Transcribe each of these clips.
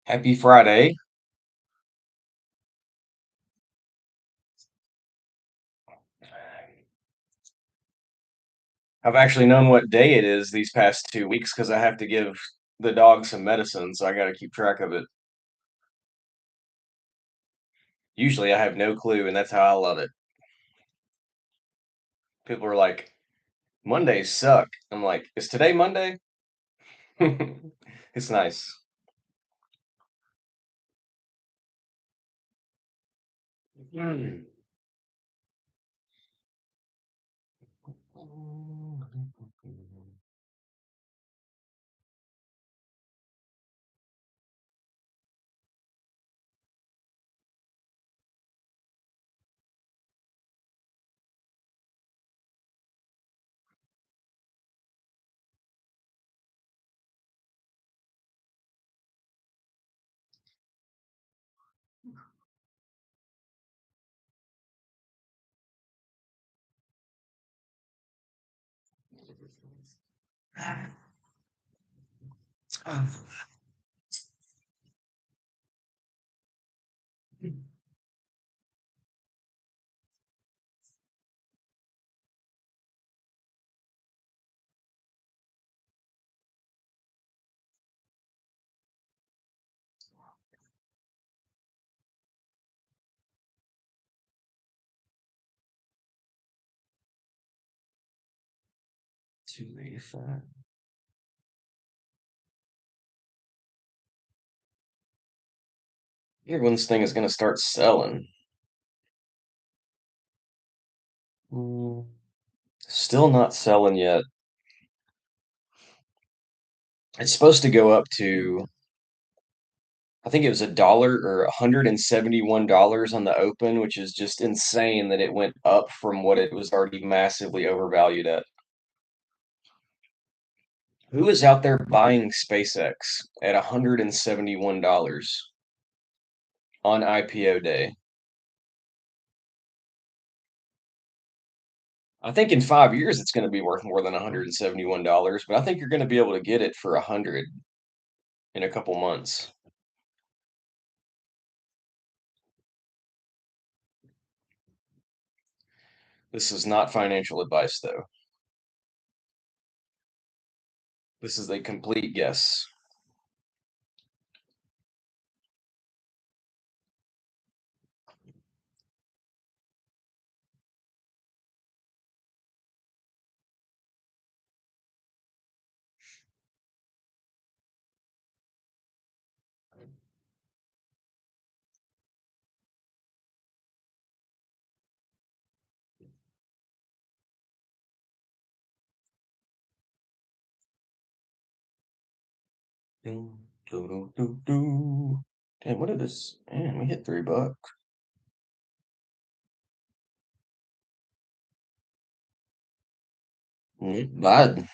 Happy Friday. I've actually known what day it is these past 2 weeks because I have to give the dog some medicine, so I got to keep track of it. Usually I have no clue, and that's how I love it. People are like, Mondays suck. I'm like, is today Monday? It's nice. Mm. 285. Here when this thing is going to start selling. Mm, Still not selling yet. It's supposed to go up to I think it was a dollar or $171 on the open, which is just insane that it went up from what it was already massively overvalued at. Who is out there buying SpaceX at $171 on IPO day? I think in 5 years it's going to be worth more than $171, but I think you're going to be able to get it for 100 in a couple months. This is not financial advice, though. This is a complete guess. Doo, doo, doo, doo, doo. Damn, what did this? Man, we hit $3. Bad.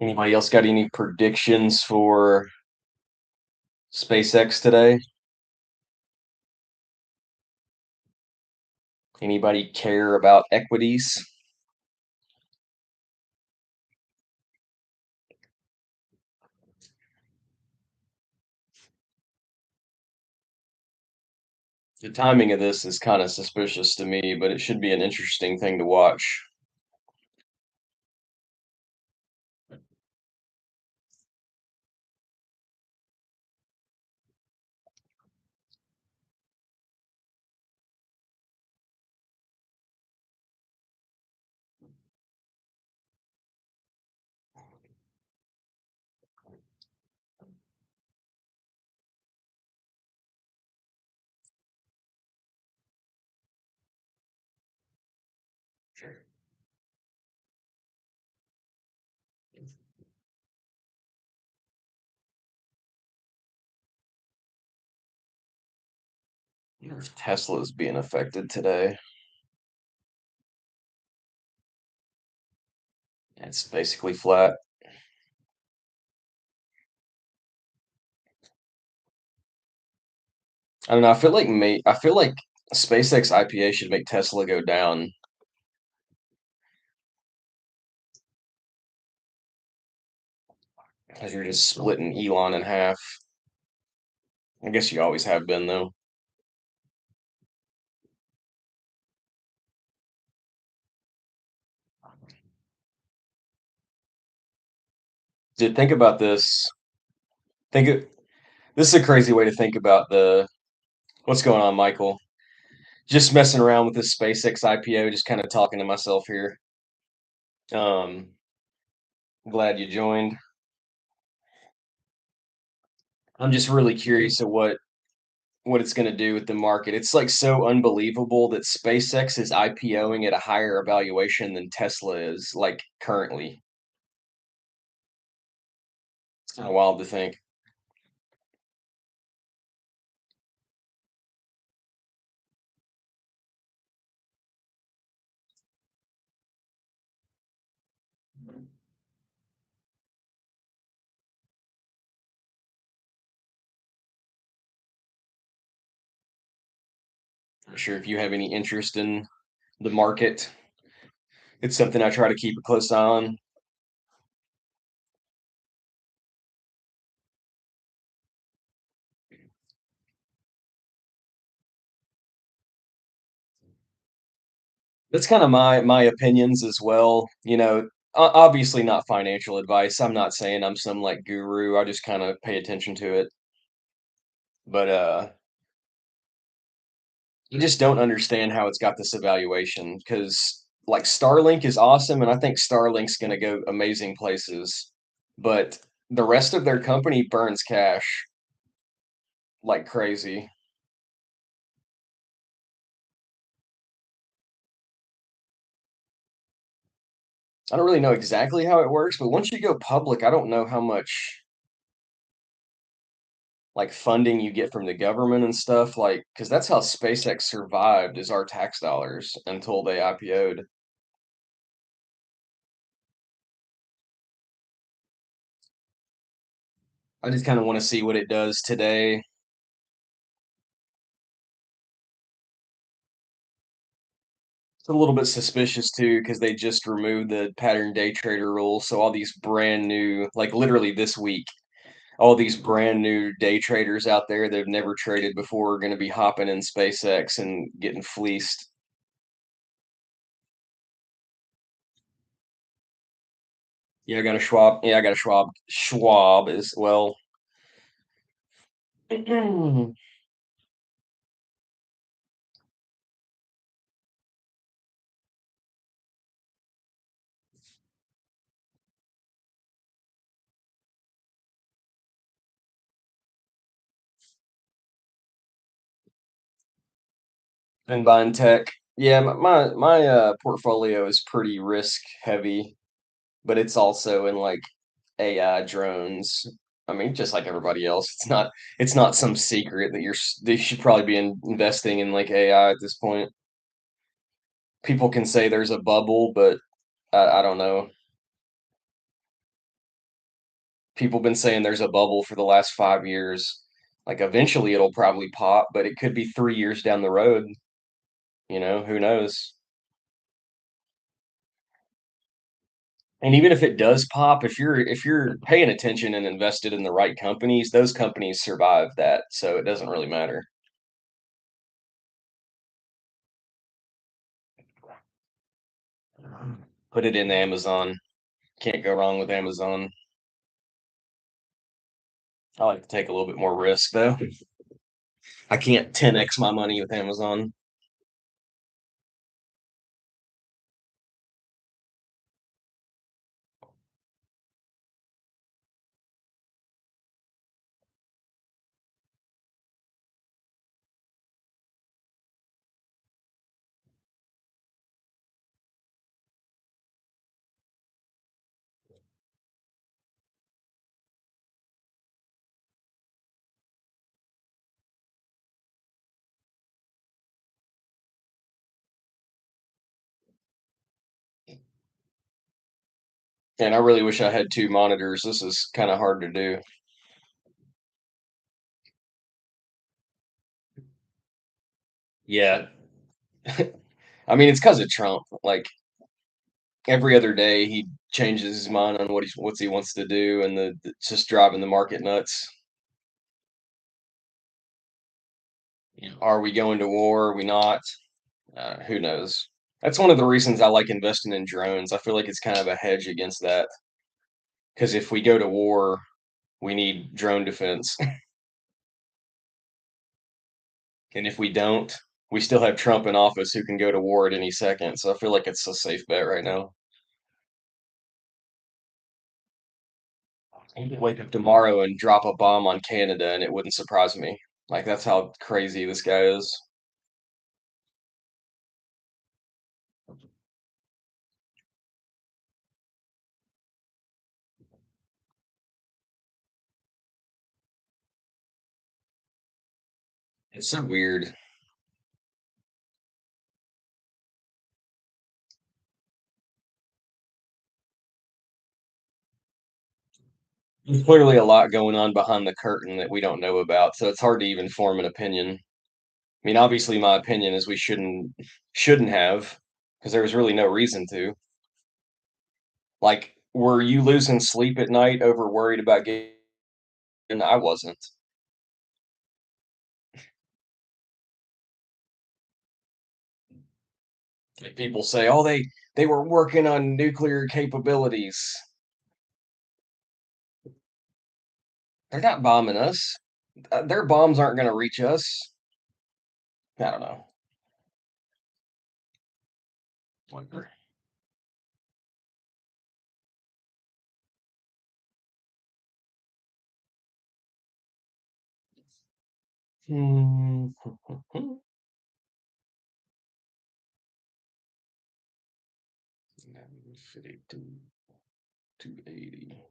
Anybody else got any predictions for SpaceX today? Anybody care about equities? The timing of this is kind of suspicious to me, but it should be an interesting thing to watch. I wonder if Tesla's being affected today. It's basically flat. I don't know. I feel like SpaceX IPA should make Tesla go down because you're just splitting Elon in half. I guess you always have been though. Dude, think about this. Think of This is a crazy way to think about the what's going on, Michael. Just messing around with this SpaceX IPO, just kind of talking to myself here. Um, Glad you joined. I'm just really curious of what it's going to do with the market. It's like so unbelievable that SpaceX is IPOing at a higher evaluation than Tesla is, like currently. It's kind of wild to think. Not sure if you have any interest in the market. It's something I try to keep a close eye on. That's kind of my opinions as well. Obviously not financial advice. I'm not saying I'm some like guru. I just kind of pay attention to it. But I just don't understand how it's got this evaluation because like Starlink is awesome and I think Starlink's going to go amazing places. But the rest of their company burns cash like crazy. I don't really know exactly how it works, but once you go public, I don't know how much like funding you get from the government and stuff, like because that's how SpaceX survived is our tax dollars until they IPO'd. I just kind of want to see what it does today. It's a little bit suspicious too because they just removed the pattern day trader rule. So all these brand new, like literally this week, all these brand new day traders out there that have never traded before are going to be hopping in SpaceX and getting fleeced. Yeah, I got a Schwab. Yeah, I got a Schwab as well. Been buying tech. Yeah, my portfolio is pretty risk heavy, but it's also in like AI drones. I mean, just like everybody else, it's not some secret that you should probably be investing in like AI at this point. People can say there's a bubble, but I don't know. People been saying there's a bubble for the last 5 years. Like eventually it'll probably pop, but it could be 3 years down the road. Who knows? And even if it does pop, if you're paying attention and invested in the right companies, those companies survive that, so it doesn't really matter. Put it in Amazon. Can't go wrong with Amazon. I like to take a little bit more risk though. I can't 10x my money with Amazon. And I really wish I had two monitors. This is kind of hard to do. Yeah. I mean, it's because of Trump. Like every other day, he changes his mind on what he wants to do, and it's just driving the market nuts. Are we going to war? Are we not? Who knows? That's one of the reasons I like investing in drones. I feel like it's kind of a hedge against that. Because if we go to war, we need drone defense. And if we don't, we still have Trump in office who can go to war at any second. So I feel like it's a safe bet right now. He could wake up tomorrow and drop a bomb on Canada and it wouldn't surprise me. Like that's how crazy this guy is. It's so weird. There's clearly a lot going on behind the curtain that we don't know about, so it's hard to even form an opinion. I mean, obviously my opinion is we shouldn't have, because there was really no reason to. Like, were you losing sleep at night over worried about getting I wasn't. Like, people say, "Oh, they were working on nuclear capabilities." They're not bombing us. Their bombs aren't going to reach us. I don't know. Whatever. Hmm. 52, 280.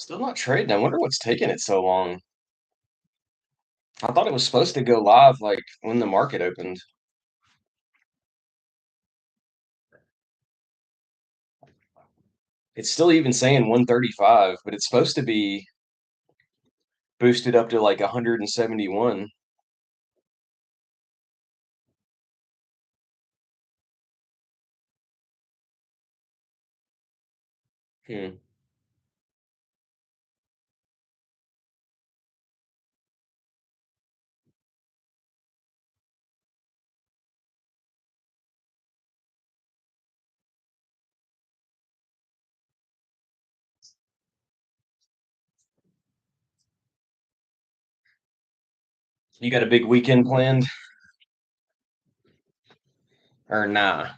Still not trading. I wonder what's taking it so long. I thought it was supposed to go live like when the market opened. It's still even saying 135, but it's supposed to be boosted up to like 171. Hmm. You got a big weekend planned or nah?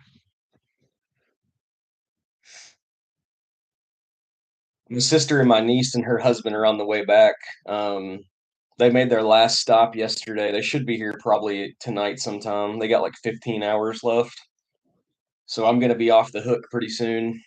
My sister and my niece and her husband are on the way back. Um, they made their last stop yesterday. They should be here probably tonight sometime. They got like 15 hours left. So I'm gonna be off the hook pretty soon.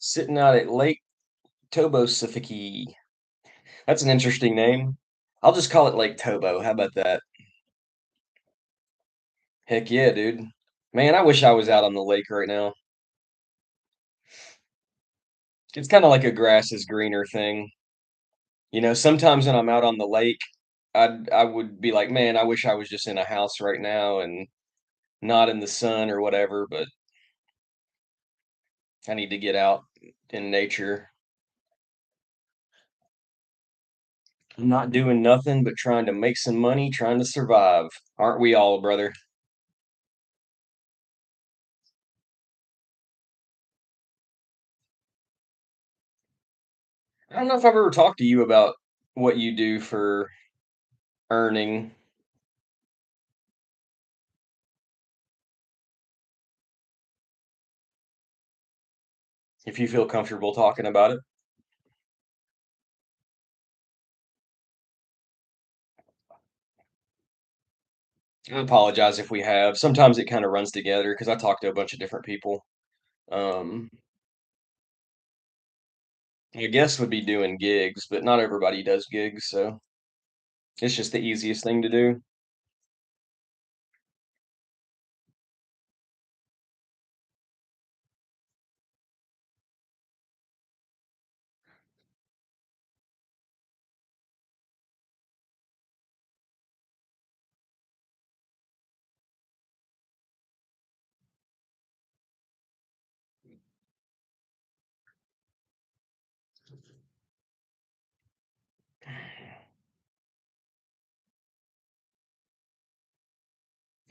Sitting out at Lake Tobosifiki. That's an interesting name. I'll just call it Lake Tobo. How about that? Heck yeah, dude. Man, I wish I was out on the lake right now. It's kind of like a grass is greener thing. Sometimes when I'm out on the lake, I would be like, man, I wish I was just in a house right now and not in the sun or whatever, but I need to get out in nature. I'm not doing nothing but trying to make some money, trying to survive. Aren't we all, brother? I don't know if I've ever talked to you about what you do for earning, if you feel comfortable talking about it. I apologize if we have. Sometimes it kind of runs together because I talk to a bunch of different people. Um, I guess would be doing gigs, but not everybody does gigs, so it's just the easiest thing to do.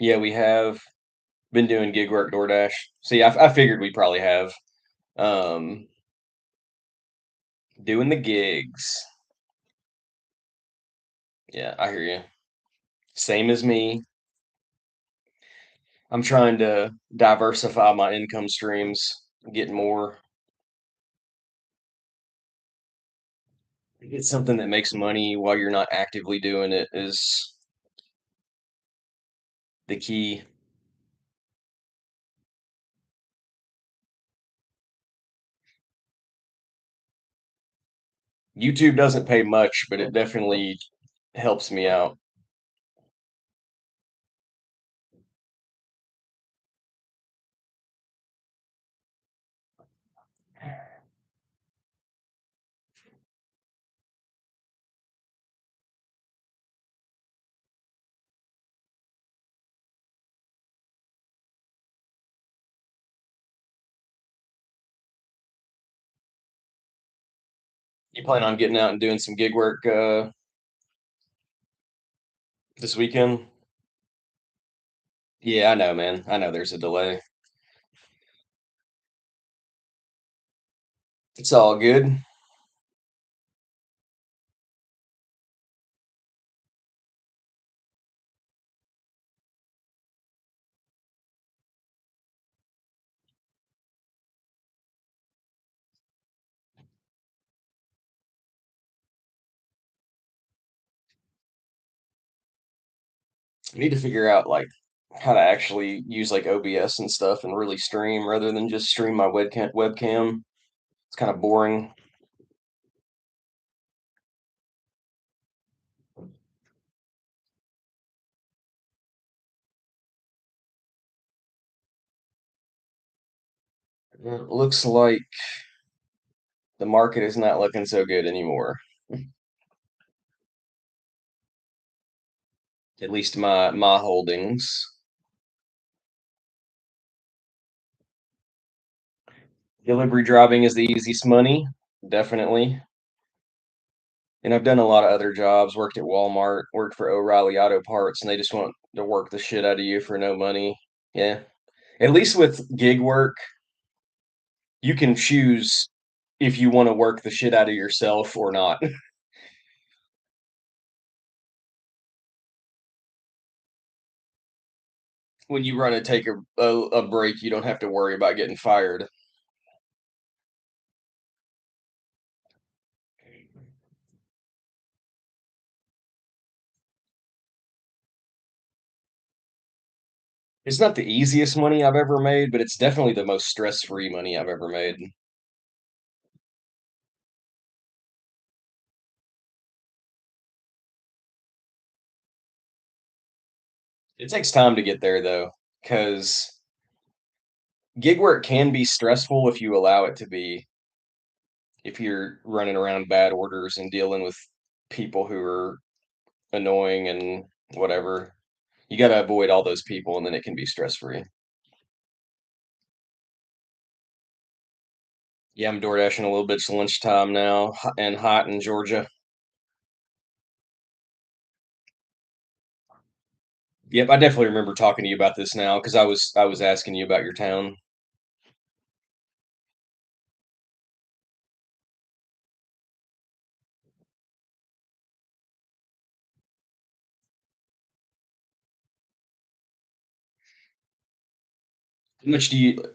Yeah, we have been doing gig work DoorDash. See, I figured we probably have. Um, Doing the gigs. Yeah, I hear you. Same as me. I'm trying to diversify my income streams, get more, get something that makes money while you're not actively doing it is the key. YouTube doesn't pay much, but it definitely helps me out. You plan on getting out and doing some gig work this weekend? Yeah, I know, man. I know there's a delay. It's all good. I need to figure out like how to actually use like OBS and stuff and really stream rather than just stream my webcam. It's kind of boring. It looks like the market is not looking so good anymore. At least my holdings. Delivery driving is the easiest money, definitely. And I've done a lot of other jobs, worked at Walmart, worked for O'Reilly Auto Parts, and they just want to work the shit out of you for no money. Yeah. At least with gig work, you can choose if you want to work the shit out of yourself or not. When you run to take a break, you don't have to worry about getting fired. It's not the easiest money I've ever made, but it's definitely the most stress-free money I've ever made. It takes time to get there though, because gig work can be stressful if you allow it to be, if you're running around bad orders and dealing with people who are annoying and whatever. You got to avoid all those people, and then it can be stress free. Yeah, I'm door dashing a little bit. It's lunchtime now, and hot in Georgia. Yep, I definitely remember talking to you about this now because I was asking you about your town.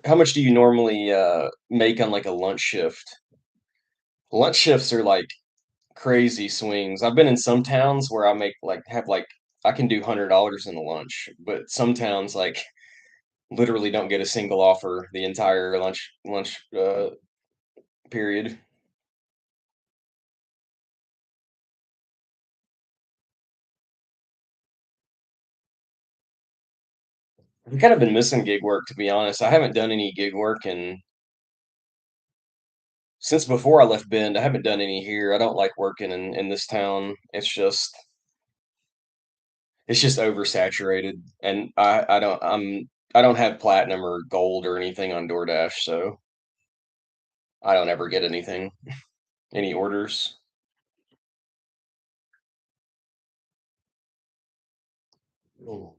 How much do you normally make on like a lunch shift? Lunch shifts are like crazy swings. I've been in some towns where I make like have like I can do $100 in a lunch, but some towns like literally don't get a single offer the entire lunch period. I've kind of been missing gig work to be honest. I haven't done any gig work and since before I left Bend, I haven't done any here. I don't like working in this town. It's just oversaturated, and I don't have platinum or gold or anything on DoorDash, so I don't ever get anything, any orders. Oh.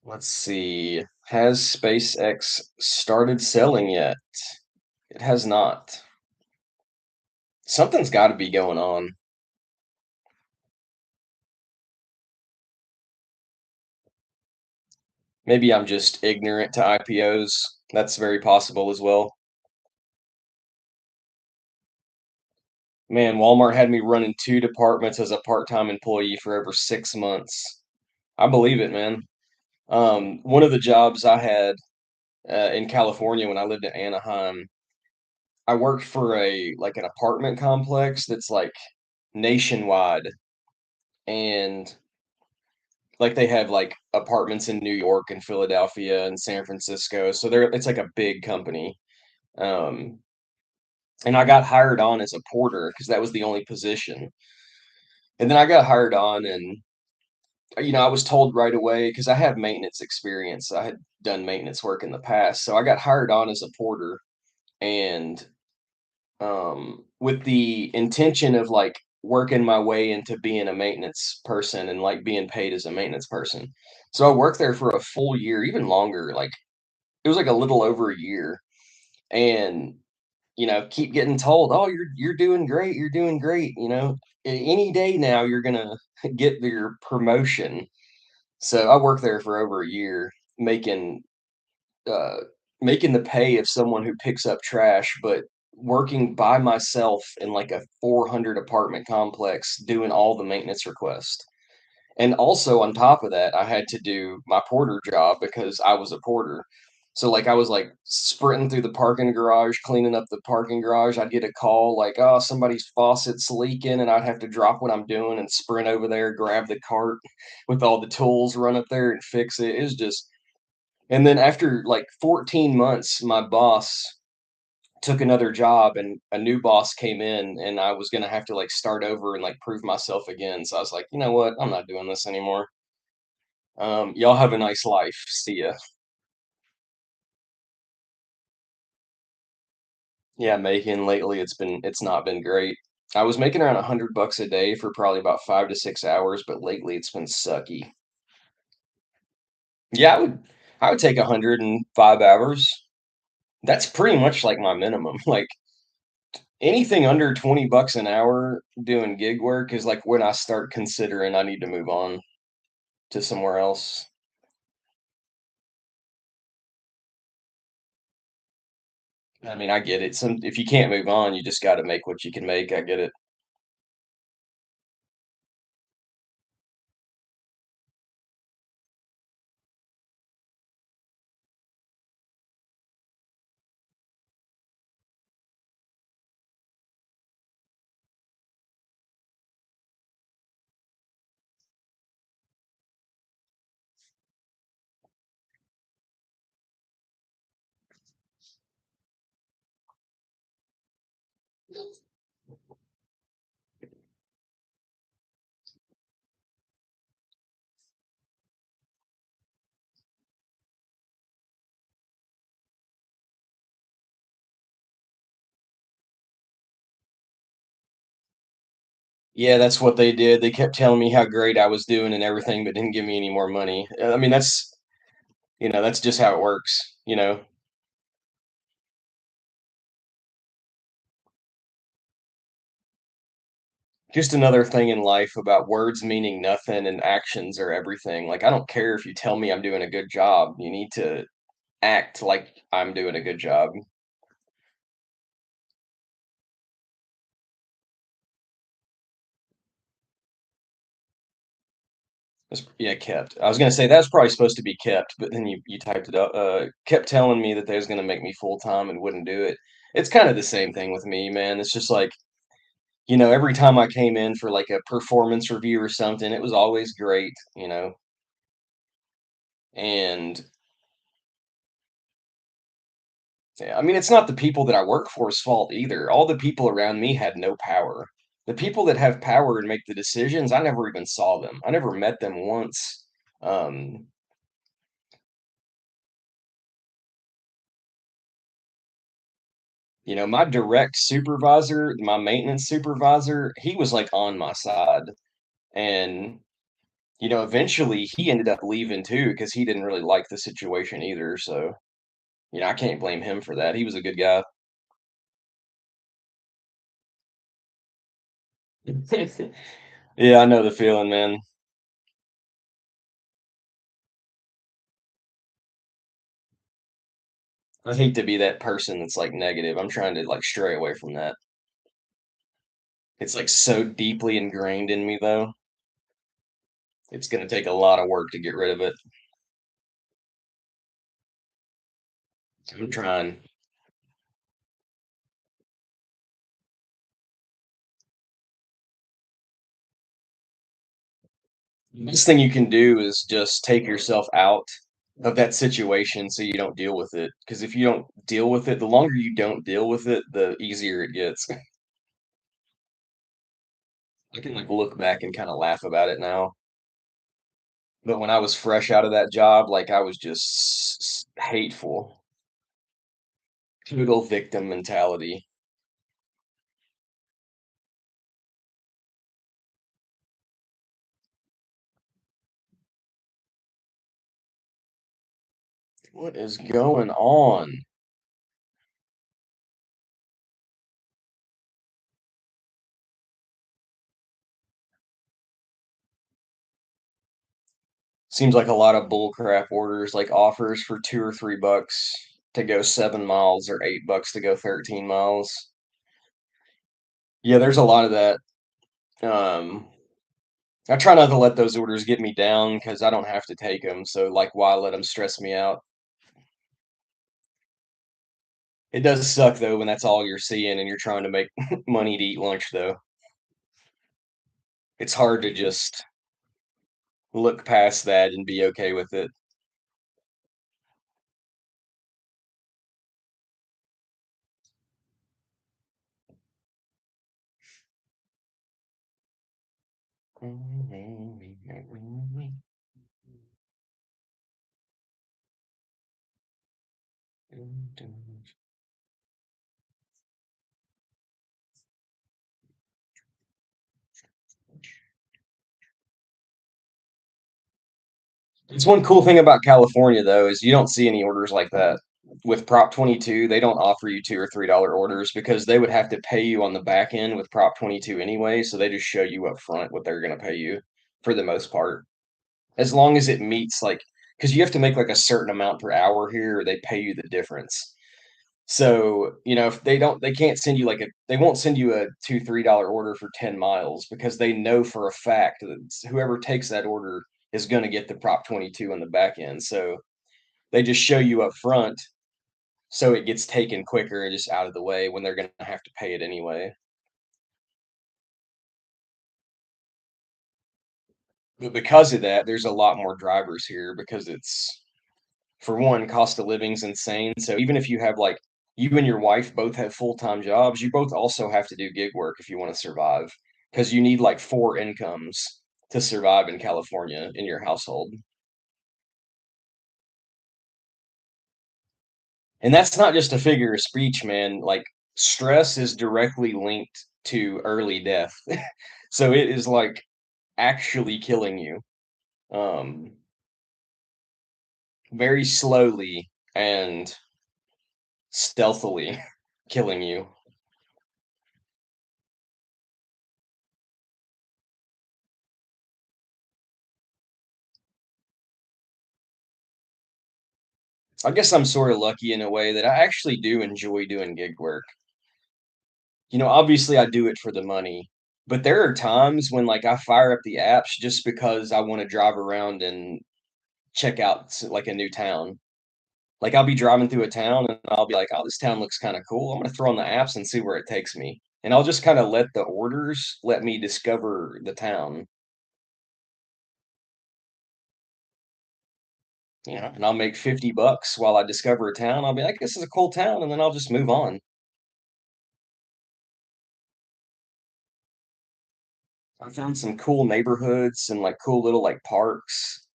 Let's see. Has SpaceX started selling yet? It has not. Something's got to be going on. Maybe I'm just ignorant to IPOs. That's very possible as well. Man, Walmart had me running two departments as a part-time employee for over 6 months. I believe it, man. One of the jobs I had in California when I lived in Anaheim, I worked for a like an apartment complex that's like nationwide, and like they have like apartments in New York and Philadelphia and San Francisco. So it's like a big company. Um, and I got hired on as a porter because that was the only position. And then I got hired on, and I was told right away because I have maintenance experience. I had done maintenance work in the past, so I got hired on as a porter, and with the intention of like working my way into being a maintenance person and like being paid as a maintenance person. So I worked there for a full year, even longer. Like it was like a little over a year, and keep getting told, "Oh, you're doing great. You're doing great." Any day now you're gonna get your promotion. So I worked there for over a year, making uh, making the pay of someone who picks up trash, but working by myself in like a 400 apartment complex doing all the maintenance requests. And also on top of that, I had to do my porter job because I was a porter. So like I was like sprinting through the parking garage, cleaning up the parking garage. I'd get a call like, "Oh, somebody's faucet's leaking," and I'd have to drop what I'm doing and sprint over there, grab the cart with all the tools, run up there and fix it. It was just and then after like 14 months, my boss took another job and a new boss came in and I was gonna have to like start over and like prove myself again. So I was like, you know what? I'm not doing this anymore. Y'all have a nice life. See ya. Yeah, making lately it's not been great. I was making around $100 a day for probably about 5 to 6 hours, but lately it's been sucky. Yeah, I would take 105 hours. That's pretty much like my minimum. Like anything under $20 an hour doing gig work is like when I start considering I need to move on to somewhere else. I mean, I get it. If you can't move on, you just got to make what you can make. I get it. Yeah, that's what they did. They kept telling me how great I was doing and everything, but didn't give me any more money. I mean, that's just how it works. Just another thing in life about words meaning nothing and actions are everything. Like, I don't care if you tell me I'm doing a good job. You need to act like I'm doing a good job. Yeah, kept. I was gonna say that's probably supposed to be kept, but then you typed it up. Kept telling me that they was gonna make me full time and wouldn't do it. It's kind of the same thing with me, man. It's just like, every time I came in for like a performance review or something, it was always great. And yeah, I mean, it's not the people that I work for's fault either. All the people around me had no power. The people that have power and make the decisions, I never even saw them. I never met them once. Um, my direct supervisor, my maintenance supervisor, he was like on my side. And, eventually he ended up leaving too because he didn't really like the situation either. So, I can't blame him for that. He was a good guy. Yeah, I know the feeling, man. I hate to be that person that's like negative. I'm trying to like stray away from that. It's like so deeply ingrained in me though. It's gonna take a lot of work to get rid of it. I'm trying. The best thing you can do is just take yourself out of that situation so you don't deal with it. Because if you don't deal with it, the longer you don't deal with it, the easier it gets. I can like look back and kind of laugh about it now. But when I was fresh out of that job, like I was just hateful. Total victim mentality. What is going on? Seems like a lot of bullcrap orders, like offers for 2 or 3 bucks to go 7 miles or 8 bucks to go 13 miles. Yeah, there's a lot of that. Um, I try not to let those orders get me down because I don't have to take them. So, like, why let them stress me out? It does suck though when that's all you're seeing and you're trying to make money to eat lunch, though. It's hard to just look past that and be okay with it. It's one cool thing about California though is you don't see any orders like that. With Prop 22, they don't offer you $2 or $3 orders because they would have to pay you on the back end with Prop 22 anyway, so they just show you up front what they're going to pay you for the most part. As long as it meets like because you have to make like a certain amount per hour here, or they pay you the difference. So, if they can't send you like they won't send you a $2, $3 order for 10 miles because they know for a fact that whoever takes that order is going to get the Prop 22 on the back end. So they just show you up front so it gets taken quicker and just out of the way when they're going to have to pay it anyway. But because of that, there's a lot more drivers here because for one, cost of living's insane. So even if you have like you and your wife both have full-time jobs, you both also have to do gig work if you want to survive because you need like four incomes to survive in California in your household. And that's not just a figure of speech, man. Like stress is directly linked to early death. So it is like actually killing you. Um, very slowly and stealthily killing you. I guess I'm sort of lucky in a way that I actually do enjoy doing gig work. Obviously I do it for the money, but there are times when like I fire up the apps just because I want to drive around and check out like a new town. Like I'll be driving through a town and I'll be like, "Oh, this town looks kind of cool. I'm gonna throw on the apps and see where it takes me." And I'll just kind of let the orders let me discover the town, and I'll make 50 bucks while I discover a town. I'll be like, "This is a cool town," and then I'll just move on. I found some cool neighborhoods and like cool little like parks,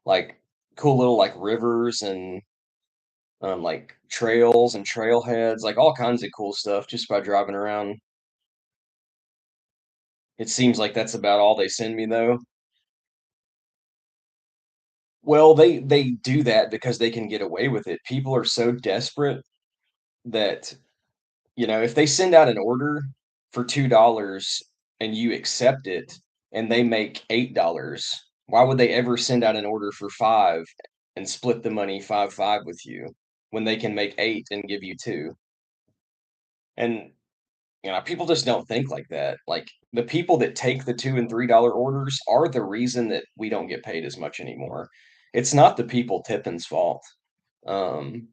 like cool little like rivers and like trails and trailheads, like all kinds of cool stuff just by driving around. It seems like that's about all they send me though. Well, they do that because they can get away with it. People are so desperate that, if they send out an order for $2 and you accept it and they make $8, why would they ever send out an order for 5 and split the money 5-5 with you when they can make 8 and give you 2? And people just don't think like that. Like the people that take the $2 and $3 orders are the reason that we don't get paid as much anymore. It's not the people tipping's fault. Um,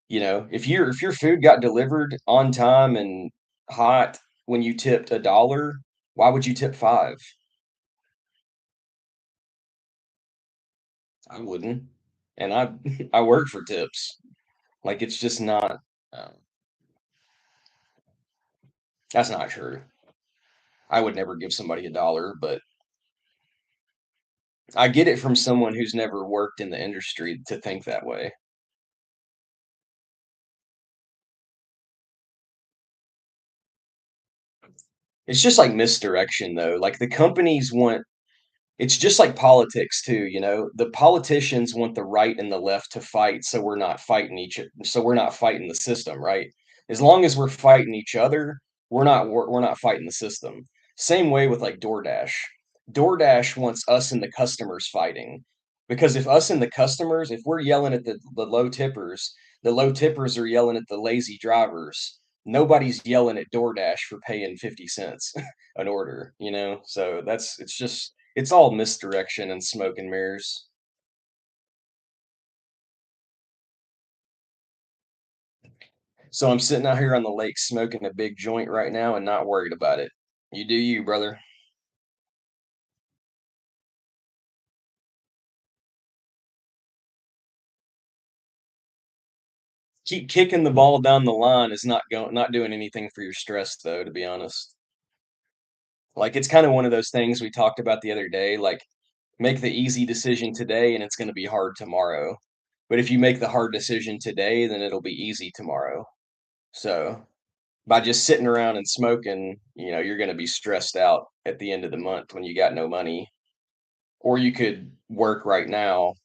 if your food got delivered on time and hot when you tipped $1, why would you tip 5? I wouldn't. And I I work for tips. Like it's just not. Um, that's not true. I would never give somebody $1, but I get it from someone who's never worked in the industry to think that way. It's just like misdirection though. Like the companies want it's just like politics too, the politicians want the right and the left to fight so we're not fighting the system, right? As long as we're fighting each other, we're not fighting the system. Same way with like DoorDash. DoorDash wants us and the customers fighting because if us and the customers, if we're yelling at the low tippers are yelling at the lazy drivers. Nobody's yelling at DoorDash for paying 50 cents an order. So it's all misdirection and smoke and mirrors. So I'm sitting out here on the lake smoking a big joint right now and not worried about it. You do you, brother. Keep kicking the ball down the line is not doing anything for your stress though, to be honest. Like it's kind of one of those things we talked about the other day, like make the easy decision today and it's going to be hard tomorrow. But if you make the hard decision today, then it'll be easy tomorrow. So by just sitting around and smoking, you're going to be stressed out at the end of the month when you got no money. Or you could work right now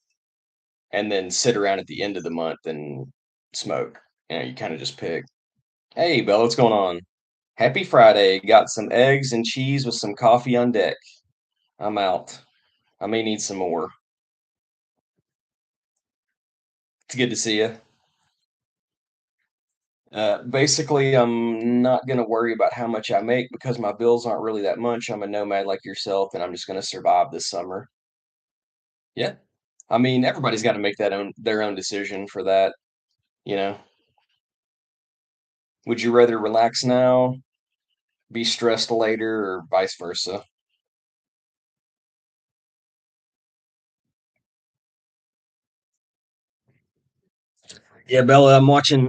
and then sit around at the end of the month and smoke. You kind of just pick. Hey, Bella, what's going on? Happy Friday. Got some eggs and cheese with some coffee on deck. I'm out. I may need some more. It's good to see you. Basically, I'm not going to worry about how much I make because my bills aren't really that much. I'm a nomad like yourself, and I'm just going to survive this summer. Yeah. I mean, everybody's got to make their own decision for that, you know. Would you rather relax now, be stressed later, or vice versa? Yeah, Bella,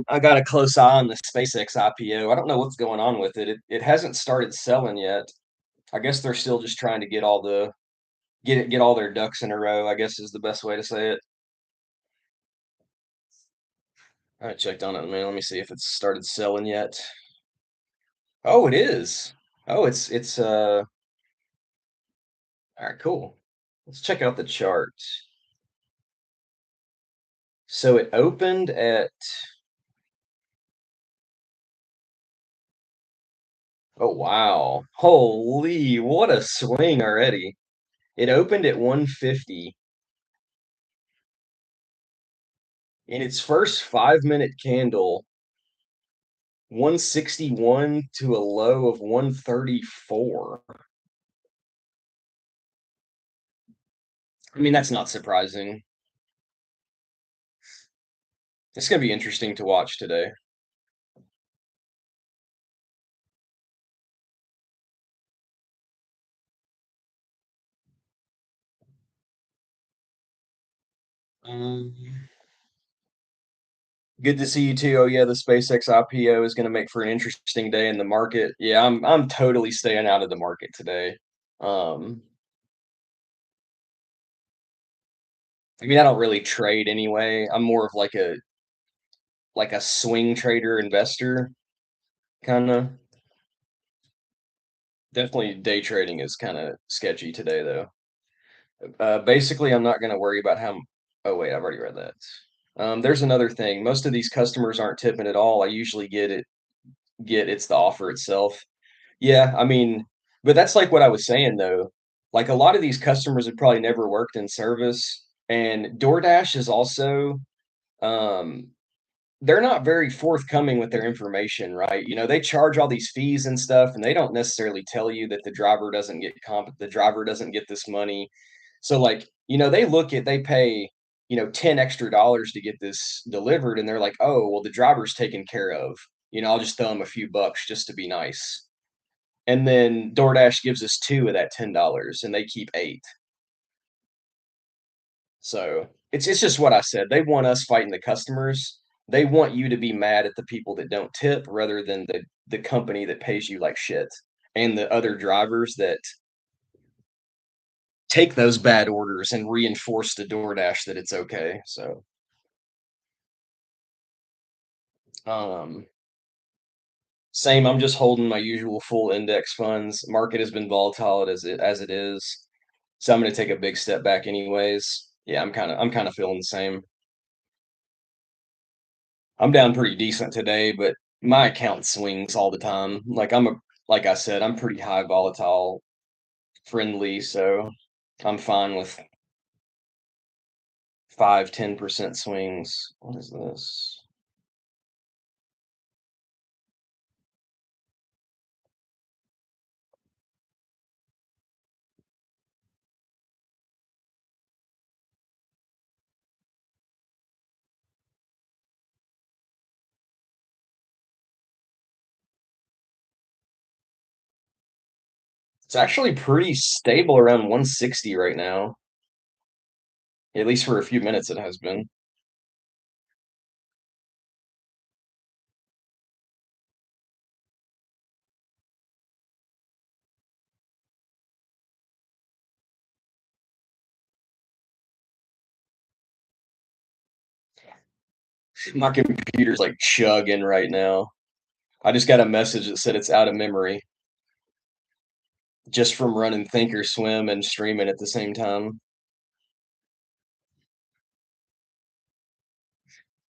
I got a close eye on the Space X IPO. I don't know what's going on with it. It hasn't started selling yet. I guess they're still just trying to get all their ducks in a row, I guess is the best way to say it. I haven't checked on it, man. Let me see if it's started selling yet. Oh, it is. Oh, it's All right, cool. Let's check out the chart. So it opened at, oh wow. Holy, what a swing already. It opened at 150. In its first 5 minute candle, 161 to a low of 134. I mean, that's not surprising. It's going to be interesting to watch today. Um, Good to see you too. Oh yeah, the Space X IPO is going to make for an interesting day in the market. Yeah, I'm totally staying out of the market today. Um, I mean, I don't really trade anyway. I'm more of like a swing trader investor kind of. Definitely day trading is kind of sketchy today though. Basically, I'm not going to worry about how. Oh wait, I've already read that. There's another thing. Most of these customers aren't tipping at all. I usually get it's the offer itself. Yeah, I mean, but that's like what I was saying though. Like a lot of these customers have probably never worked in service, and DoorDash is also um they're not very forthcoming with their information, right? They charge all these fees and stuff, and they don't necessarily tell you that the driver doesn't get this money. So like, they pay, 10 extra dollars to get this delivered, and they're like, oh, well, the driver's taken care of. I'll just throw them a few bucks just to be nice. And then DoorDash gives us two of that $10 and they keep eight. So it's just what I said. They want us fighting the customers. They want you to be mad at the people that don't tip rather than the company that pays you like shit and the other drivers that take those bad orders and reinforce to DoorDash that it's okay. So um same, I'm just holding my usual full index funds. Market has been volatile as it is. So I'm gonna take a big step back anyways. Yeah, I'm kind of feeling the same. I'm down pretty decent today, but my account swings all the time. Like I said, I'm pretty high volatile friendly, so I'm fine with 5, 10% swings. What is this? It's actually pretty stable around 160 right now. At least for a few minutes it has been. My computer's like chugging right now. I just got a message that said it's out of memory just from running Thinkorswim and streaming at the same time.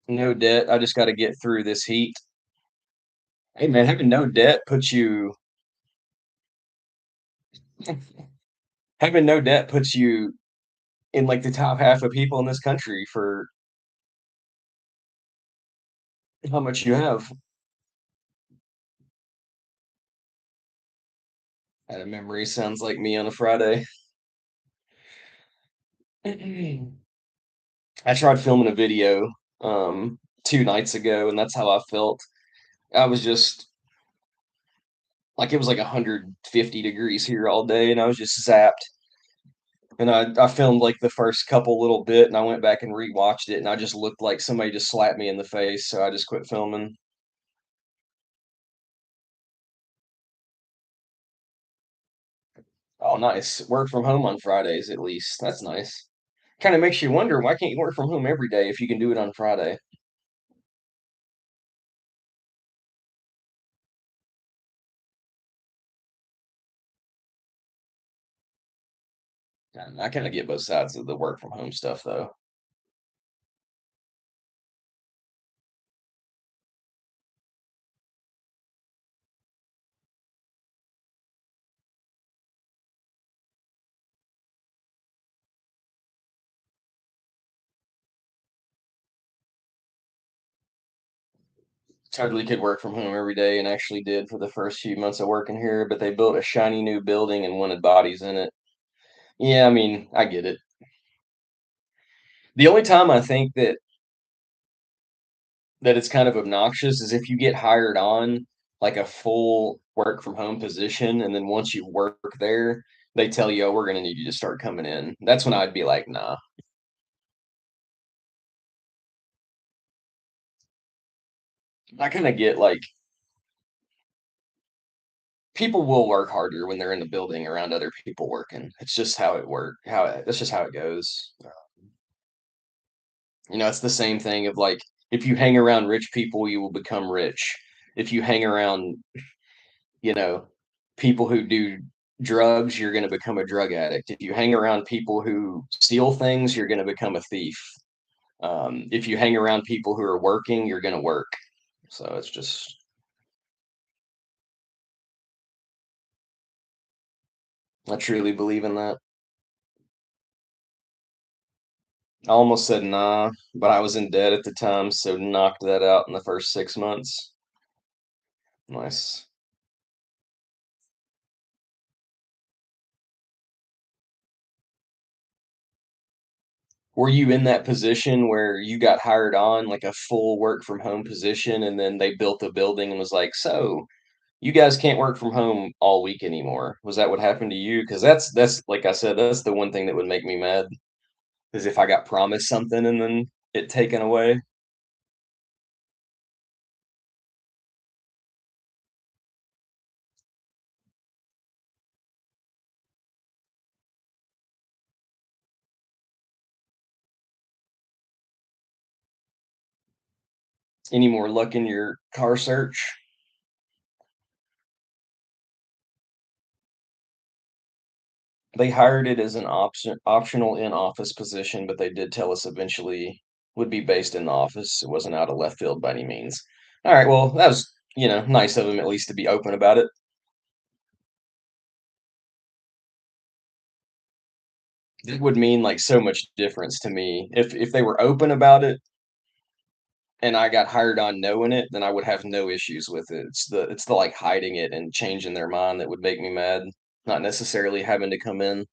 No debt. I just got to get through this heat. Hey man, having no debt puts you having no debt puts you in like the top half of people in this country for how much you have. Out of memory sounds like me on a Friday. I tried filming a video 2 nights ago, and that's how I felt. I was just like it was like 150 degrees here all day, and I was just zapped. And I filmed like the first couple little bit, and I went back and rewatched it, and I just looked like somebody just slapped me in the face, so I just quit filming. Oh, nice. Work from home on Fridays at least. That's nice. Kind of makes you wonder why can't you work from home every day if you can do it on Friday? I kind of get both sides of the work from home stuff though. Totally could work from home every day and actually did for the first few months of working here, but they built a shiny new building and wanted bodies in it. Yeah, I mean, I get it. The only time I think that it's kind of obnoxious is if you get hired on like a full work from home position, and then once you work there, they tell you, "Oh, we're gonna need you to start coming in." That's when I'd be like, "Nah." I kind of get like people will work harder when they're in the building around other people working. It's just how it work. That's just how it goes. It's the same thing of like if you hang around rich people, you will become rich. If you hang around, you know, people who do drugs, you're going to become a drug addict. If you hang around people who steal things, you're going to become a thief. If you hang around people who are working, you're going to work. So it's just, I truly believe in that. I almost said nah, but I was in debt at the time, so knocked that out in the first 6 months. Nice. Were you in that position where you got hired on like a full work from home position and then they built a building and was like, "So, you guys can't work from home all week anymore." Was that what happened to you? Because that's like I said, that's the one thing that would make me mad is if I got promised something and then it taken away. Any more luck in your car search? They hired it as an optional in-office position, but they did tell us eventually would be based in the office. It wasn't out of left field by any means. All right, well, that was, nice of them at least to be open about it. It would mean like so much difference to me if they were open about it and I got hired on knowing it, then I would have no issues with it. It's the like hiding it and changing their mind that would make me mad, not necessarily having to come in.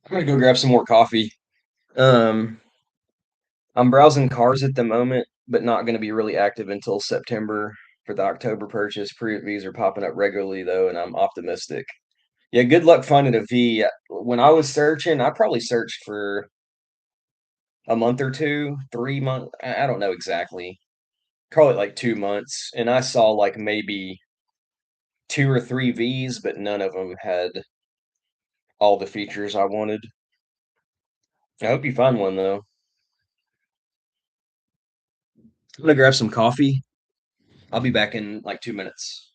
I'm gonna go grab some more coffee. Um, I'm browsing cars at the moment, but not gonna be really active until September for the October purchase. Pre-Vs are popping up regularly though, and I'm optimistic. Yeah, good luck finding a V. When I was searching, I probably searched for a month or two, 3 months. I don't know exactly. Call it like 2 months, and I saw like maybe two or three Vs, but none of them had all the features I wanted. I hope you find one though. I'm gonna grab some coffee. I'll be back in like 2 minutes.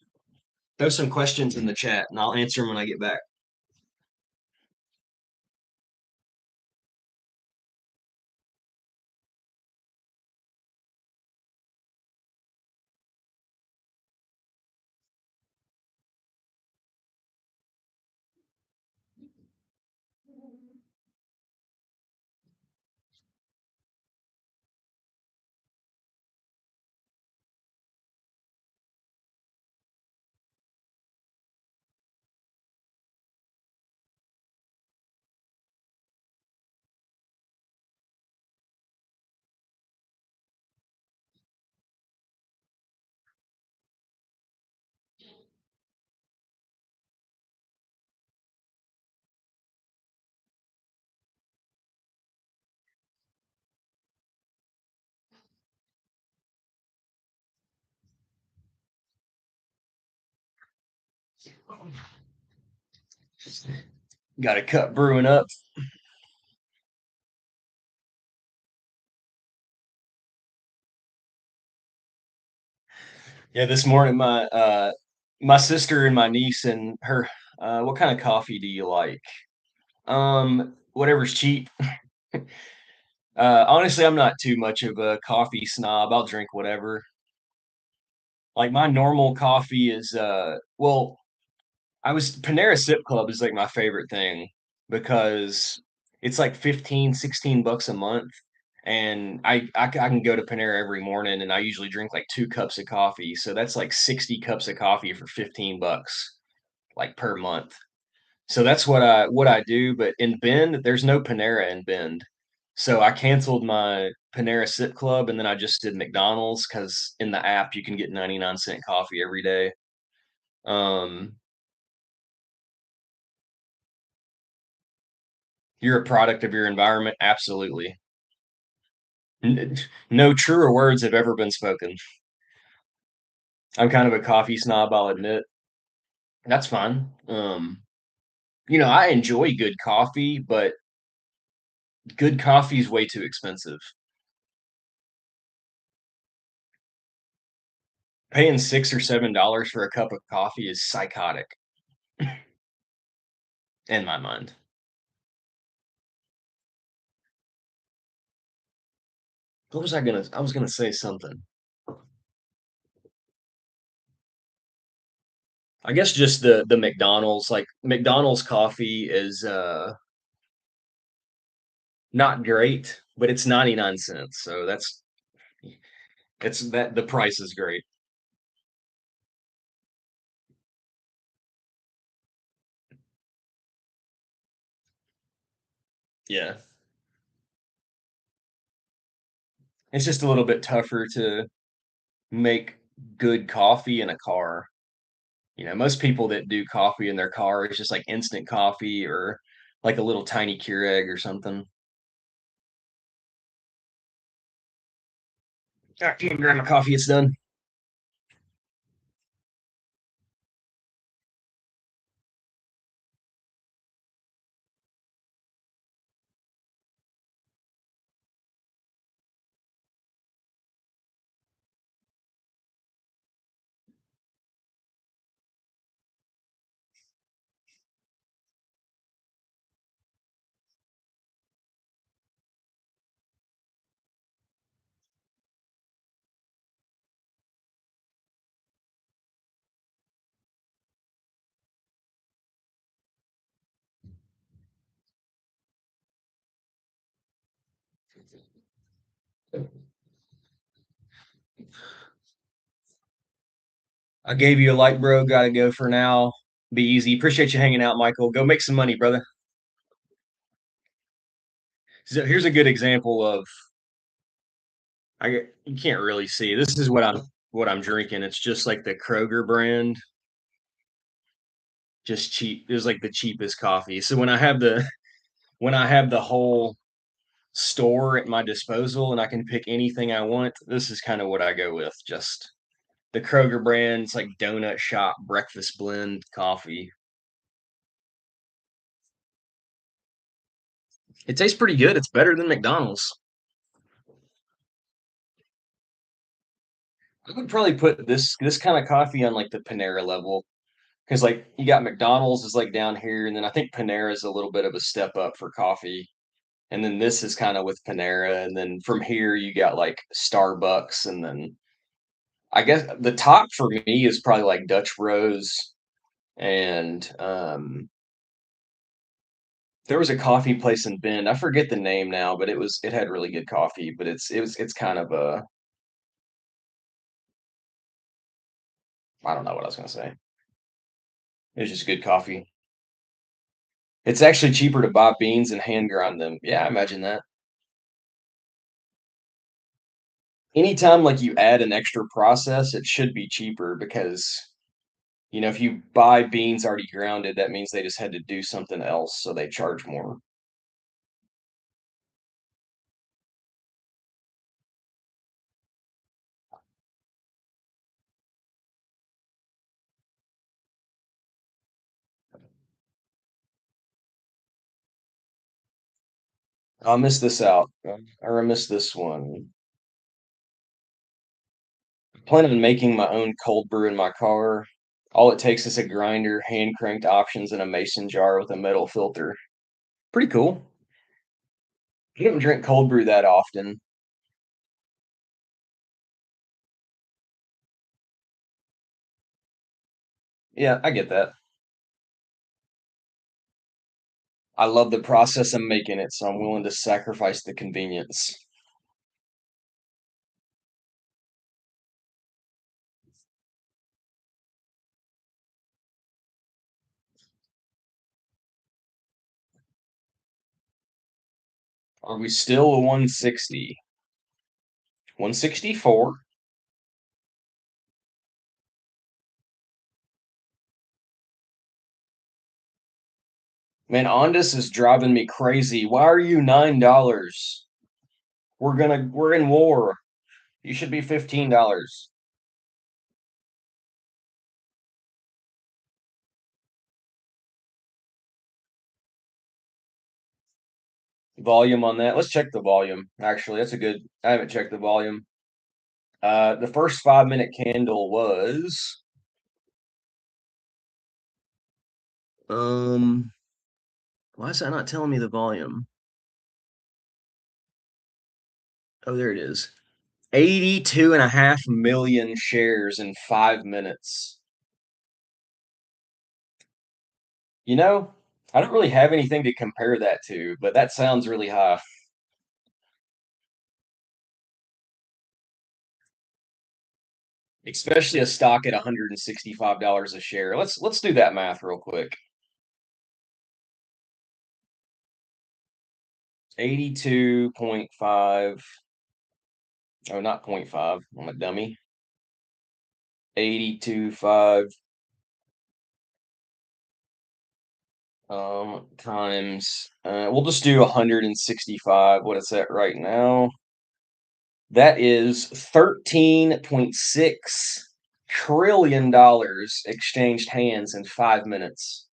Throw some questions in the chat, and I'll answer them when I get back. Got a cup brewing up. Yeah, this morning my sister and my niece and her what kind of coffee do you like? Whatever's cheap. Honestly, I'm not too much of a coffee snob. I'll drink whatever. Like my normal coffee is I was Panera Sip Club is like my favorite thing because it's like 15, 16 bucks a month. And I can go to Panera every morning and I usually drink like 2 cups of coffee. So that's like 60 cups of coffee for 15 bucks like per month. So that's what I do. But in Bend, there's no Panera in Bend. So I canceled my Panera Sip Club and then I just did McDonald's because in the app you can get 99-cent coffee every day. Um, you're a product of your environment, absolutely. No truer words have ever been spoken. I'm kind of a coffee snob, I'll admit. That's fine. I enjoy good coffee, but good coffee is way too expensive. Paying $6 or $7 for a cup of coffee is psychotic in my mind. I was gonna say something. I guess just the McDonald's, like McDonald's coffee is not great, but it's 99 cents. So it's that the price is great. Yeah. It's just a little bit tougher to make good coffee in a car. Most people that do coffee in their car is just like instant coffee or like a little tiny Keurig or something. I can't grab my coffee, it's done. I gave you a light, bro. Gotta go for now. Be easy. Appreciate you hanging out, Michael. Go make some money, brother. So here's a good example of you can't really see. This is what I'm drinking. It's just like the Kroger brand, just cheap. It was like the cheapest coffee. So when I have the whole store at my disposal and I can pick anything I want, this is kind of what I go with. Just the Kroger brand. It's like donut shop breakfast blend coffee. It tastes pretty good. It's better than McDonald's. I would probably put this kind of coffee on like the Panera level because like you got McDonald's is like down here, and then I think Panera is a little bit of a step up for coffee, and then this is kind of with Panera, and then from here you got like Starbucks, and then I guess the top for me is probably like Dutch Bros, and there was a coffee place in Bend. I forget the name now, but it had really good coffee, but it's kind of a I don't know what I was gonna say. It was just good coffee. It's actually cheaper to buy beans and hand grind them. Yeah, I imagine that. Anytime like you add an extra process, it should be cheaper because if you buy beans already grounded, that means they just had to do something else, so they charge more. I missed this out. I missed this one. Planning on making my own cold brew in my car. All it takes is a grinder, hand cranked options, and a mason jar with a metal filter. Pretty cool. I don't drink cold brew that often. Yeah, I get that. I love the process of making it, so I'm willing to sacrifice the convenience. Are we still a 160? 164? Man, Ondas is driving me crazy. Why are you $9? We're in war. You should be $15. Volume on that. Let's check the volume. Actually, that's a good. I haven't checked the volume. The first 5 minute candle was um. Why is that not telling me the volume? Oh, there it is. 82.5 million shares in 5 minutes. You know, I don't really have anything to compare that to, but that sounds really high. Especially a stock at $165 a share. Let's do that math real quick. 82.5. Oh, not point 0.5. I'm a dummy. 82.5 times we'll just do 165. What is that right now? That is $13.6 trillion exchanged hands in 5 minutes.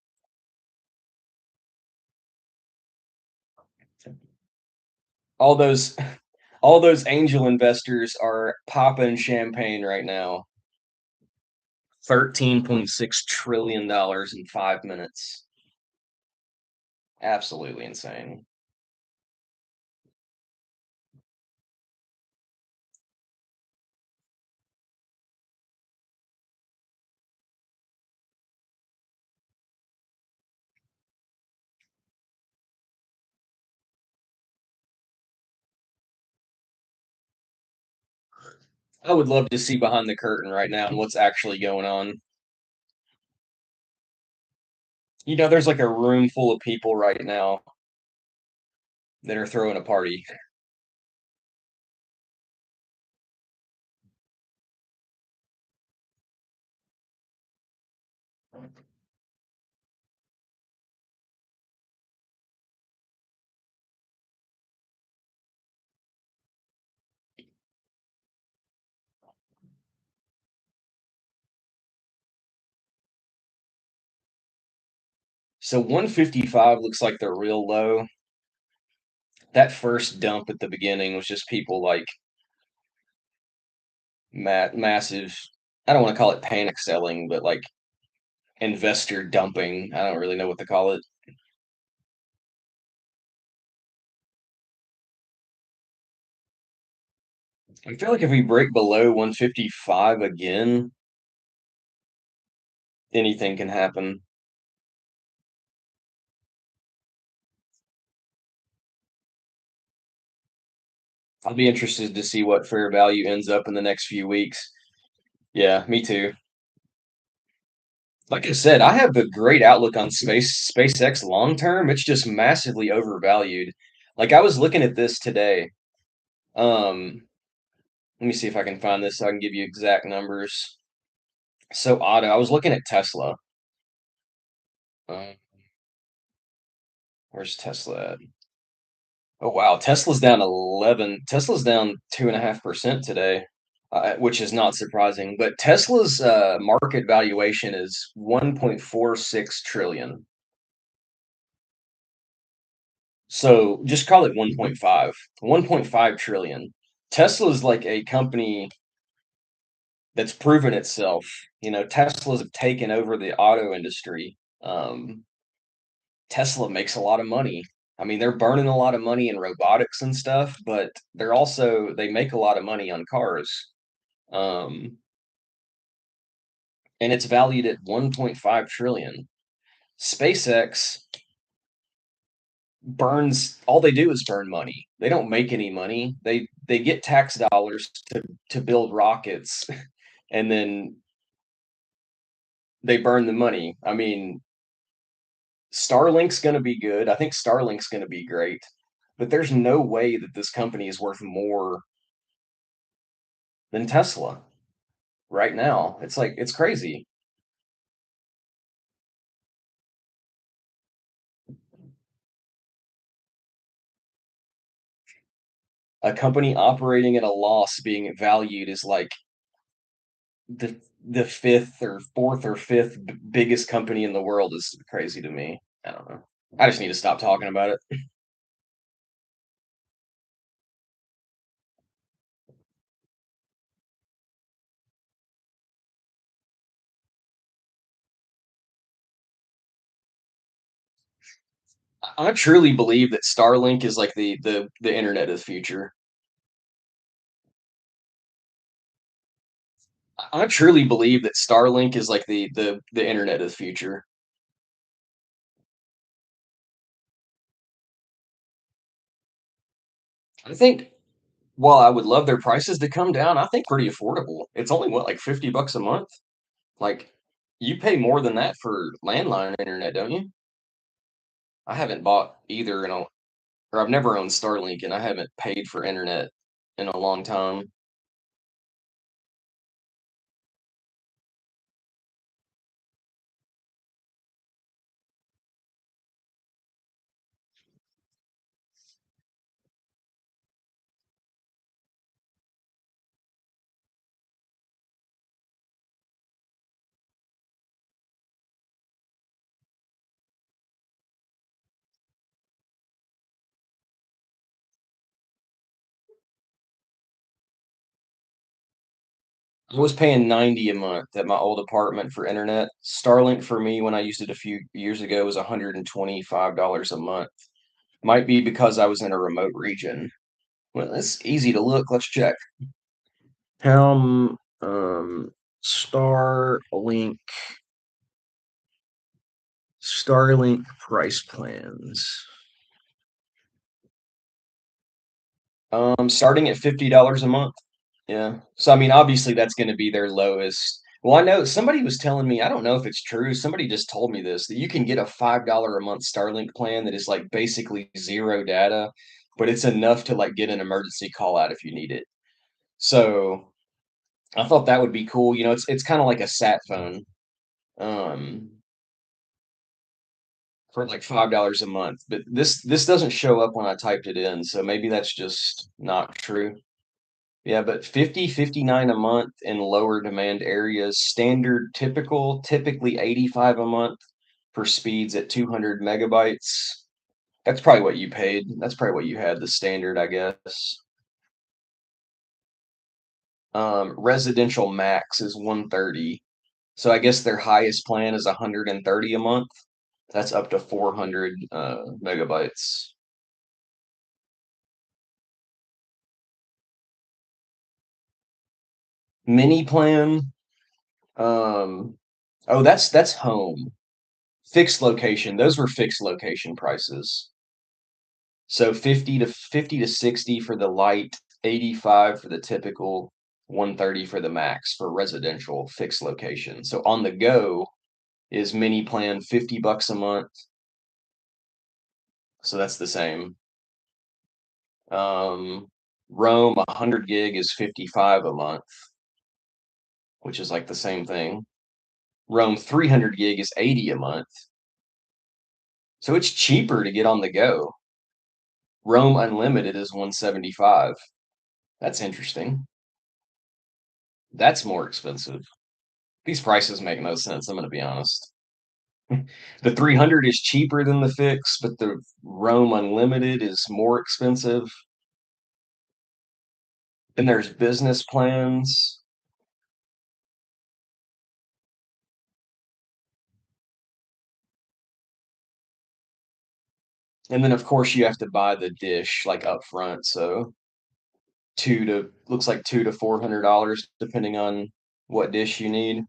All those all those angel investors are popping champagne right now. $13.6 trillion in 5 minutes. Absolutely insane. I would love to see behind the curtain right now and what's actually going on. There's like a room full of people right now that are throwing a party. So 155 looks like the real low. That first dump at the beginning was just people like massive. I don't want to call it panic selling, but like investor dumping. I don't really know what to call it. I feel like if we break below 155 again, anything can happen. I'll be interested to see what fair value ends up in the next few weeks. Yeah, me too. Like I said, I have a great outlook on SpaceX long term. It's just massively overvalued. Like I was looking at this today. Let me see if I can find this so I can give you exact numbers. So Otto, I was looking at Tesla. Uh, where's Tesla at? Oh wow, Tesla's down 11. Tesla's down 2.5% today, which is not surprising. But Tesla's market valuation is 1.46 trillion. So just call it 1.5. 1.5 trillion. Tesla's like a company that's proven itself. Tesla's have taken over the auto industry. Tesla makes a lot of money. I mean, they're burning a lot of money in robotics and stuff, but they make a lot of money on cars. Um, and it's valued at 1.5 trillion. SpaceX burns all they do is burn money. They don't make any money. They get tax dollars to build rockets and then they burn the money. I mean, Starlink's going to be good. I think Starlink's going to be great. But there's no way that this company is worth more than Tesla right now. It's like it's crazy. A company operating at a loss being valued is like the fifth or fourth or fifth biggest company in the world is crazy to me. I don't know. I just need to stop talking about it. I truly believe that Starlink is like the internet of the future. I truly believe that Starlink is like the internet of the future. I think while I would love their prices to come down, I think pretty affordable. It's only what, like $50 a month? Like you pay more than that for landline internet, don't you? I haven't bought either or I've never owned Starlink and I haven't paid for internet in a long time. I was paying 90 a month at my old apartment for internet. Starlink for me when I used it a few years ago was $125 a month. Might be because I was in a remote region. Well, it's easy to look. Let's check. How Starlink Starlink price plans. Starting at $50 a month. Yeah. So I mean, obviously that's going to be their lowest. Well, I know somebody was telling me, I don't know if it's true. Somebody just told me this that you can get a $5 a month Starlink plan that is like basically zero data, but it's enough to like get an emergency call out if you need it. So I thought that would be cool. It's kind of like a sat phone. Um, for like $5 a month. But this doesn't show up when I typed it in, so maybe that's just not true. Yeah, but 50, 59 a month in lower demand areas, standard typically 85 a month for speeds at 200 megabytes. That's probably what you paid. That's probably what you had, the standard, I guess. Residential max is 130. So I guess their highest plan is 130 a month. That's up to 400 megabytes. Mini plan, oh, that's home. Fixed location. Those were fixed location prices. So 50 to 60 for the light, 85 for the typical, 130 for the max for residential fixed location. So on the go is mini plan $50 a month. So that's the same. Um, Rome 100 gig is 55 a month, which is like the same thing. Rome 300 gig is 80 a month. So it's cheaper to get on the go. Rome Unlimited is 175. That's interesting. That's more expensive. These prices make no sense, I'm going to be honest. The 300 is cheaper than the fix, but the Rome Unlimited is more expensive. Then there's business plans. And then of course you have to buy the dish like up front, so two to looks like $200 to $400 depending on what dish you need.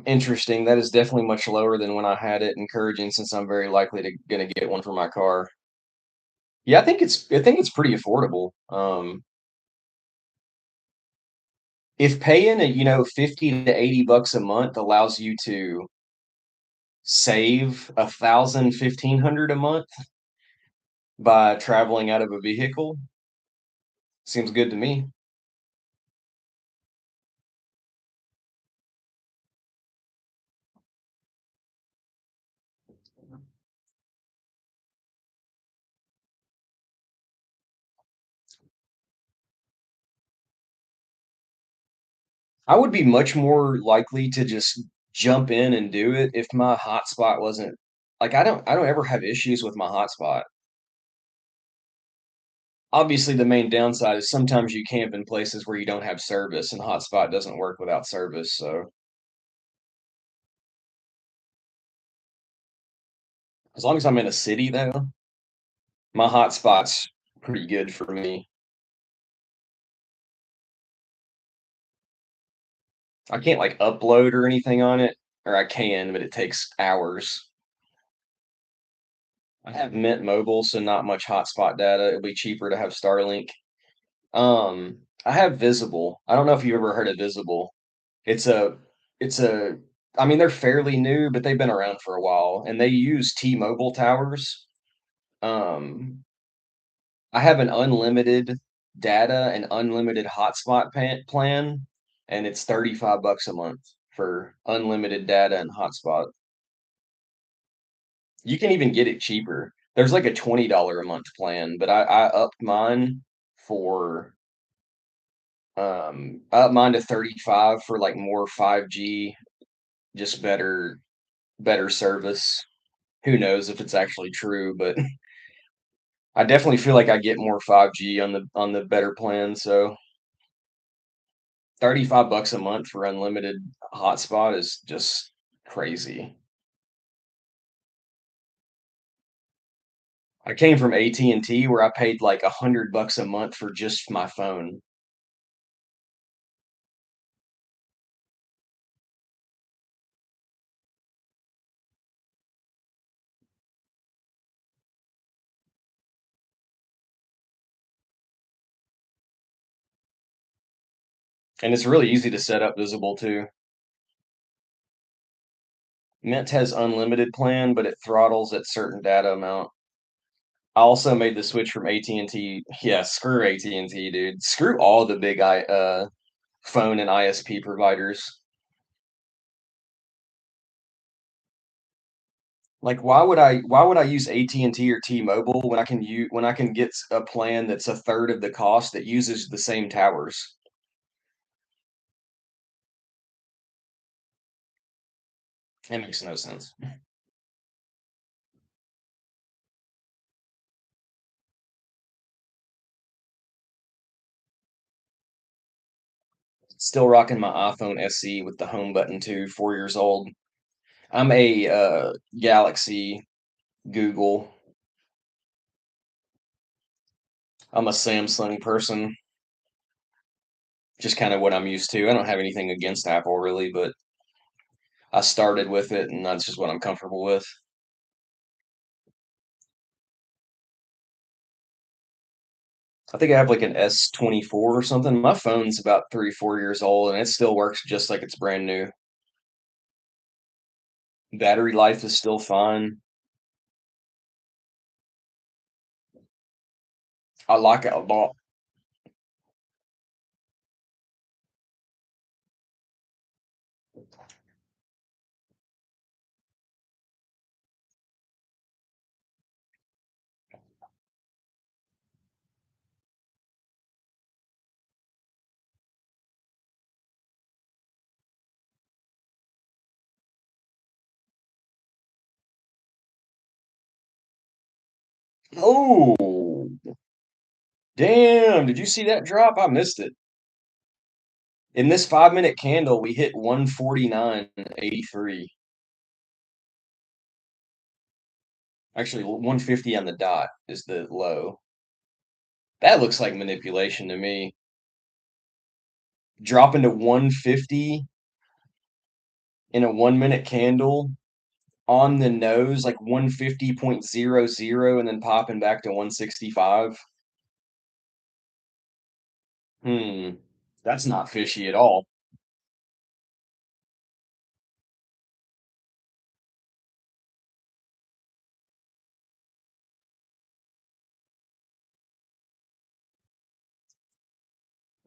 Interesting. That is definitely much lower than when I had it. Encouraging since I'm very likely to gonna get one for my car. Yeah, I think it's pretty affordable. If paying a 50 to 80 bucks a month allows you to save 1,000, 1,500 a month by traveling out of a vehicle, seems good to me. I would be much more likely to just jump in and do it if my hotspot wasn't like I don't ever have issues with my hotspot. Obviously, the main downside is sometimes you camp in places where you don't have service and hotspot doesn't work without service. So as long as I'm in a city though, my hotspot's pretty good for me. I can't like upload or anything on it, or I can, but it takes hours. I have Mint Mobile, so not much hotspot data. It'll be cheaper to have Starlink. I have Visible. I don't know if you've ever heard of Visible. It's a, it's a, I mean, they're fairly new, but they've been around for a while, and they use T-Mobile towers. Um, I have an unlimited data and unlimited hotspot plan, and it's 35 bucks a month for unlimited data and hotspot. You can even get it cheaper. There's like a $20 a month plan, but I upped mine for I upped mine to 35 for like more 5G, just better service. Who knows if it's actually true, but I definitely feel like I get more 5G on the better plan, so 35 bucks a month for unlimited hotspot is just crazy. I came from AT&T where I paid like 100 bucks a month for just my phone. And it's really easy to set up Visible too. Mint has unlimited plan, but it throttles at certain data amount. I also made the switch from AT&T. Yeah, screw AT&T, dude. Screw all the big phone and ISP providers. Like, why would I use AT&T or T-Mobile when I can get a plan that's a third of the cost that uses the same towers? It makes no sense. Still rocking my iPhone SE with the home button too, 4 years old. I'm a Galaxy Google. I'm a Samsung person, just kind of what I'm used to. I don't have anything against Apple really, but I started with it and that's just what I'm comfortable with. I think I have like an S24 or something. My phone's about 3, 4 years old and it still works just like it's brand new. Battery life is still fine. I like it a lot. Oh, damn. Did you see that drop? I missed it. In this 5 minute candle, we hit 149.83. Actually, 150 on the dot is the low. That looks like manipulation to me. Dropping to 150 in a 1 minute candle on the nose, like 150.00, and then popping back to 165. Hmm, that's not fishy at all.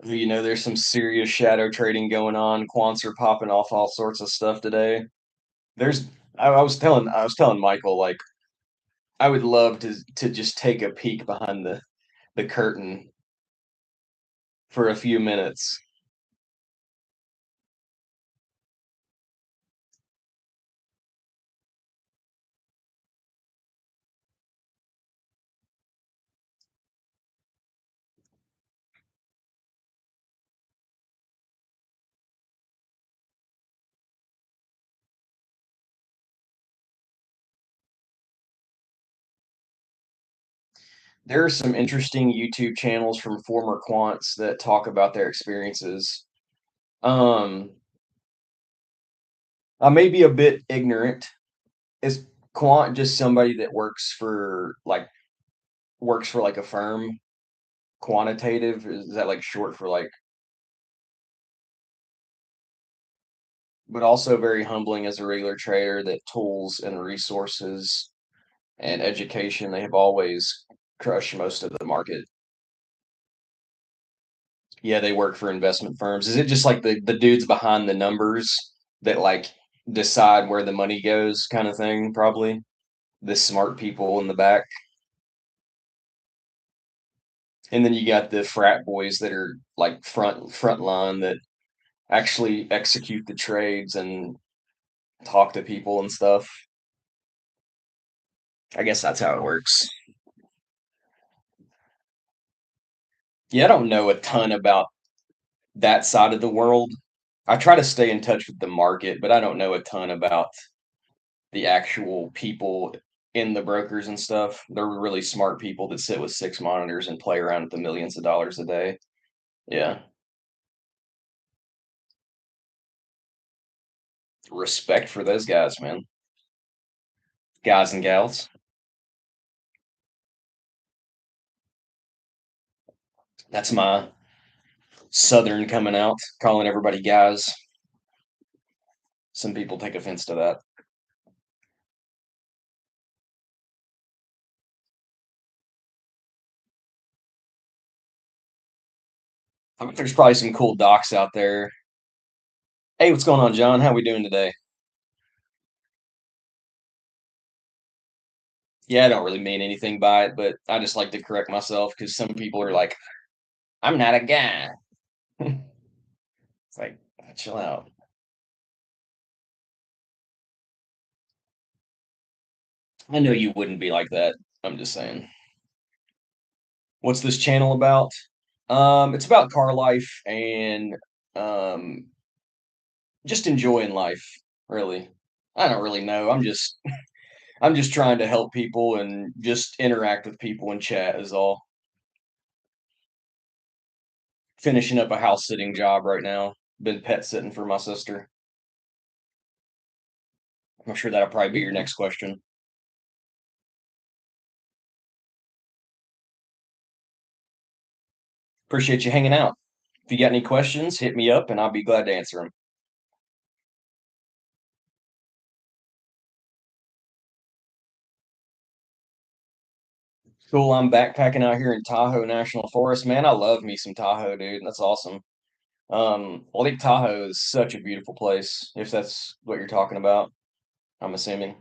There's some serious shadow trading going on. Quants are popping off all sorts of stuff today. There's I was telling Michael, like, I would love to just take a peek behind the curtain for a few minutes. There are some interesting YouTube channels from former quants that talk about their experiences. Um, I may be a bit ignorant. Is quant just somebody that works for like a firm? Quantitative, is that like short for like, but also very humbling as a regular trader that tools and resources and education, they have always crushed most of the market. Yeah, they work for investment firms. Is it just like the dudes behind the numbers that like decide where the money goes kind of thing, probably? The smart people in the back. And then you got the frat boys that are like front line that actually execute the trades and talk to people and stuff. I guess that's how it works. Yeah, I don't know a ton about that side of the world. I try to stay in touch with the market, but I don't know a ton about the actual people in the brokers and stuff. They're really smart people that sit with six monitors and play around with the millions of dollars a day. Yeah. Respect for those guys, man. Guys and gals. That's my Southern coming out, calling everybody guys. Some people take offense to that. I mean, there's probably some cool docs out there. Hey, what's going on, John? How we doing today? Yeah, I don't really mean anything by it, but I just like to correct myself because some people are like, I'm not a guy. It's like, chill out. I know you wouldn't be like that. I'm just saying. What's this channel about? It's about car life and um, just enjoying life, really. I don't really know. I'm just trying to help people and just interact with people and chat is all. Finishing up a house sitting job right now. Been pet sitting for my sister. I'm sure that'll probably be your next question. Appreciate you hanging out. If you got any questions, hit me up and I'll be glad to answer them. Cool. I'm backpacking out here in Tahoe National Forest. Man, I love me some Tahoe, dude. That's awesome. Lake Tahoe is such a beautiful place, if that's what you're talking about, I'm assuming.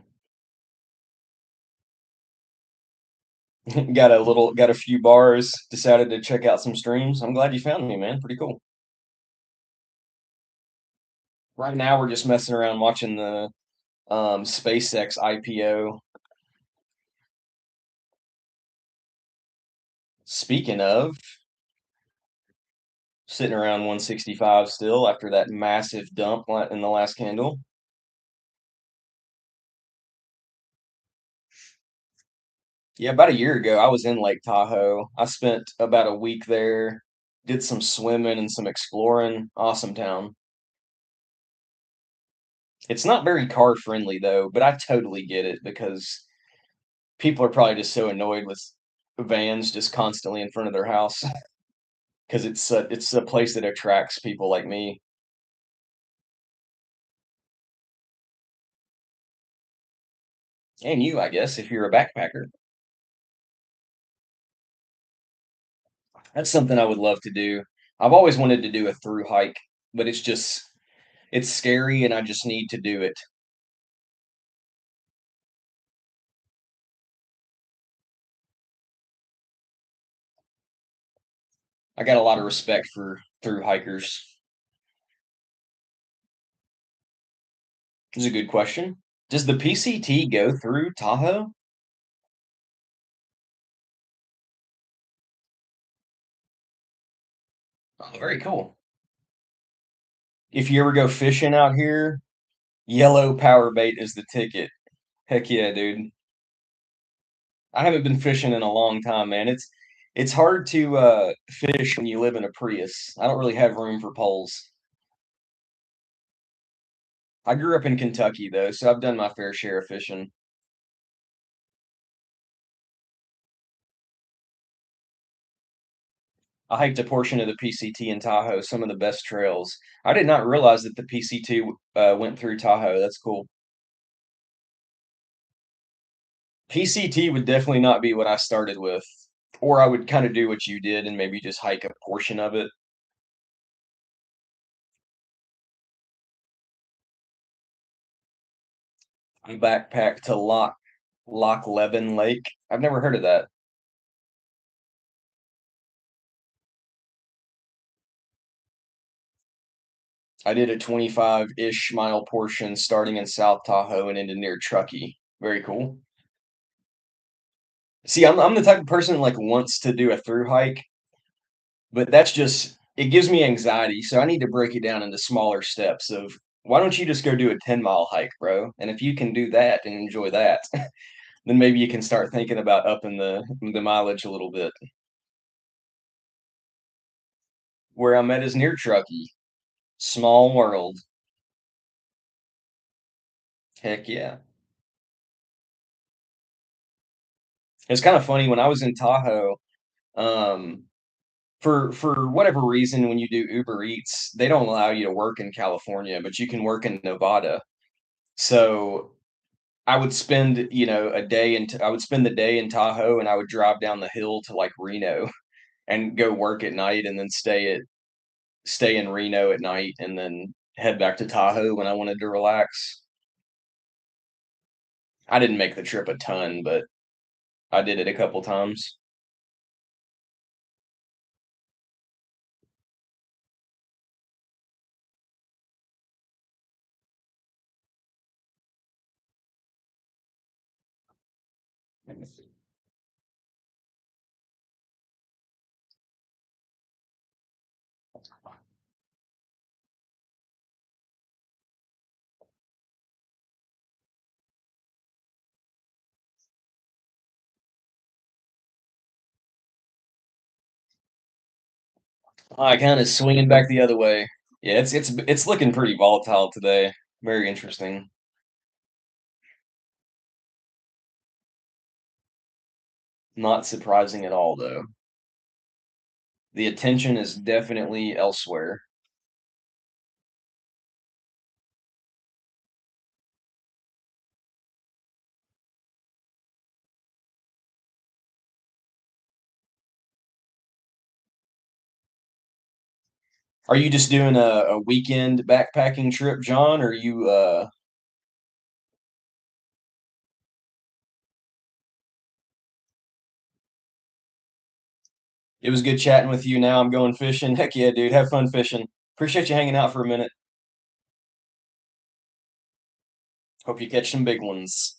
Got a few bars, decided to check out some streams. I'm glad you found me, man. Pretty cool. Right now we're just messing around watching the SpaceX IPO. Speaking of, Sitting around 165 still after that massive dump in the last candle. Yeah, about a year ago, I was in Lake Tahoe. I spent about a week there, did some swimming and some exploring. Awesome town. It's not very car friendly though, but I totally get it because people are probably just so annoyed with vans just constantly in front of their house because it's a place that attracts people like me. And you, I guess, if you're a backpacker. That's something I would love to do. I've always wanted to do a through hike, but it's scary and I just need to do it. I got a lot of respect for through hikers. This is a good question. Does the PCT go through Tahoe? Oh, very cool. If you ever go fishing out here, yellow power bait is the ticket. Heck yeah, dude. I haven't been fishing in a long time, man. It's hard to fish when you live in a Prius. I don't really have room for poles. I grew up in Kentucky though, so I've done my fair share of fishing. I hiked a portion of the PCT in Tahoe, some of the best trails. I did not realize that the PCT went through Tahoe. That's cool. PCT would definitely not be what I started with, or I would kind of do what you did and maybe just hike a portion of it. I backpacked to Loch Levin Lake. I've never heard of that. I did a 25-ish mile portion starting in South Tahoe and ended near Truckee. Very cool. See, I'm the type of person that like wants to do a through hike, but that's just it gives me anxiety. So I need to break it down into smaller steps of why don't you just go do a 10-mile hike, bro? And if you can do that and enjoy that, then maybe you can start thinking about upping the mileage a little bit. Where I'm at is near Truckee. Small world. Heck yeah. It's kind of funny when I was in Tahoe, um, for whatever reason, when you do Uber Eats, they don't allow you to work in California, but you can work in Nevada. So I would spend, I would spend the day in Tahoe and I would drive down the hill to like Reno and go work at night and then stay in Reno at night and then head back to Tahoe when I wanted to relax. I didn't make the trip a ton, but I did it a couple times. I kind of swinging back the other way. Yeah, it's looking pretty volatile today. Very interesting. Not surprising at all, though. The attention is definitely elsewhere. Are you just doing a weekend backpacking trip, John? Or you it was good chatting with you. Now I'm going fishing. Heck yeah, dude. Have fun fishing. Appreciate you hanging out for a minute. Hope you catch some big ones.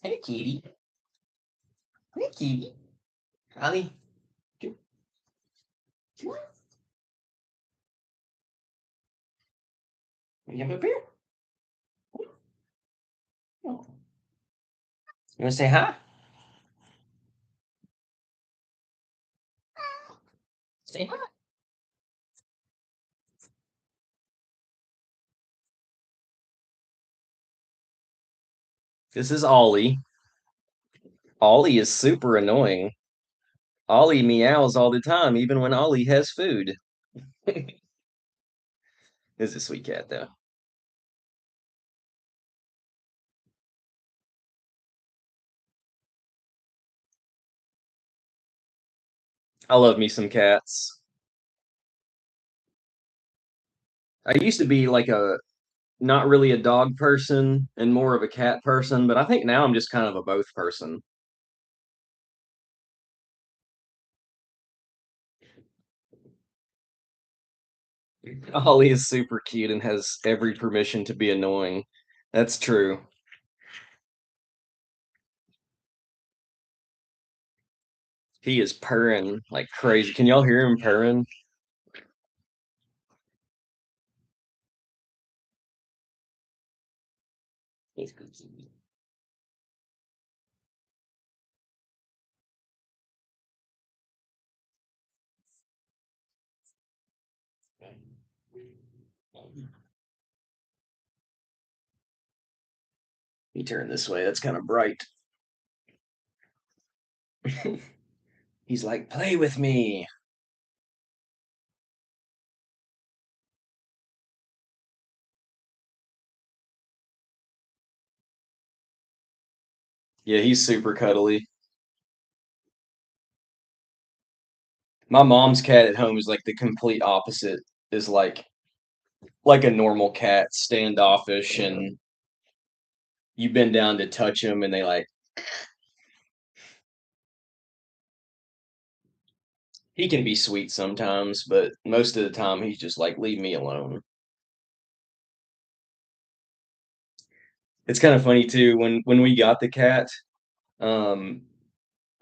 Hey, kitty. Hey, kitty. Ollie, come come on. You come up here. Oh. You want to say hi? Say hi. This is Ollie. Ollie is super annoying. Ollie meows all the time, even when Ollie has food. This is a sweet cat, though. I love me some cats. I used to be like a not really a dog person and more of a cat person, but I think now I'm just kind of a both person. Ollie is super cute and has every permission to be annoying. That's true. He is purring like crazy. Can y'all hear him purring? He's cookie. He turned this way. That's kind of bright. He's like, play with me. Yeah, he's super cuddly. My mom's cat at home is like the complete opposite. Is like a normal cat, standoffish, and you bend down to touch him, and they like he can be sweet sometimes, but most of the time he's just like, leave me alone. It's kind of funny too when we got the cat. Um,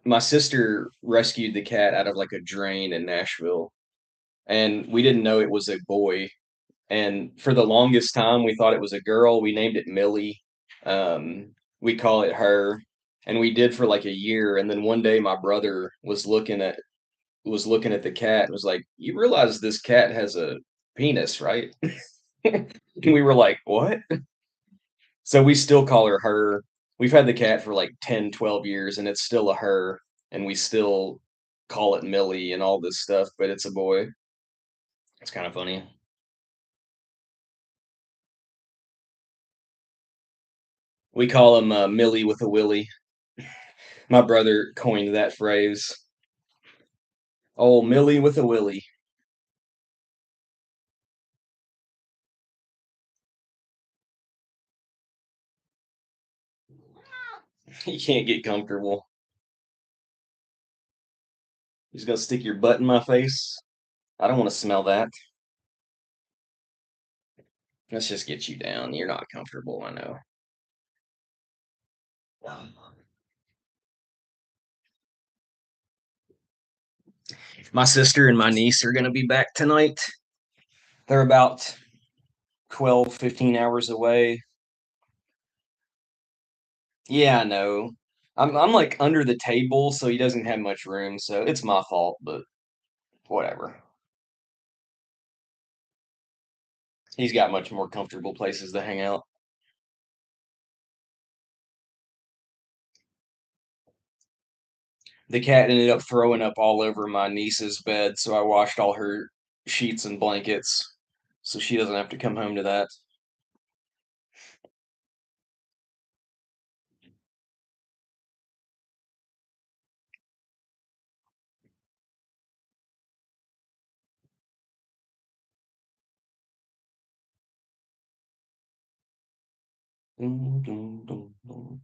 my sister rescued the cat out of like a drain in Nashville, and we didn't know it was a boy. And for the longest time, we thought it was a girl. We named it Millie. We call it her, and we did for like a year. And then one day, my brother was looking at the cat and was like, "You realize this cat has a penis, right?" And we were like, "What?" So we still call her her. We've had the cat for like 10, 12 years, and it's still a her, and we still call it Millie and all this stuff, but it's a boy. It's kind of funny. We call him Millie with a willy. My brother coined that phrase. Oh, Millie with a willy. You can't get comfortable. He's gonna stick your butt in my face. I don't want to smell that. Let's just get you down. You're not comfortable, I know. My sister and my niece are gonna be back tonight. They're about 12, 15 hours away. Yeah, I know. I'm like under the table, so he doesn't have much room, so it's my fault, but whatever. He's got much more comfortable places to hang out. The cat ended up throwing up all over my niece's bed, so I washed all her sheets and blankets so she doesn't have to come home to that. Dun, dun, dun, dun.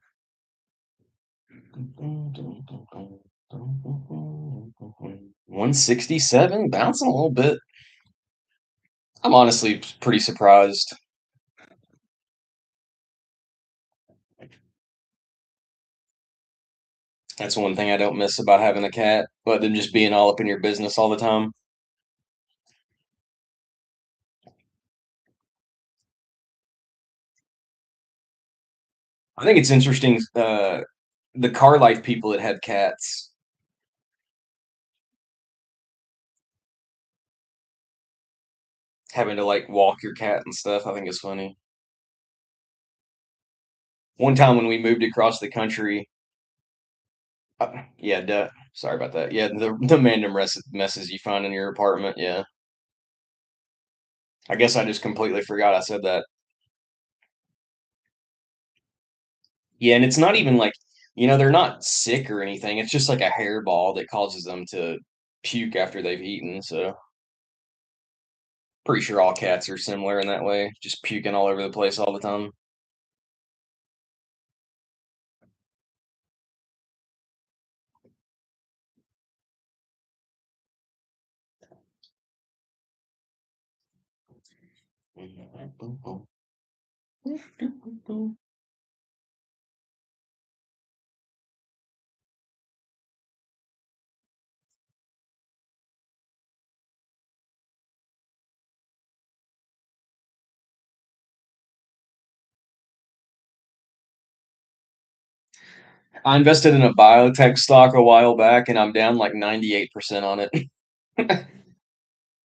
167, bouncing a little bit. I'm honestly pretty surprised. That's one thing I don't miss about having a cat, but them just being all up in your business all the time. I think it's interesting, the car life people that had cats, having to like walk your cat and stuff. I think it's funny. One time when we moved across the country, yeah, duh, sorry about that. Yeah, the random messes you find in your apartment. Yeah, I guess I just completely forgot I said that. Yeah, and it's not even like, they're not sick or anything. It's just like a hairball that causes them to puke after they've eaten. So pretty sure all cats are similar in that way, just puking all over the place all the time. I invested in a biotech stock a while back and I'm down like 98% on it.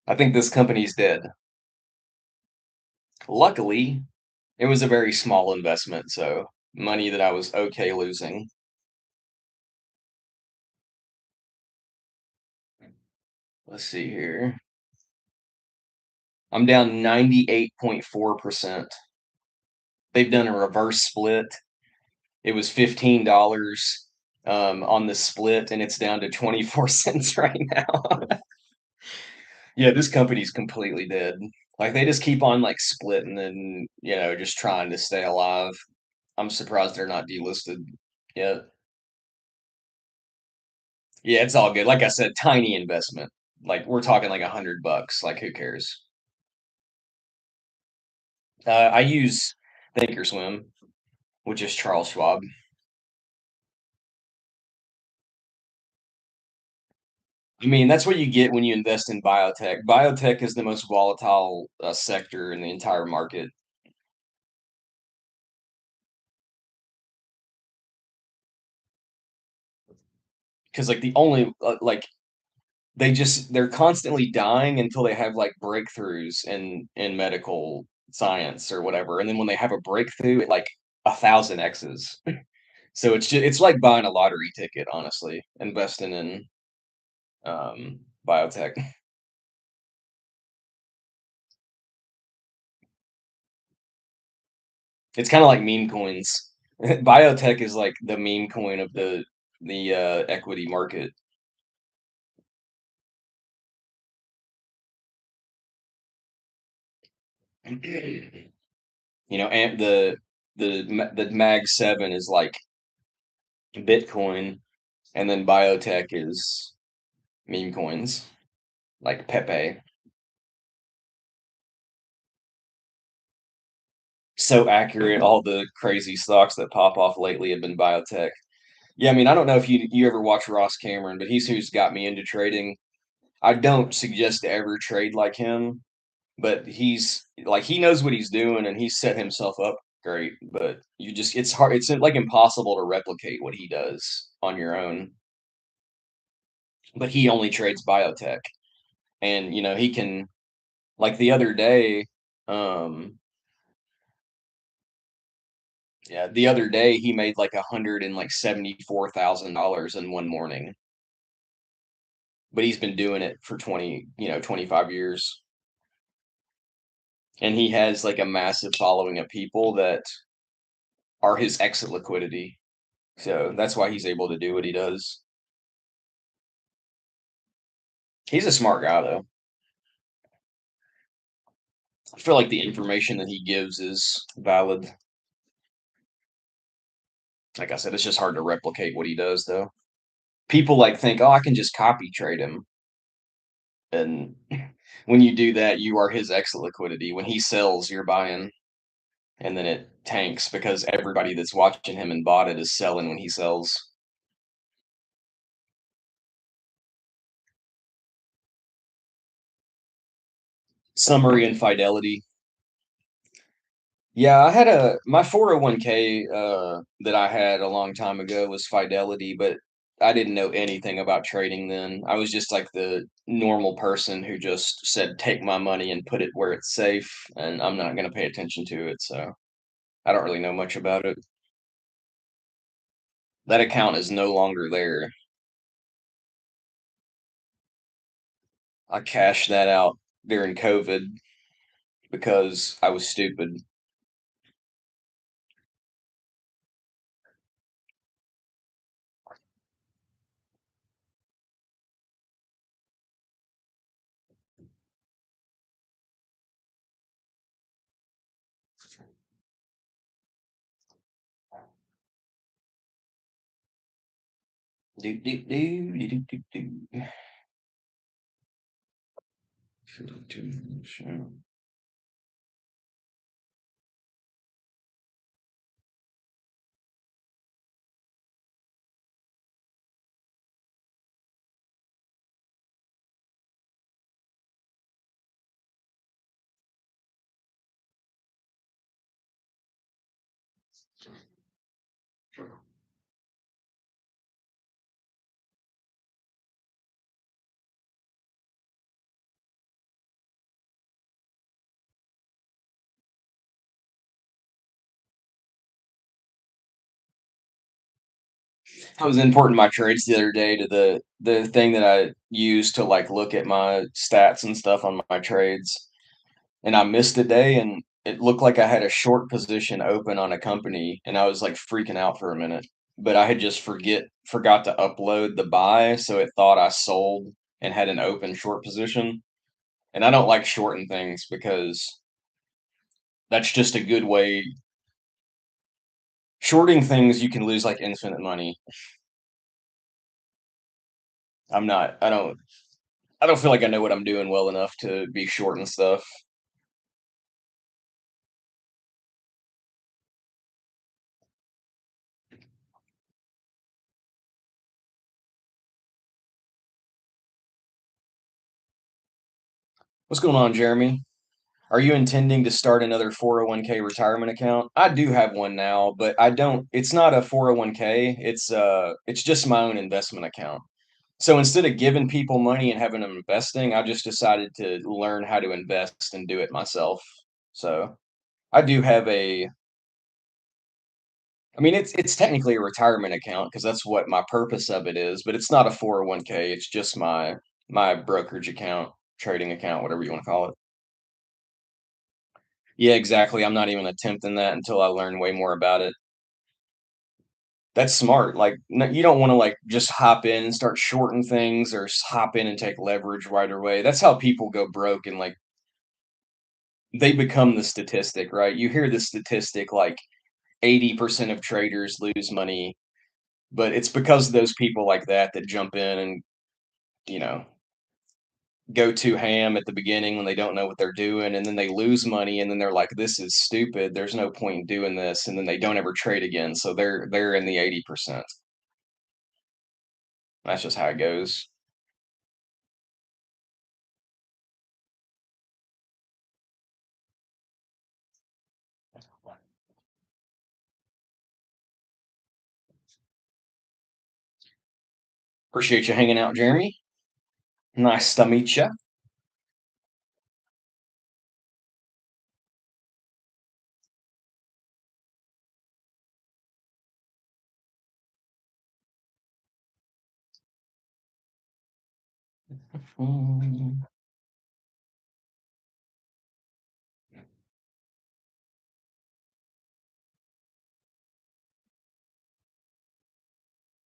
I think this company's dead. Luckily, it was a very small investment, so money that I was okay losing. Let's see here. I'm down 98.4%. They've done a reverse split. It was $15 on the split, and it's down to 24 cents right now. Yeah, this company's completely dead. Like they just keep on like splitting and just trying to stay alive. I'm surprised they're not delisted yet. Yeah, it's all good. Like I said, tiny investment. Like we're talking like $100. Like who cares? I use Thinkorswim, which is Charles Schwab. I mean, that's what you get when you invest in biotech. Biotech is the most volatile sector in the entire market because like the only like they're constantly dying until they have like breakthroughs in medical science or whatever, and then when they have a breakthrough, it like 1,000 X's. So it's like buying a lottery ticket, honestly, investing in biotech. It's kind of like meme coins. Biotech is like the meme coin of the equity market. And the Mag 7 is like Bitcoin, and then biotech is meme coins like Pepe. So accurate. All the crazy stocks that pop off lately have been biotech. Yeah, I mean, I don't know if you ever watch Ross Cameron, but he's who's got me into trading. I don't suggest to ever trade like him, but he's like he knows what he's doing and he's set himself up great. But it's hard. It's like impossible to replicate what he does on your own. But he only trades biotech, and he can like the other day. Yeah, the other day he made like $174,000 in one morning, but he's been doing it for 25 years. And he has like a massive following of people that are his exit liquidity. So that's why he's able to do what he does. He's a smart guy though. I feel like the information that he gives is valid. Like I said, it's just hard to replicate what he does though. People like think, "Oh, I can just copy trade him." And when you do that, you are his exit liquidity. When he sells, you're buying, and then it tanks because everybody that's watching him and bought it is selling when he sells. Summary and Fidelity. Yeah, I had my 401k that I had a long time ago was Fidelity, but I didn't know anything about trading then. I was just like the normal person who just said, take my money and put it where it's safe, and I'm not going to pay attention to it. So I don't really know much about it. That account is no longer there. I cashed that out during COVID because I was stupid. Do, do, do, do, do, do, do. I was importing my trades the other day to the thing that I use to like look at my stats and stuff on my trades, and I missed a day, and it looked like I had a short position open on a company, and I was like freaking out for a minute. But I had just forgot to upload the buy, so it thought I sold and had an open short position. And I don't like shorting things because that's just a good way. Shorting things, you can lose like infinite money. I'm not. I don't feel like I know what I'm doing well enough to be shorting stuff. What's going on, Jeremy? Are you intending to start another 401k retirement account? I do have one now, but I don't it's not a 401k. It's just my own investment account. So instead of giving people money and having them investing, I just decided to learn how to invest and do it myself. So I do have it's technically a retirement account because that's what my purpose of it is, but it's not a 401k. It's just my brokerage account, trading account, whatever you want to call it. Yeah, exactly. I'm not even attempting that until I learn way more about it. That's smart. Like, you don't want to like just hop in and start shorting things or hop in and take leverage right away. That's how people go broke and like they become the statistic, right? You hear the statistic like 80% of traders lose money, but it's because of those people like that jump in and, you know, go too ham at the beginning when they don't know what they're doing, and then they lose money, and then they're like, this is stupid, there's no point in doing this, and then they don't ever trade again, so they're in the 80%. That's just how it goes. Appreciate you hanging out, Jeremy. Nice to meet you.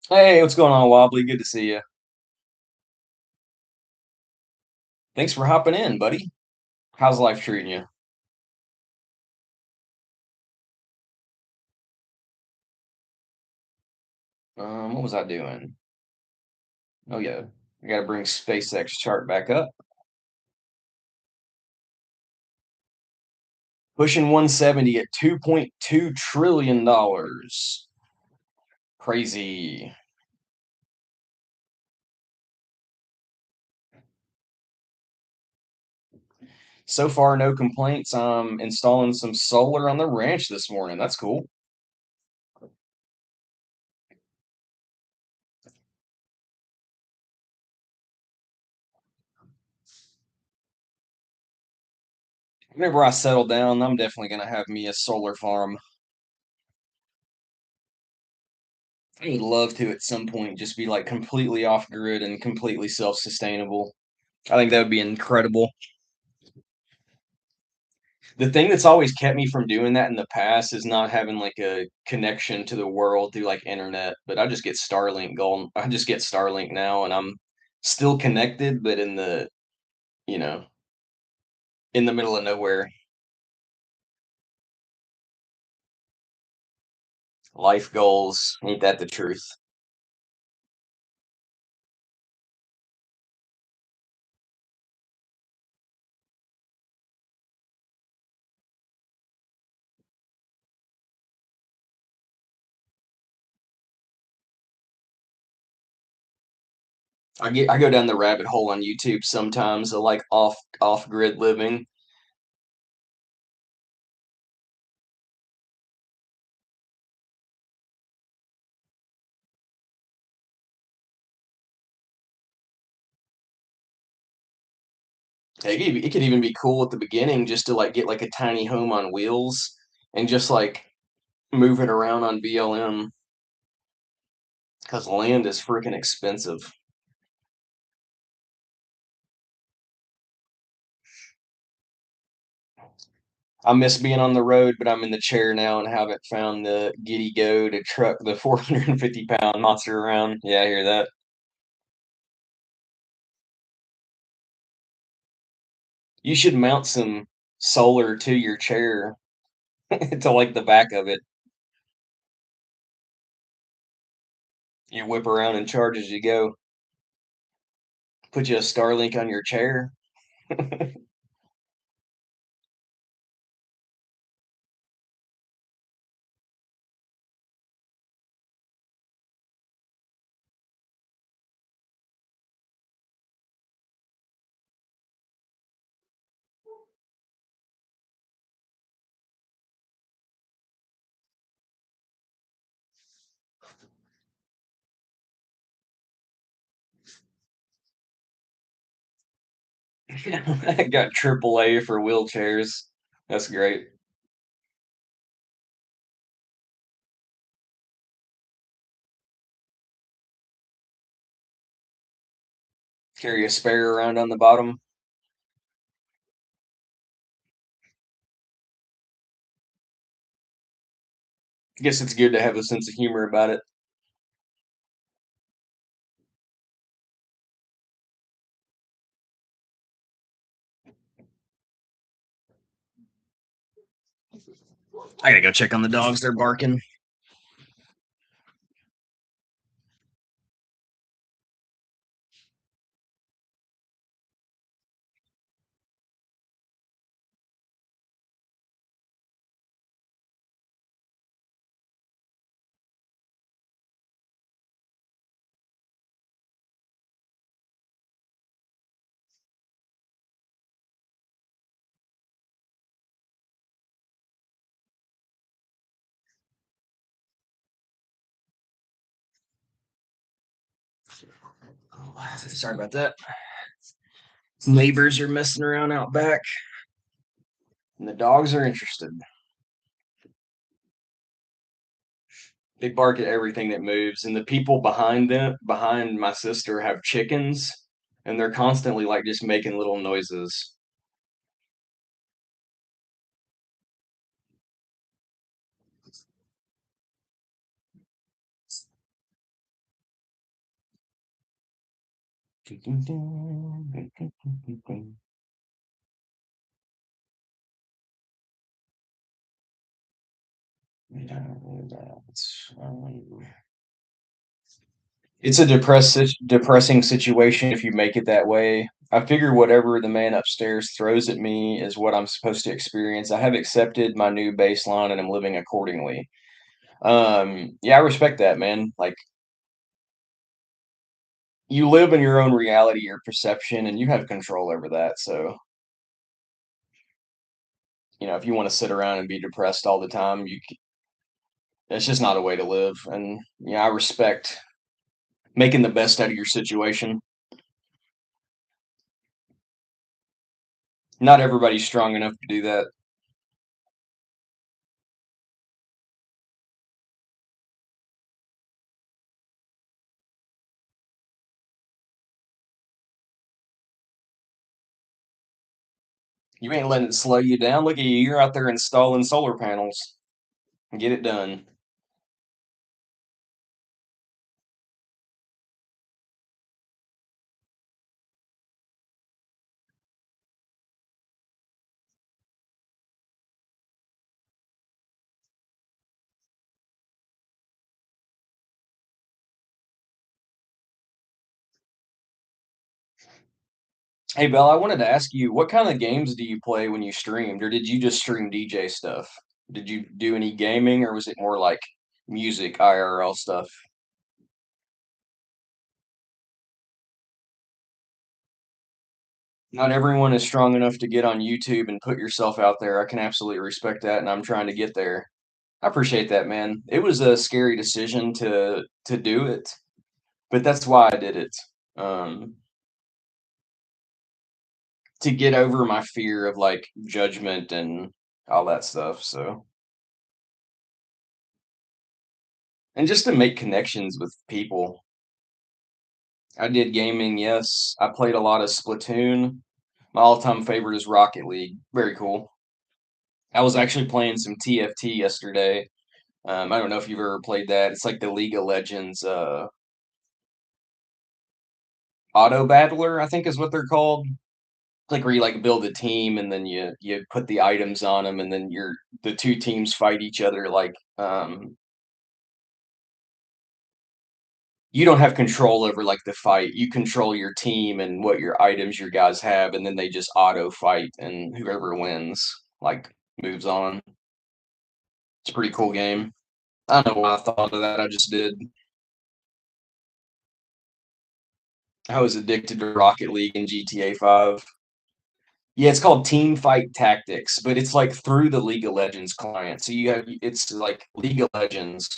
Hey, what's going on, Wobbly? Good to see you. Thanks for hopping in, buddy. How's life treating you? What was I doing? Oh yeah, I gotta bring SpaceX chart back up. Pushing 170 at $2.2 trillion. Crazy. So far, no complaints. I'm installing some solar on the ranch this morning. That's cool. Whenever I settle down, I'm definitely gonna have me a solar farm. I would love to at some point just be like completely off grid and completely self-sustainable. I think that would be incredible. The thing that's always kept me from doing that in the past is not having like a connection to the world through like internet. But I just get Starlink going. I just get Starlink now, and I'm still connected, but in the you know in the middle of nowhere. Life goals, ain't that the truth? I go down the rabbit hole on YouTube sometimes. I like off grid living. It could even be cool at the beginning just to like get like a tiny home on wheels and just like move it around on BLM because land is freaking expensive. I miss being on the road, but I'm in the chair now and haven't found the giddy go to truck the 450 pound monster around. Yeah, I hear that. You should mount some solar to your chair to like the back of it. You whip around and charge as you go. Put you a Starlink on your chair. Got AAA for wheelchairs. That's great. Carry a spare around on the bottom. I guess it's good to have a sense of humor about it. I gotta go check on the dogs. They're barking. Oh, sorry about that. Neighbors are messing around out back, and the dogs are interested. They bark at everything that moves, and the people behind my sister, have chickens, and they're constantly like just making little noises. It's a depressing situation if you make it that way. I figure whatever the man upstairs throws at me is what I'm supposed to experience. I have accepted my new baseline and I'm living accordingly. Yeah, I respect that, man. Like you live in your own reality, your perception, and you have control over that. So if you want to sit around and be depressed all the time, it's just not a way to live. And I respect making the best out of your situation. Not everybody's strong enough to do that. You ain't letting it slow you down. Look at you. You're out there installing solar panels. Get it done. Hey, Bell, I wanted to ask you, what kind of games do you play when you streamed, or did you just stream DJ stuff? Did you do any gaming, or was it more like music, IRL stuff? Not everyone is strong enough to get on YouTube and put yourself out there. I can absolutely respect that, and I'm trying to get there. I appreciate that, man. It was a scary decision to do it, but that's why I did it. Um, to get over my fear of like judgment and all that stuff. So, and just to make connections with people. I did gaming, yes. I played a lot of Splatoon. My all-time favorite is Rocket League. Very cool. I was actually playing some TFT yesterday. I don't know if you've ever played that. It's like the League of Legends auto battler, I think is what they're called. It's like where you like build a team and then you put the items on them and then the two teams fight each other like you don't have control over like the fight. You control your team and what your items your guys have, and then they just auto fight, and whoever wins like moves on. It's a pretty cool game. I don't know why I thought of that. I just did. I was addicted to Rocket League and GTA 5. Yeah, it's called Team Fight Tactics, but it's like through the League of Legends client. So it's like League of Legends,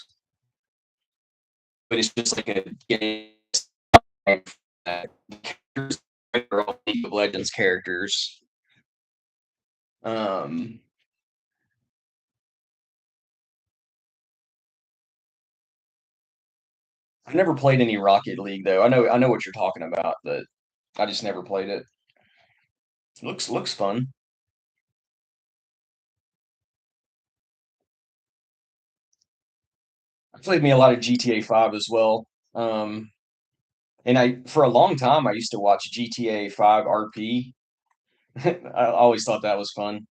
but it's just like a game that characters are all League of Legends characters. Um, I've never played any Rocket League though. I know what you're talking about, but I just never played it. Looks fun. I played me a lot of GTA 5 as well. Um, and I for a long time I used to watch GTA 5 RP. I always thought that was fun.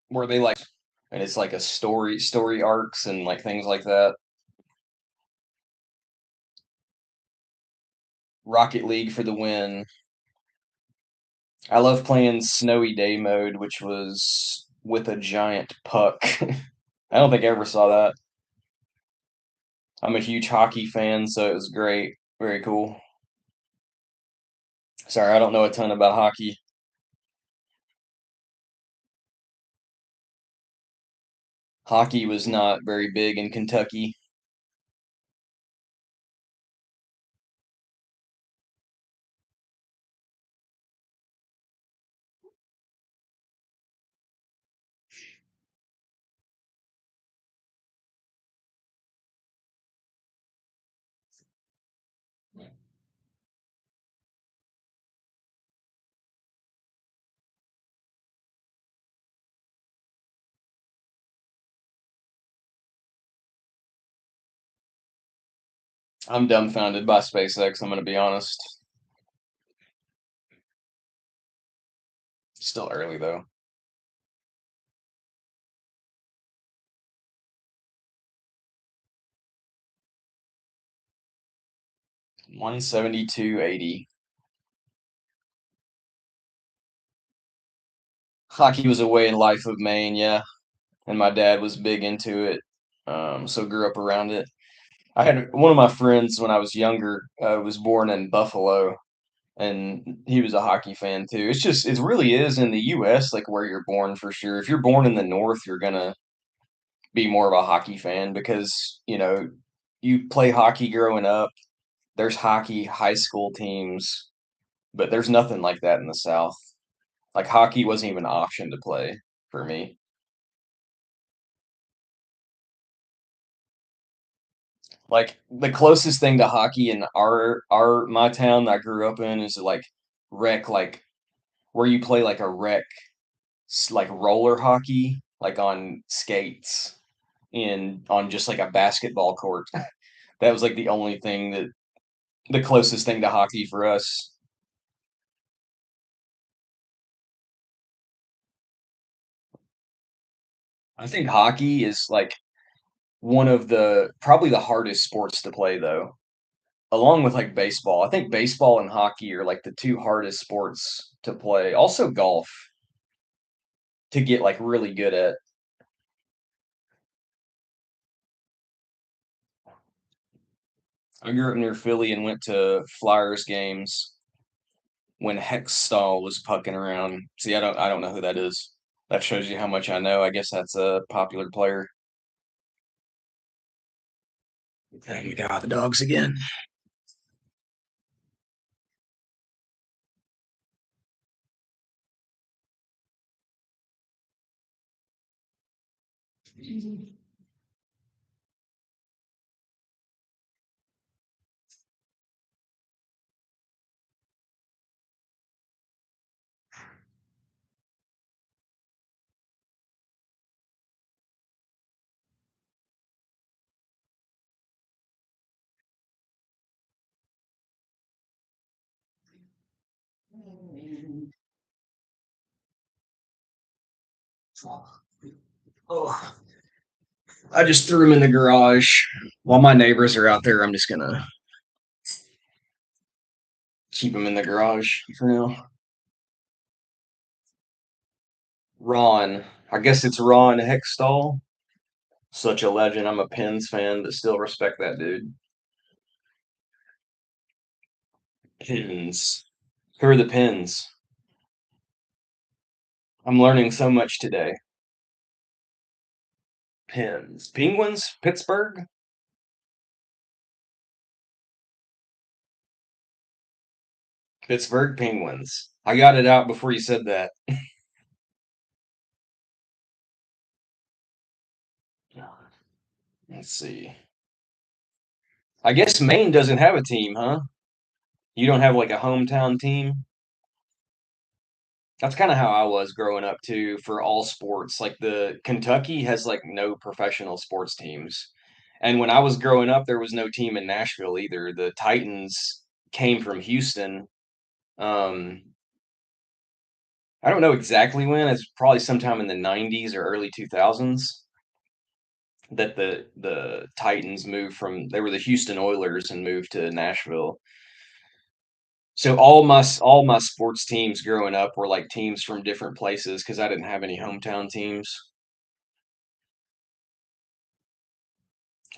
Where they like and it's like a story arcs and like things like that. Rocket League for the win. I love playing Snowy Day mode, which was with a giant puck. I don't think I ever saw that. I'm a huge hockey fan, so it was great. Very cool. Sorry, I don't know a ton about hockey. Hockey was not very big in Kentucky. I'm dumbfounded by SpaceX, I'm gonna be honest. Still early though. 172.80. Hockey was a way in life of Maine, yeah. And my dad was big into it. So grew up around it. I had one of my friends when I was younger, was born in Buffalo, and he was a hockey fan too. It's just it really is in the US like where you're born for sure. If you're born in the North, you're gonna be more of a hockey fan because, you play hockey growing up. There's hockey high school teams, but there's nothing like that in the South. Like hockey wasn't even an option to play for me. Like the closest thing to hockey in our my town that I grew up in is like rec, like where you play like a rec, like roller hockey, like on skates in on just like a basketball court. That was like the only thing that the closest thing to hockey for us. I think hockey is like one of the probably the hardest sports to play though, along with like baseball. I think baseball and hockey are like the two hardest sports to play. Also golf to get like really good at. I grew up near Philly and went to Flyers games when Hextall was pucking around. See, I don't know who that is. That shows you how much I know. I guess that's a popular player. Thank God, the dogs again. Oh, I just threw him in the garage. While my neighbors are out there, I'm just gonna keep him in the garage for now. Ron, I guess it's Ron Hextall. Such a legend. I'm a Pens fan, but still respect that dude. Pens. Who are the Pens? I'm learning so much today. Pens. Penguins? Pittsburgh? Pittsburgh Penguins. I got it out before you said that. Let's see. I guess Maine doesn't have a team, huh? You don't have like a hometown team? That's kind of how I was growing up too for all sports. Like the Kentucky has like no professional sports teams. And when I was growing up, there was no team in Nashville either. The Titans came from Houston. Um, I don't know exactly when. It's probably sometime in the 90s or early 2000s that the Titans moved from they were the Houston Oilers and moved to Nashville. So all my sports teams growing up were like teams from different places because I didn't have any hometown teams.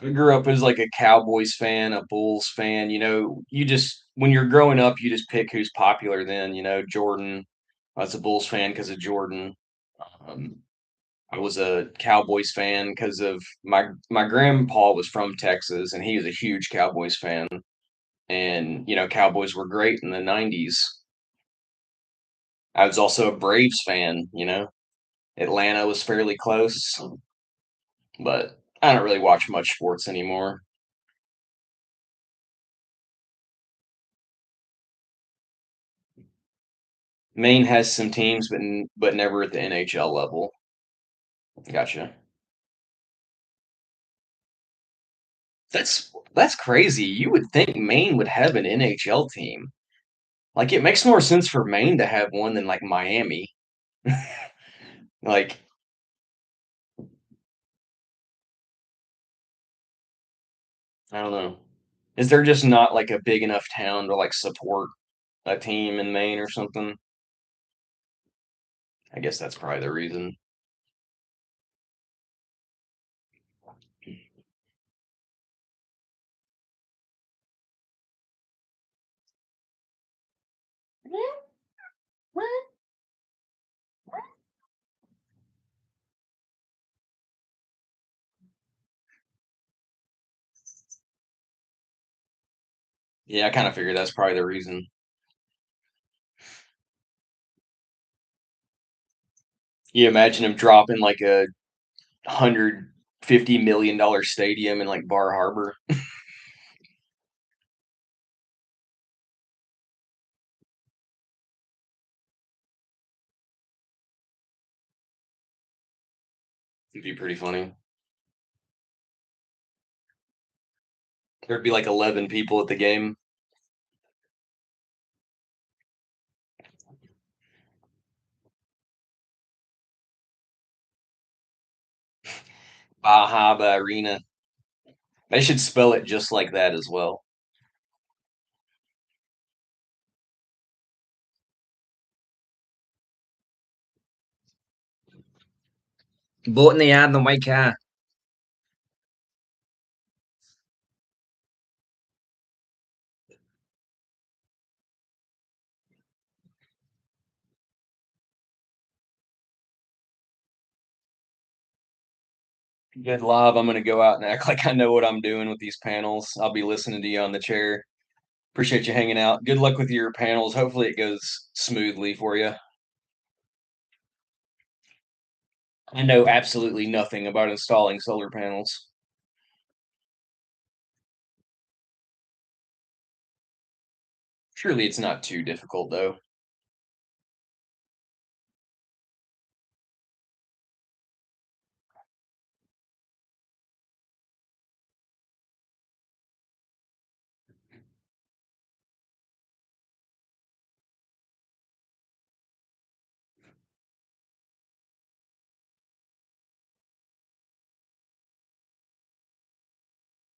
I grew up as like a Cowboys fan, a Bulls fan. You just when you're growing up, you just pick who's popular. Then Jordan. I was a Bulls fan because of Jordan. Um, I was a Cowboys fan because of my grandpa was from Texas and he was a huge Cowboys fan. And Cowboys were great in the '90s. I was also a Braves fan. Atlanta was fairly close, but I don't really watch much sports anymore. Maine has some teams, but never at the NHL level. Gotcha. That's crazy. You would think Maine would have an NHL team. Like it makes more sense for Maine to have one than like Miami. Like I don't know. Is there just not like a big enough town to like support a team in Maine or something? I guess that's probably the reason. Yeah, I kind of figured that's probably the reason. You imagine him dropping like $150 million stadium in like Bar Harbor. It'd be pretty funny. There'd be like 11 people at the game. Baja Arena. They should spell it just like that as well. Buono the white car. Good live. I'm gonna go out and act like I know what I'm doing with these panels. I'll be listening to you on the chair. Appreciate you hanging out. Good luck with your panels. Hopefully it goes smoothly for you. I know absolutely nothing about installing solar panels. Surely it's not too difficult though.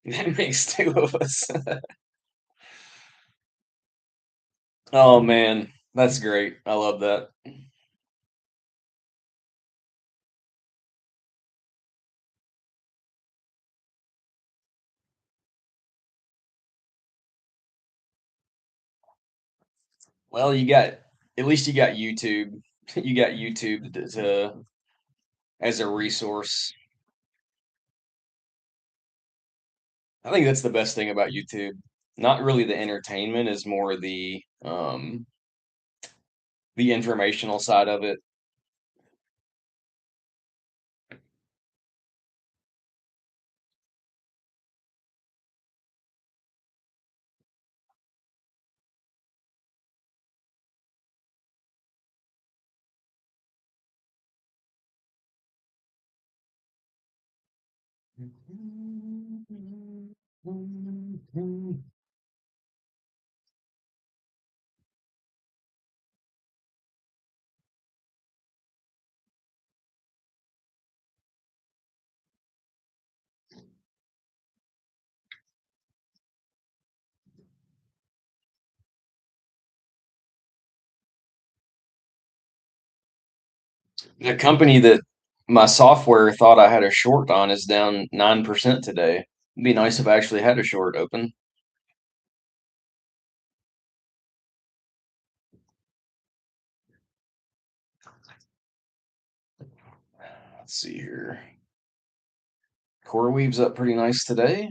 That makes two of us. Oh man, that's great. I love that. Well, you got at least you got YouTube. You got YouTube as a resource. I think that's the best thing about YouTube. Not really the entertainment, is more the informational side of it. The company that my software thought I had a short on is down 9% today. It'd be nice if I actually had a short open. Let's see here. Core Weave's up pretty nice today.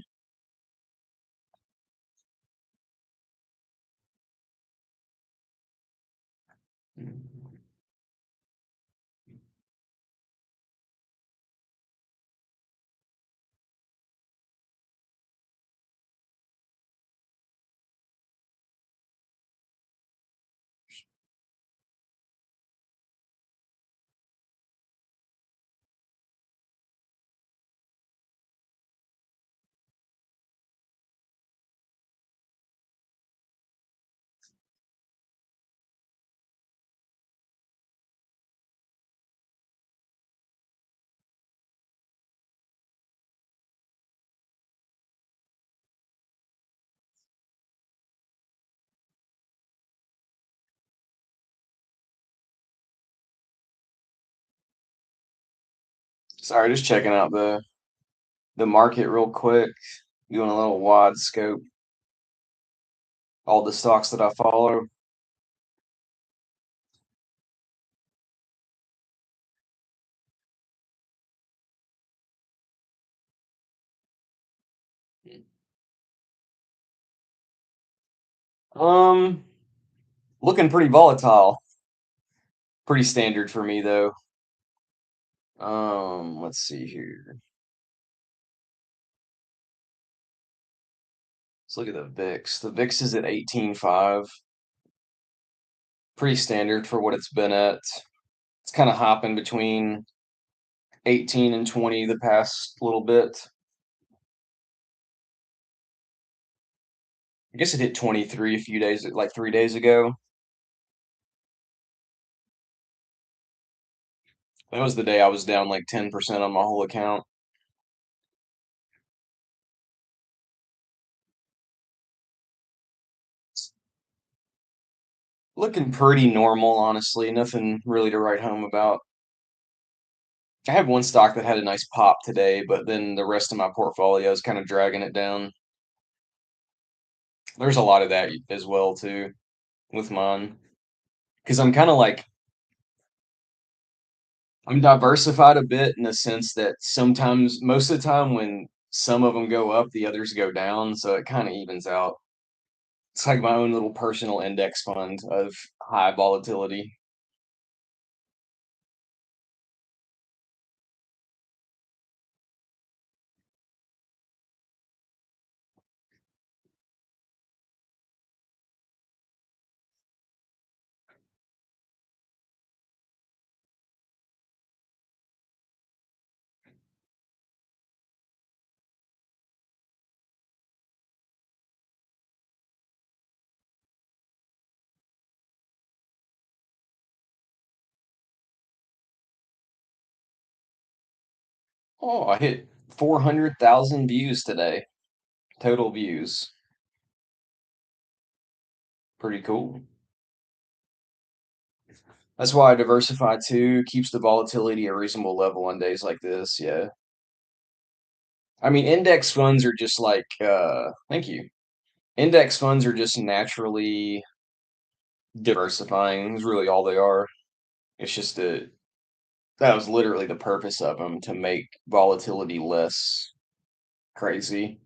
Sorry, just checking out the market real quick. Doing a little wide scope. All the stocks that I follow. Um, Looking pretty volatile. Pretty standard for me though. Let's see here. Let's look at the VIX. The VIX is at 18.5. Pretty standard for what it's been at. It's kind of hopping between 18 and 20 the past little bit. I guess it hit 23 a few days, like 3 days ago. That was the day I was down like 10% on my whole account. Looking pretty normal, honestly. Nothing really to write home about. I have one stock that had a nice pop today, but then the rest of my portfolio is kind of dragging it down. There's a lot of that as well too with mine because I'm kind of like I'm diversified a bit in the sense that sometimes, most of the time, when some of them go up, the others go down, so it kind of evens out. It's like my own little personal index fund of high volatility. Oh, I hit 400,000 views today, total views. Pretty cool. That's why I diversify too, keeps the volatility at a reasonable level on days like this. Yeah. I mean, index funds are just like, thank you. Index funds are just naturally diversifying, is really all they are. It's just that was literally the purpose of them, to make volatility less crazy.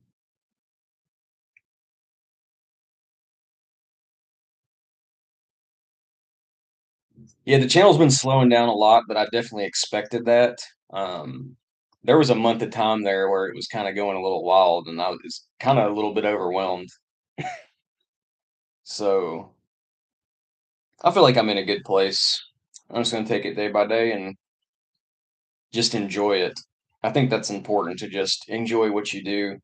Yeah, the channel's been slowing down a lot, but I definitely expected that. Um, there was a month of time there where it was kind of going a little wild, and I was kind of a little bit overwhelmed. So I feel like I'm in a good place. I'm just going to take it day by day and just enjoy it. I think that's important, to just enjoy what you do.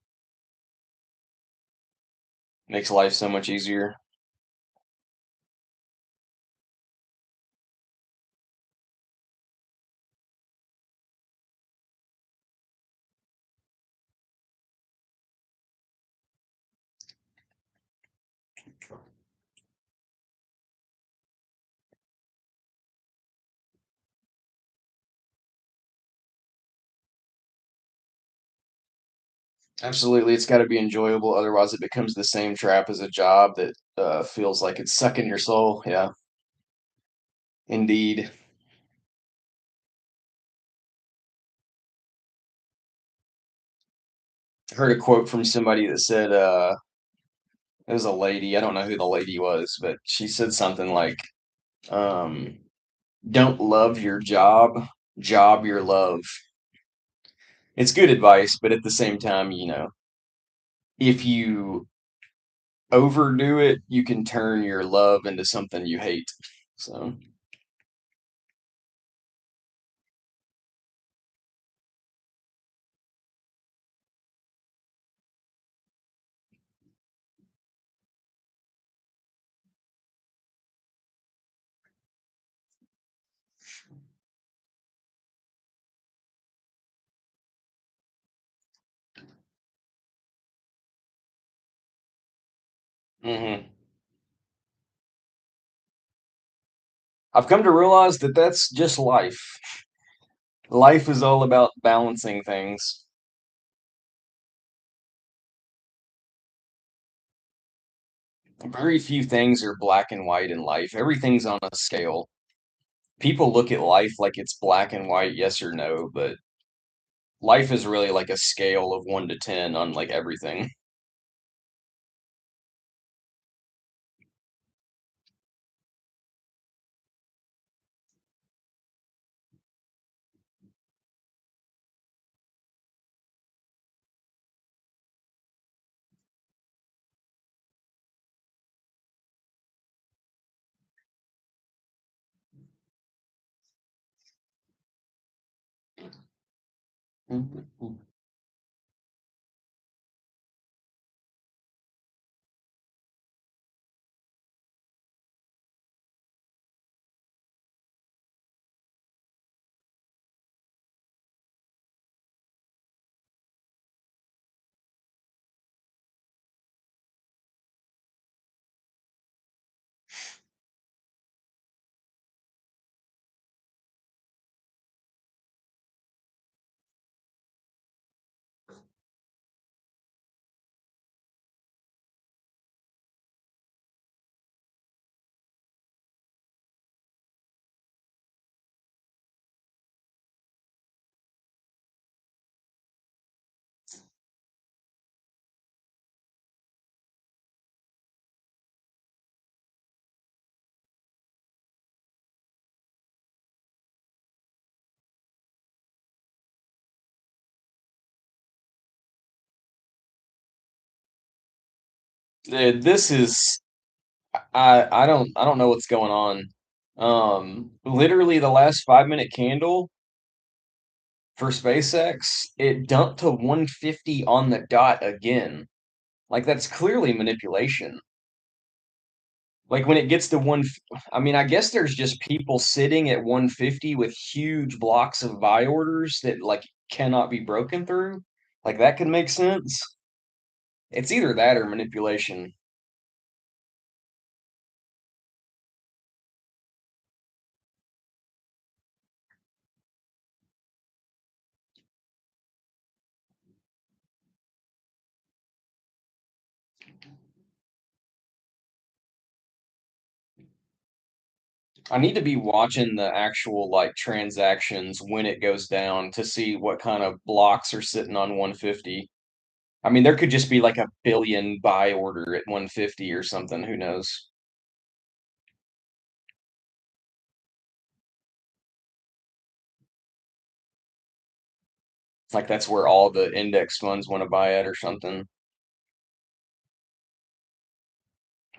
Makes life so much easier. Absolutely, it's got to be enjoyable. Otherwise, it becomes the same trap as a job that feels like it's sucking your soul. Yeah, indeed. I heard a quote from somebody that said, it was a lady. I don't know who the lady was, but she said something like, um, "Don't love your job, job your love." It's good advice, but at the same time, if you overdo it, you can turn your love into something you hate. So, mhm. I've come to realize that that's just life. Life is all about balancing things. Very few things are black and white in life. Everything's on a scale. People look at life like it's black and white, yes or no, but life is really like a scale of 1 to 10 on like everything. Mhm. This is I don't know what's going on. Literally the last 5 minute candle for SpaceX, it dumped to 150 on the dot again. Like that's clearly manipulation. Like when it gets to I mean, I guess there's just people sitting at 150 with huge blocks of buy orders that like cannot be broken through. Like that could make sense. It's either that or manipulation. I need to be watching the actual like transactions when it goes down to see what kind of blocks are sitting on 150. I mean, there could just be like a billion buy order at 150 or something. Who knows? Like that's where all the index funds want to buy at or something.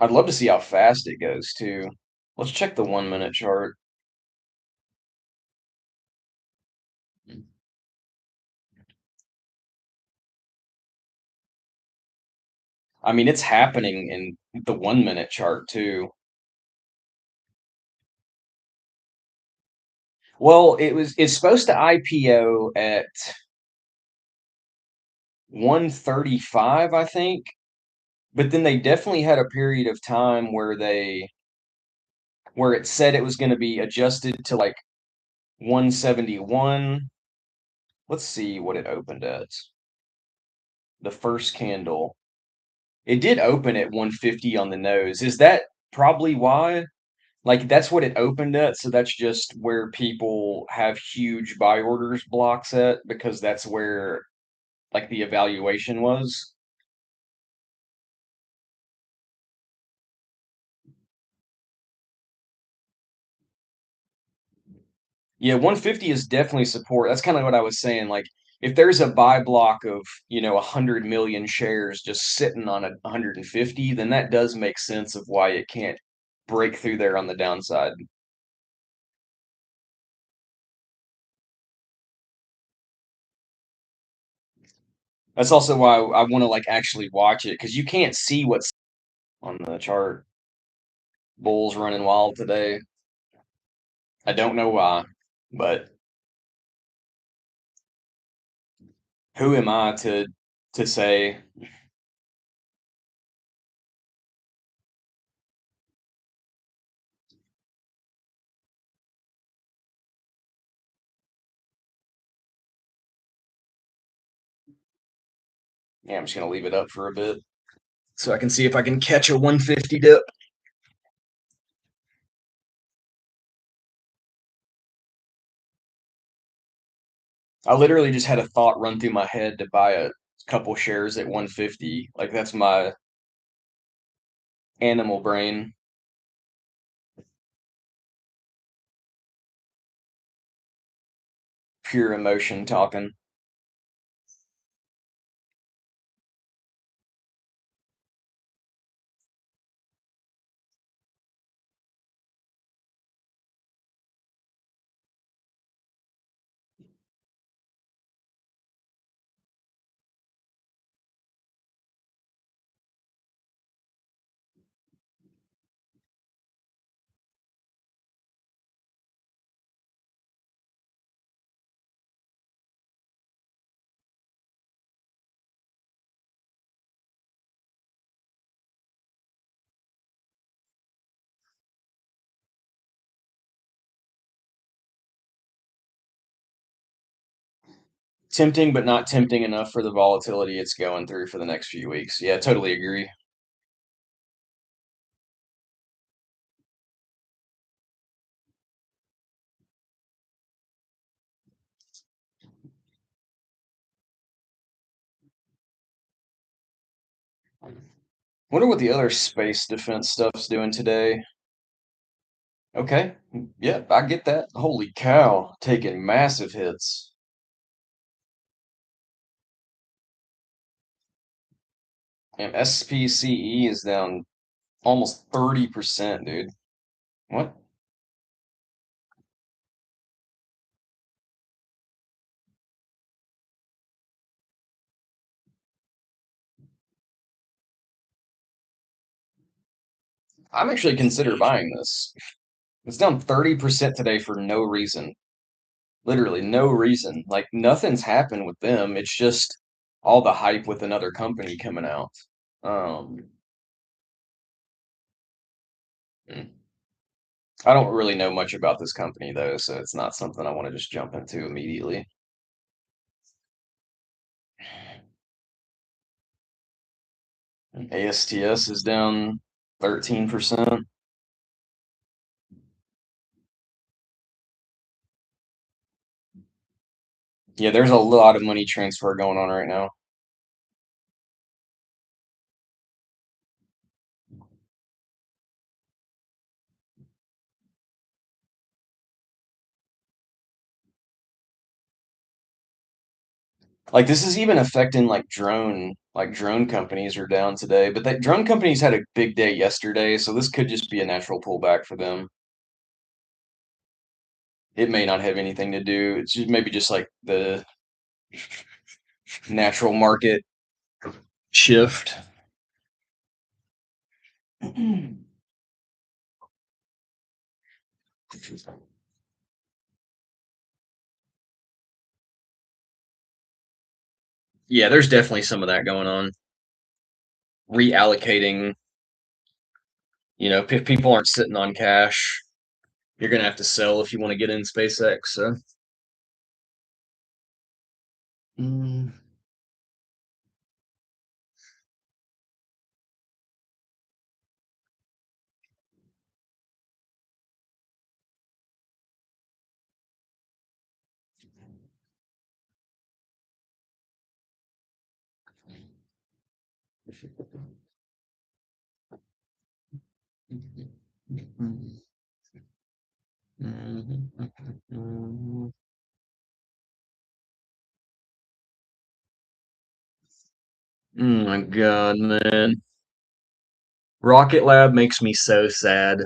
I'd love to see how fast it goes too. Let's check the 1 minute chart. I mean, it's happening in the 1 minute chart too. Well, it's supposed to IPO at 135, I think. But then they definitely had a period of time where it said it was going to be adjusted to like 171. Let's see what it opened at. The first candle. It did open at 150 on the nose. Is that probably why? Like that's what it opened at, so that's just where people have huge buy orders blocks at because that's where like the evaluation was. Yeah, 150 is definitely support. That's kind of what I was saying. Like, if there's a buy block of, 100 million shares just sitting on a 150, then that does make sense of why it can't break through there on the downside. That's also why I want to like actually watch it because you can't see what's on the chart. Bulls running wild today. I don't know why, but who am I to say? Yeah, I'm just gonna leave it up for a bit so I can see if I can catch a 150 dip. I literally just had a thought run through my head to buy a couple shares at 150. Like that's my animal brain, pure emotion talking. tempting, but not tempting enough for the volatility it's going through for the next few weeks. Yeah, totally agree. Wonder what the other space defense stuff's doing today. Okay, yep, I get that. Holy cow, taking massive hits. And SPCE is down almost 30%, dude. What? I'm actually consider buying this. It's down 30% today for no reason. Literally no reason. Like nothing's happened with them. It's just all the hype with another company coming out. Um, mm. I don't really know much about this company though, so it's not something I want to just jump into immediately. ASTS is down 13%. Yeah, there's a lot of money transfer going on right now. Like this is even affecting like drone companies are down today, but that drone companies had a big day yesterday, so this could just be a natural pullback for them. It may not have anything to do. It's just maybe just like the natural market shift. Yeah, there's definitely some of that going on. Reallocating, if people aren't sitting on cash, you're gonna have to sell if you want to get in SpaceX. So, mm, oh my God, man. Rocket Lab makes me so sad.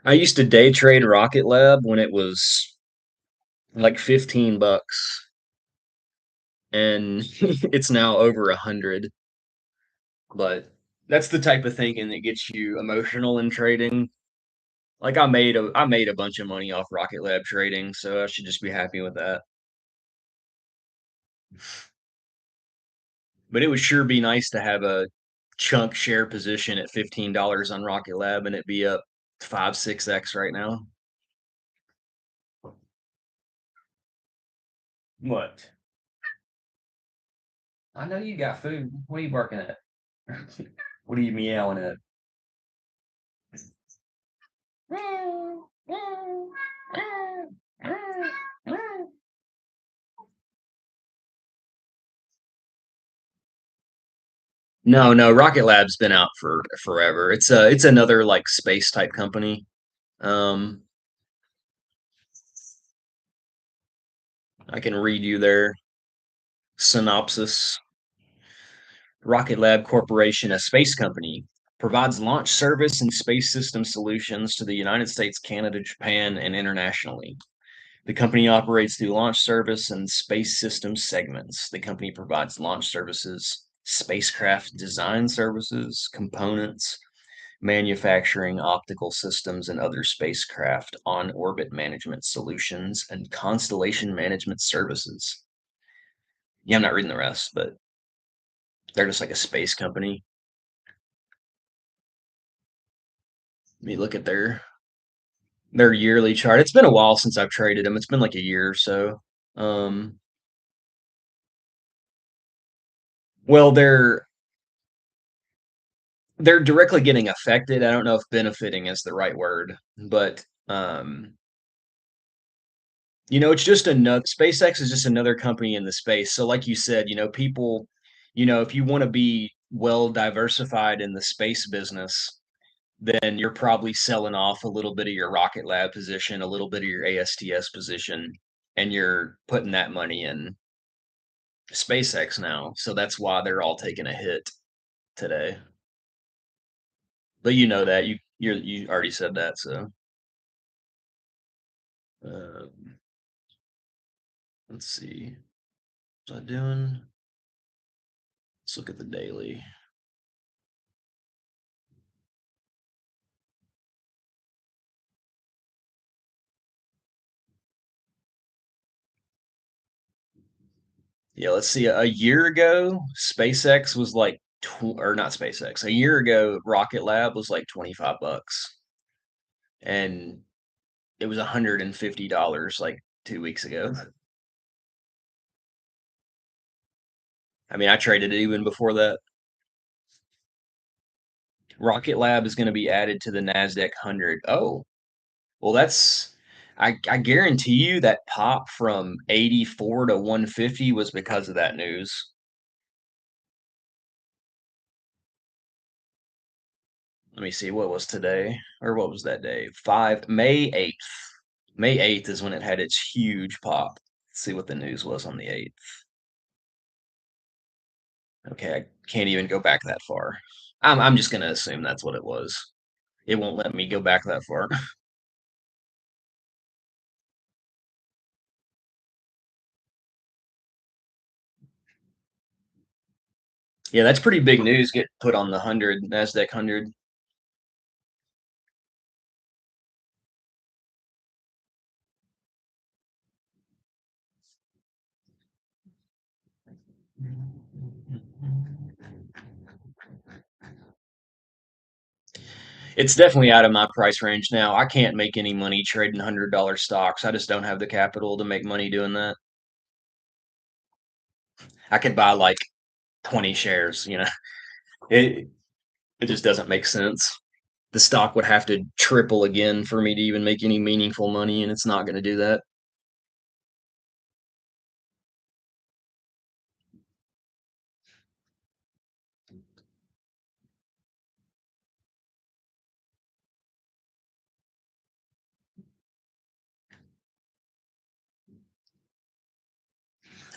I used to day trade Rocket Lab when it was like 15 bucks and it's now over 100. But that's the type of thinking that gets you emotional in trading. Like I made a bunch of money off Rocket Lab trading, so I should just be happy with that. But it would sure be nice to have a chunk share position at $15 on Rocket Lab and it be up 5, 6x right now. What? I know you got food. What are you barking at? What are you meowing at? No, no, Rocket Lab's been out for forever. It's another like space type company. Um, I can read you their synopsis. Rocket Lab Corporation, a space company, provides launch service and space system solutions to the United States, Canada, Japan, and internationally. The company operates through launch service and space systems segments. The company provides launch services, spacecraft design services, components, manufacturing, optical systems, and other spacecraft on orbit management solutions and constellation management services. Yeah, I'm not reading the rest, but they're just like a space company. Let me look at their yearly chart. It's been a while since I've traded them. It's been like a year or so. Um, well, they're directly getting affected. I don't know if benefiting is the right word, but it's just another SpaceX is just another company in the space. So like you said, people, if you want to be well diversified in the space business, then you're probably selling off a little bit of your Rocket Lab position, a little bit of your ASTS position, and you're putting that money in SpaceX now. So that's why they're all taking a hit today. But you know that you already said that. So uh, let's see, what's I doing? Let's look at the daily. Yeah, let's see. A year ago, SpaceX was like, or not SpaceX. A year ago, Rocket Lab was like $25, and it was $150 like 2 weeks ago. I mean, I traded it even before that. Rocket Lab is going to be added to the Nasdaq 100. Oh, well, I guarantee you that pop from 84 to 150 was because of that news. Let me see, what was today? Or what was that day? May 8th. May 8th is when it had its huge pop. Let's see what the news was on the 8th. Okay, I can't even go back that far. I'm just gonna assume that's what it was. It won't let me go back that far. Yeah, that's pretty big news. Get put on the 100 Nasdaq 100. It's definitely out of my price range now. I can't make any money trading $100 stocks. I just don't have the capital to make money doing that. I could buy like 20 shares. It it just doesn't make sense. The stock would have to triple again for me to even make any meaningful money, and it's not going to do that.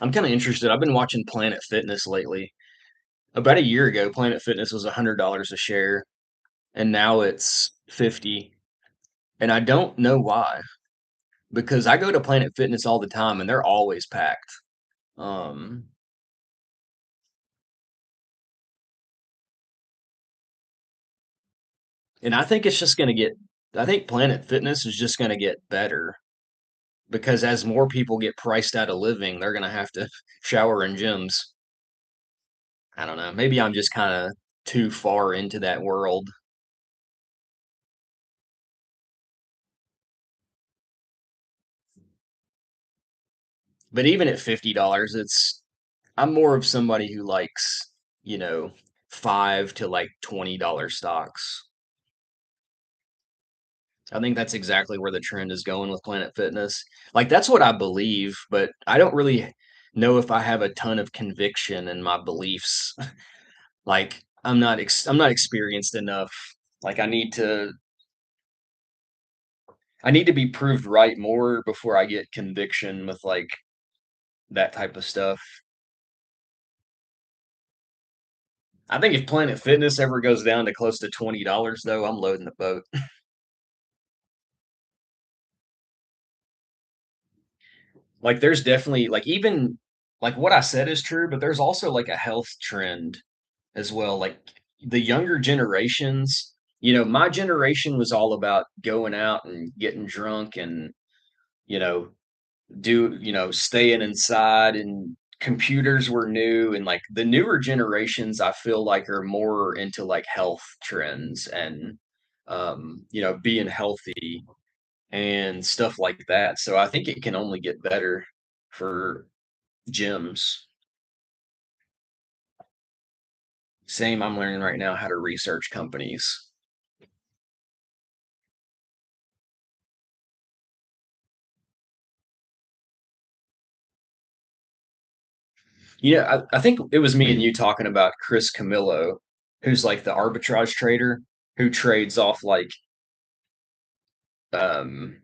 I'm kind of interested. I've been watching Planet Fitness lately. About a year ago, Planet Fitness was $100 a share, and now it's 50. And I don't know why, because I go to Planet Fitness all the time, and they're always packed. Um, and I think it's just going to get. I think Planet Fitness is just going to get better because as more people get priced out of living, they're going to have to shower in gyms. I don't know. Maybe I'm just kind of too far into that world. But even at $50, I'm more of somebody who likes, you know, 5 to like $20 stocks. I think that's exactly where the trend is going with Planet Fitness. Like that's what I believe, but I don't really know if I have a ton of conviction in my beliefs. Like I'm not experienced enough. Like I need to be proved right more before I get conviction with like that type of stuff. I think if Planet Fitness ever goes down to close to $20 though, I'm loading the boat. Like there's definitely like even like what I said is true, but there's also like a health trend as well. Like the younger generations, my generation was all about going out and getting drunk and, you know, staying inside, and computers were new, and like the newer generations I feel like are more into like health trends and being healthy and stuff like that. So I think it can only get better. for gyms. Same, I'm learning right now how to research companies. Yeah, I think it was me and you talking about Chris Camillo, who's like the arbitrage trader who trades off like um,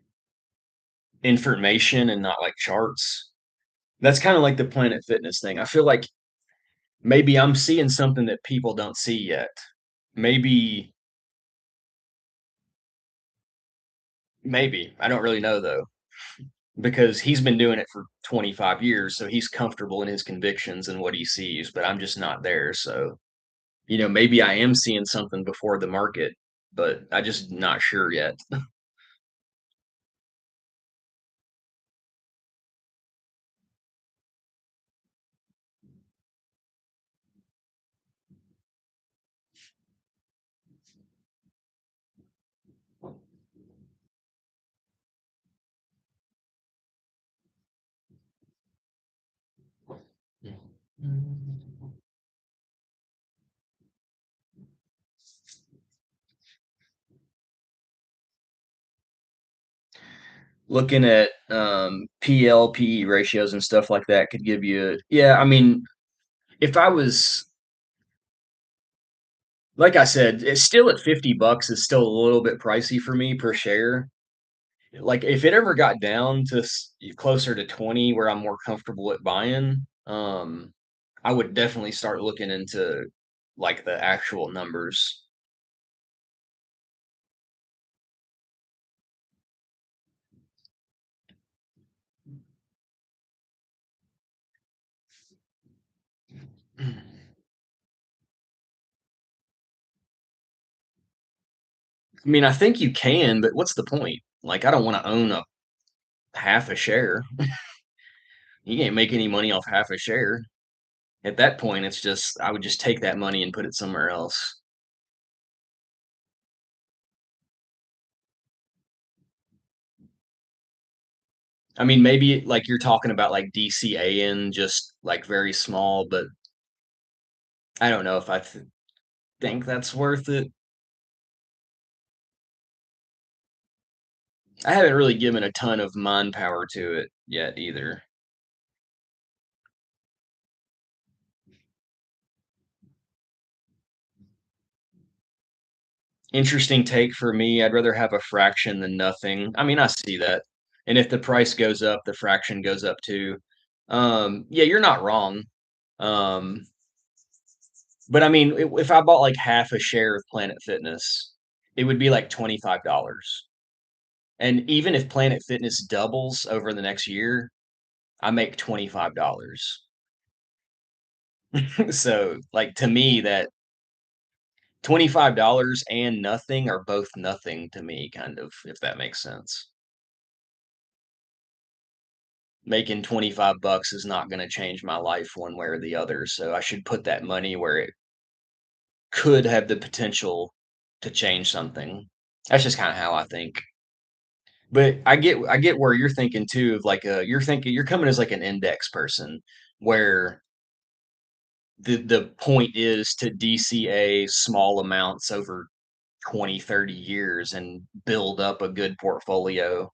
information and not like charts. That's kind of like the Planet Fitness thing. I feel like maybe I'm seeing something that people don't see yet. Maybe, maybe. I don't really know though, because he's been doing it for 25 years, so he's comfortable in his convictions and what he sees, but I'm just not there. So, maybe I am seeing something before the market, but I just not sure yet. Looking at PL/PE ratios and stuff like that could give you, yeah, I mean, if I was, like I said, it's still at $50 is still a little bit pricey for me per share. Like if it ever got down to closer to 20 where I'm more comfortable at buying, I would definitely start looking into like the actual numbers. I mean, I think you can, but what's the point? Like, I don't want to own a half a share. You can't make any money off half a share. At that point, it's just I would just take that money and put it somewhere else. I mean, maybe like you're talking about like DCAN, just like very small, but I don't know if I think that's worth it. I haven't really given a ton of mind power to it yet either. Interesting take for me. I'd rather have a fraction than nothing. I mean, I see that. And if the price goes up, the fraction goes up too. Yeah, you're not wrong. Um, but I mean, if I bought like half a share of Planet Fitness, it would be like $25. And even if Planet Fitness doubles over the next year, I make $25. So, like to me, that $25 and nothing are both nothing to me, kind of, if that makes sense. Making 25 bucks is not going to change my life one way or the other, so I should put that money where it could have the potential to change something. That's just kind of how I think. But I get where you're thinking too of like you're thinking you're coming as like an index person where the point is to DCA small amounts over 20, 30 years and build up a good portfolio.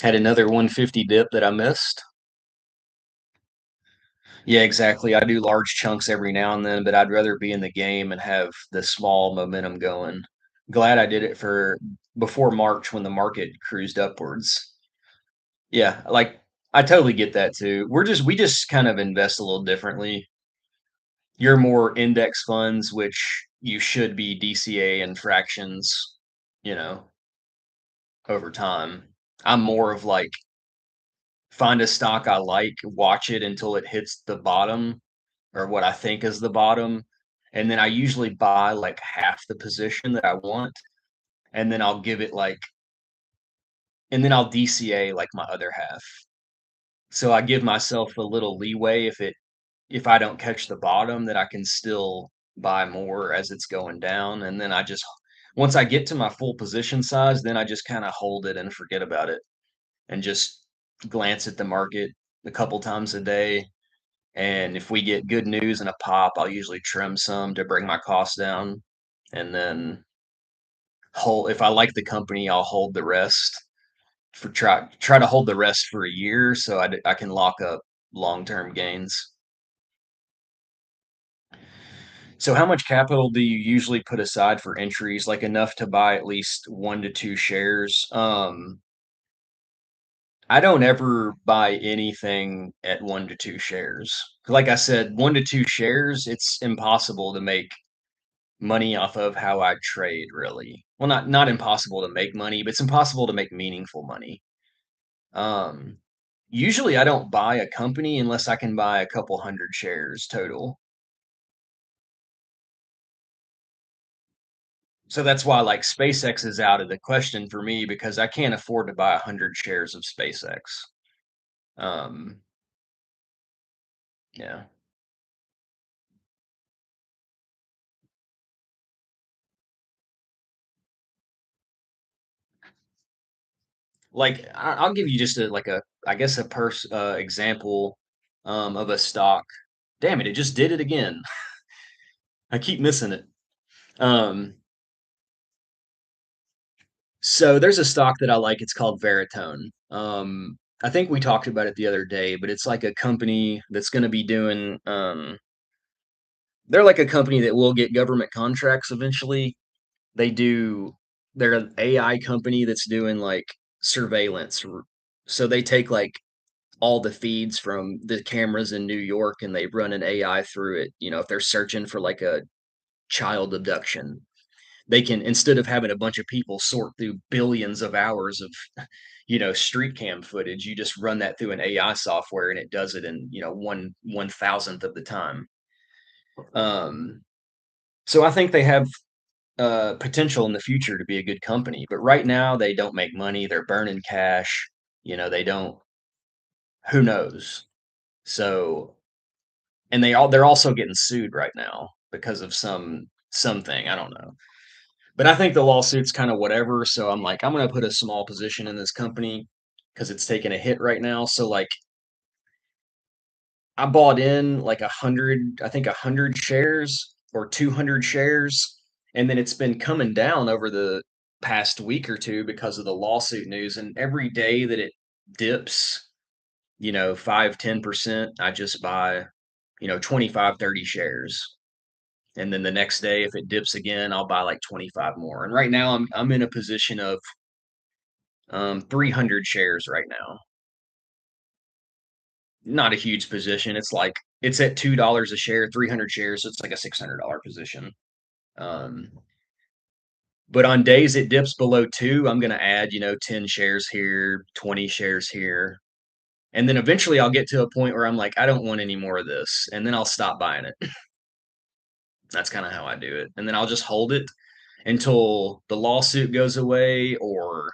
Had another 150 dip that I missed. Yeah, exactly. I do large chunks every now and then, but I'd rather be in the game and have the small momentum going. Glad I did it for before March when the market cruised upwards. Yeah, like I totally get that too. We just kind of invest a little differently. You're more index funds, which you should be DCA and fractions, you know, over time. I'm more of like find a stock I like, watch it until it hits the bottom or what I think is the bottom, and then I usually buy like half the position that I want, and then I'll give it like, and then I'll DCA like my other half. So I give myself a little leeway if I don't catch the bottom that I can still buy more as it's going down, and then I just once I get to my full position size, then I just kind of hold it and forget about it and just glance at the market a couple times a day. And if we get good news and a pop, I'll usually trim some to bring my costs down. And then hold if I like the company, I'll hold the rest for try to hold the rest for a year so I can lock up long-term gains. So how much capital do you usually put aside for entries, like enough to buy at least 1 to 2 shares? I don't ever buy anything at 1 to 2 shares. Like I said, 1 to 2 shares, it's impossible to make money off of how I trade, really. Well, not impossible to make money, but it's impossible to make meaningful money. Um, Usually I don't buy a company unless I can buy a couple hundred shares total. So that's why like SpaceX is out of the question for me because I can't afford to buy 100 shares of SpaceX. Um, yeah. Like I'll give you just a like a I guess a example of a stock. Damn it, it just did it again. I keep missing it. Um, so there's a stock that I like. It's called Veritone. I think we talked about it the other day, but it's like a company that's going to be doing. They're like a company that will get government contracts eventually. They do. They're an AI company that's doing like surveillance. So they take like all the feeds from the cameras in New York and they run an AI through it. You know, if they're searching for like a child abduction, they can instead of having a bunch of people sort through billions of hours of street cam footage, you just run that through an AI software and it does it in one thousandth of the time. Um, so I think they have potential in the future to be a good company, but right now they don't make money. They're burning cash. They don't. Who knows? So and they're also getting sued right now because of something I don't know. But I think the lawsuit's kind of whatever. So I'm like, I'm gonna put a small position in this company because it's taking a hit right now. So like, I bought in like 100, I think 100 shares or 200 shares, and then it's been coming down over the past week or two because of the lawsuit news. And every day that it dips, 5, 10%, I just buy, 25, 30 shares. And then the next day, if it dips again, I'll buy like 25 more. And right now, I'm in a position of 300 shares right now. Not a huge position. It's like it's at $2 a share, 300 shares. So it's like a $600 position. Um, but on days it dips below two, I'm going to add 10 shares here, 20 shares here. And then eventually I'll get to a point where I'm like, I don't want any more of this. And then I'll stop buying it. That's kind of how I do it. And then I'll just hold it until the lawsuit goes away or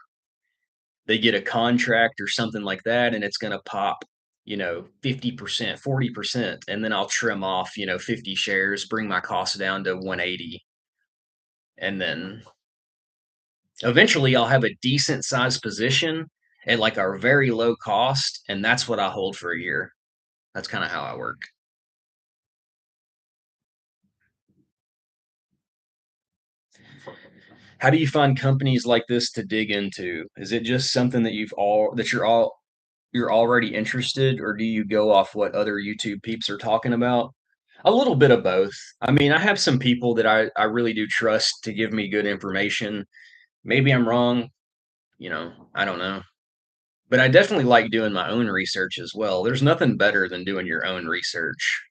they get a contract or something like that and it's going to pop 50%, 40%, and then I'll trim off 50 shares, bring my cost down to 180, and then eventually I'll have a decent sized position at like a very low cost, and that's what I hold for a year. That's kind of how I work. How do you find companies like this to dig into? Is it just something you're already interested, or do you go off what other YouTube peeps are talking about? A little bit of both. I mean, I have some people that I really do trust to give me good information. Maybe I'm wrong, I don't know. But I definitely like doing my own research as well. There's nothing better than doing your own research.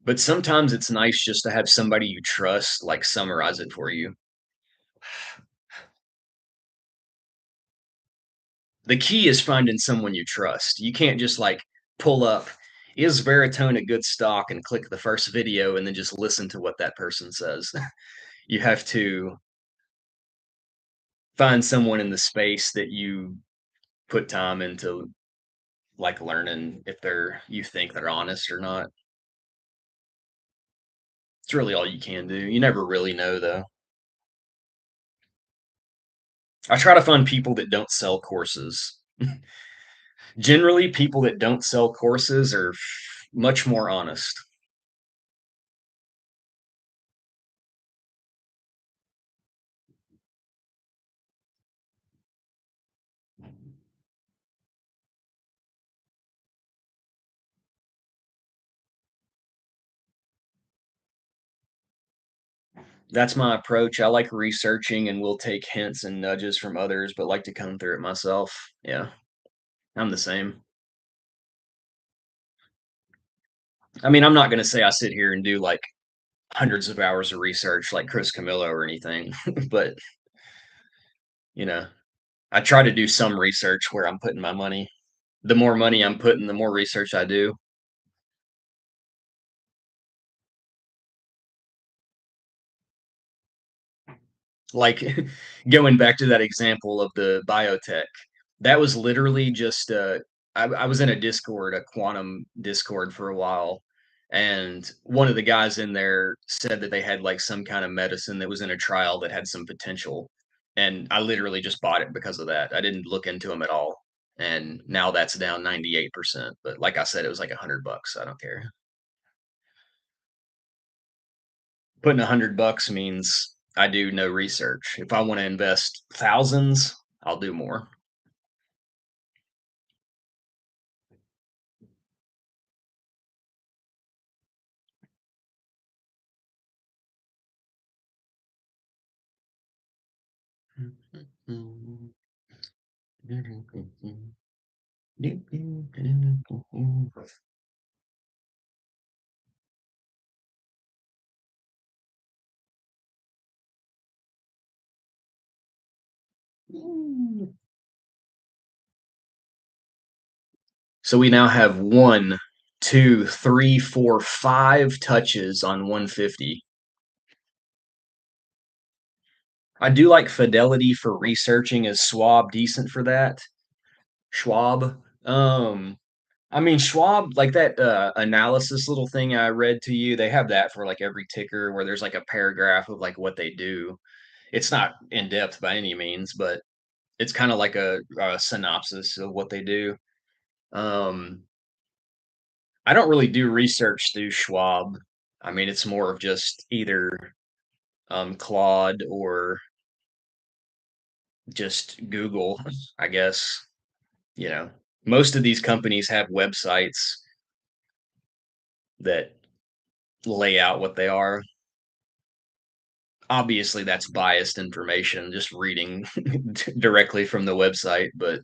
But sometimes it's nice just to have somebody you trust like summarize it for you. The key is finding someone you trust. You can't just like pull up Is Veritone a good stock, and click the first video and then just listen to what that person says. You have to find someone in the space that you put time into, like learning if you think they're honest or not. It's really all you can do. You never really know though. I try to find people that don't sell courses. Generally, people that don't sell courses are much more honest. That's my approach. I like researching and will take hints and nudges from others, but like to come through it myself. Yeah, I'm the same. I mean, I'm not going to say I sit here and do like hundreds of hours of research like Chris Camillo or anything, but you know, I try to do some research where I'm putting my money. The more money I'm putting, the more research I do. Like going back to that example of the biotech, that was literally just I was in a Discord, a quantum Discord for a while, and one of the guys in there said that they had like some kind of medicine that was in a trial that had some potential. And I literally just bought it because of that. I didn't look into them at all. And now that's down 98%. But like I said, it was like $100. So I don't care. Putting $100 means I do no research. If I want to invest thousands, I'll do more. So we now have one, two, three, four, five touches on 150. I do like Fidelity for researching. Is Schwab decent for that? Schwab. I mean Schwab, like that analysis little thing I read to you, they have that for like every ticker where there's like a paragraph of like what they do. It's not in depth by any means, but it's kind of like a synopsis of what they do. Um, I don't really do research through Schwab. I mean, it's more of just either Claude or just Google, I guess. You know, most of these companies have websites that lay out what they are. Obviously, that's biased information, just reading directly from the website, but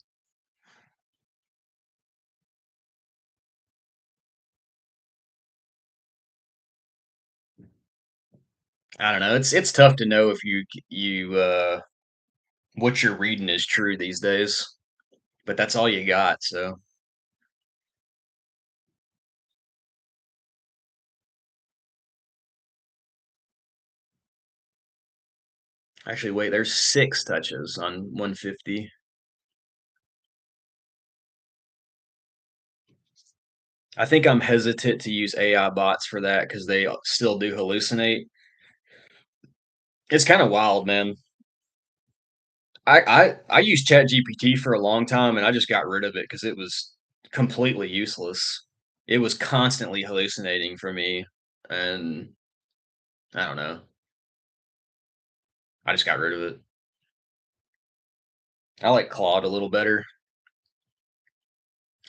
I don't know. It's tough to know if you what you're reading is true these days, but that's all you got. So actually, wait, there's 6 touches on 150. I think I'm hesitant to use AI bots for that because they still do hallucinate. It's kind of wild, man. I used ChatGPT for a long time and I just got rid of it because it was completely useless. It was constantly hallucinating for me, and I don't know. I just got rid of it. I like Claude a little better.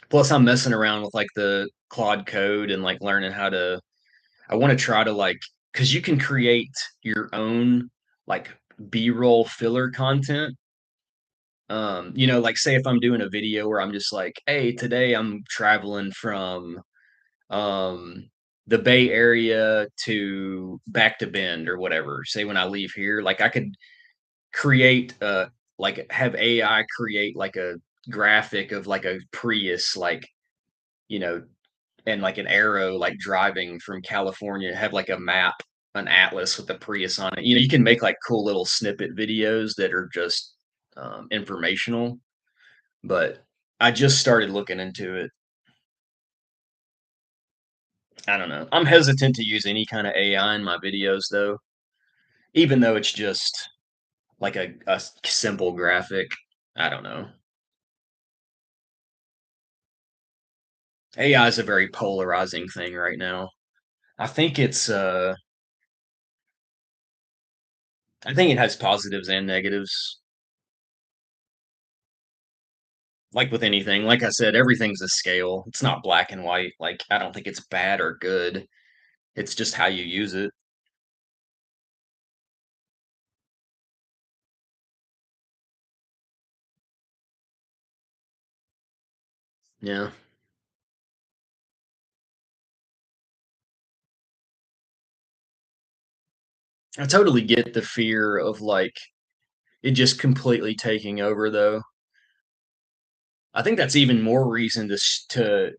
Plus, I'm messing around with like the Claude code and like learning how to. I want to try to like because you can create your own like B-roll filler content. Like say if I'm doing a video where I'm just like, hey, today I'm traveling from um the Bay Area to back to Bend or whatever. Say when I leave here, like I could create like have AI create like a graphic of like a Prius, like, you know, and like an arrow, like driving from California, have like a map, an atlas with a Prius on it. You can make like cool little snippet videos that are just informational. But I just started looking into it. I don't know. I'm hesitant to use any kind of AI in my videos though, even though it's just like a simple graphic. I don't know. AI is a very polarizing thing right now. I think I think it has positives and negatives. Like with anything, like I said, everything's a scale. It's not black and white. Like I don't think it's bad or good. It's just how you use it. Yeah. I totally get the fear of like it just completely taking over though. I think that's even more reason to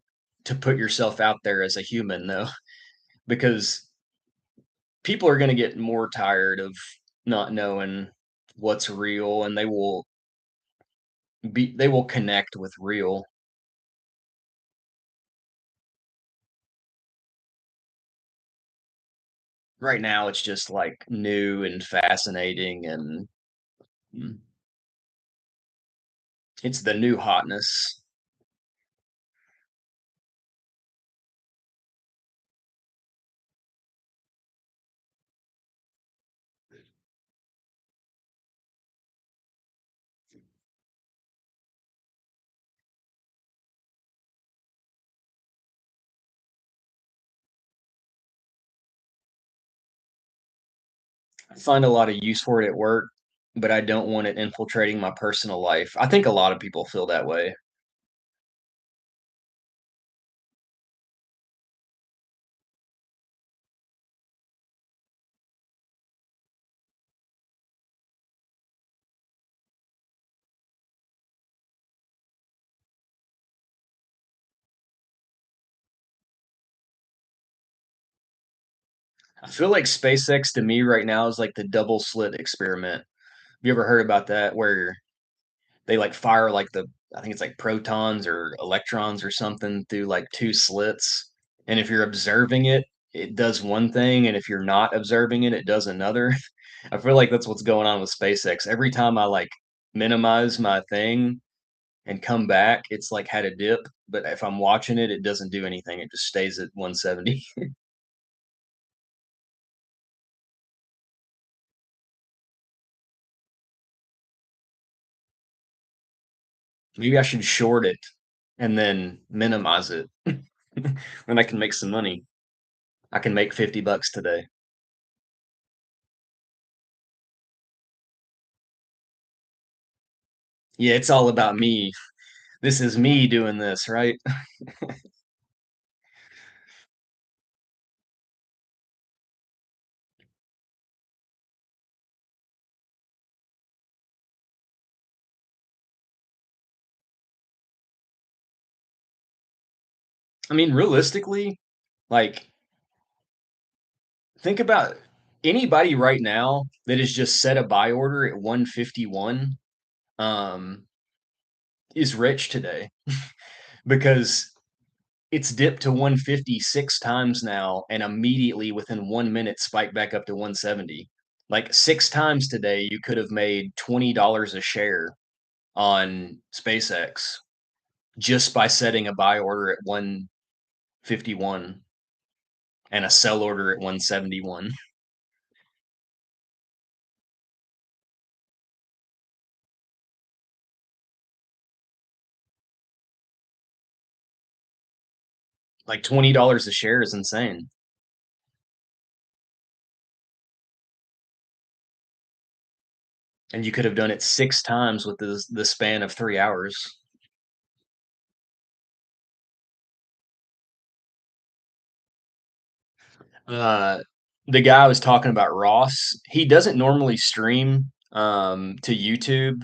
put yourself out there as a human though, because people are going to get more tired of not knowing what's real, and they will connect with real. Right now it's just like new and fascinating, and mm, it's the new hotness. I find a lot of use for it at work, but I don't want it infiltrating my personal life. I think a lot of people feel that way. I feel like SpaceX to me right now is like the double slit experiment. Have you ever heard about that where they like fire like I think it's like protons or electrons or something through like two slits, and if you're observing it, it does one thing, and if you're not observing it, it does another. I feel like that's what's going on with SpaceX. Every time I like minimize my thing and come back, it's like had a dip, but if I'm watching it, it doesn't do anything. It just stays at 170. Maybe I should short it and then minimize it. Then I can make some money. I can make 50 bucks today. Yeah, it's all about me. This is me doing this, right? I mean, realistically, like think about anybody right now that has just set a buy order at 151 um is rich today because it's dipped to 156 times now and immediately within 1 minute spiked back up to 170. Like six times today, you could have made $20 a share on SpaceX just by setting a buy order at 151 and a sell order at 171. Like $20 a share is insane. And you could have done it six times with the span of 3 hours. Uh, the guy I was talking about, Ross, he doesn't normally stream to YouTube.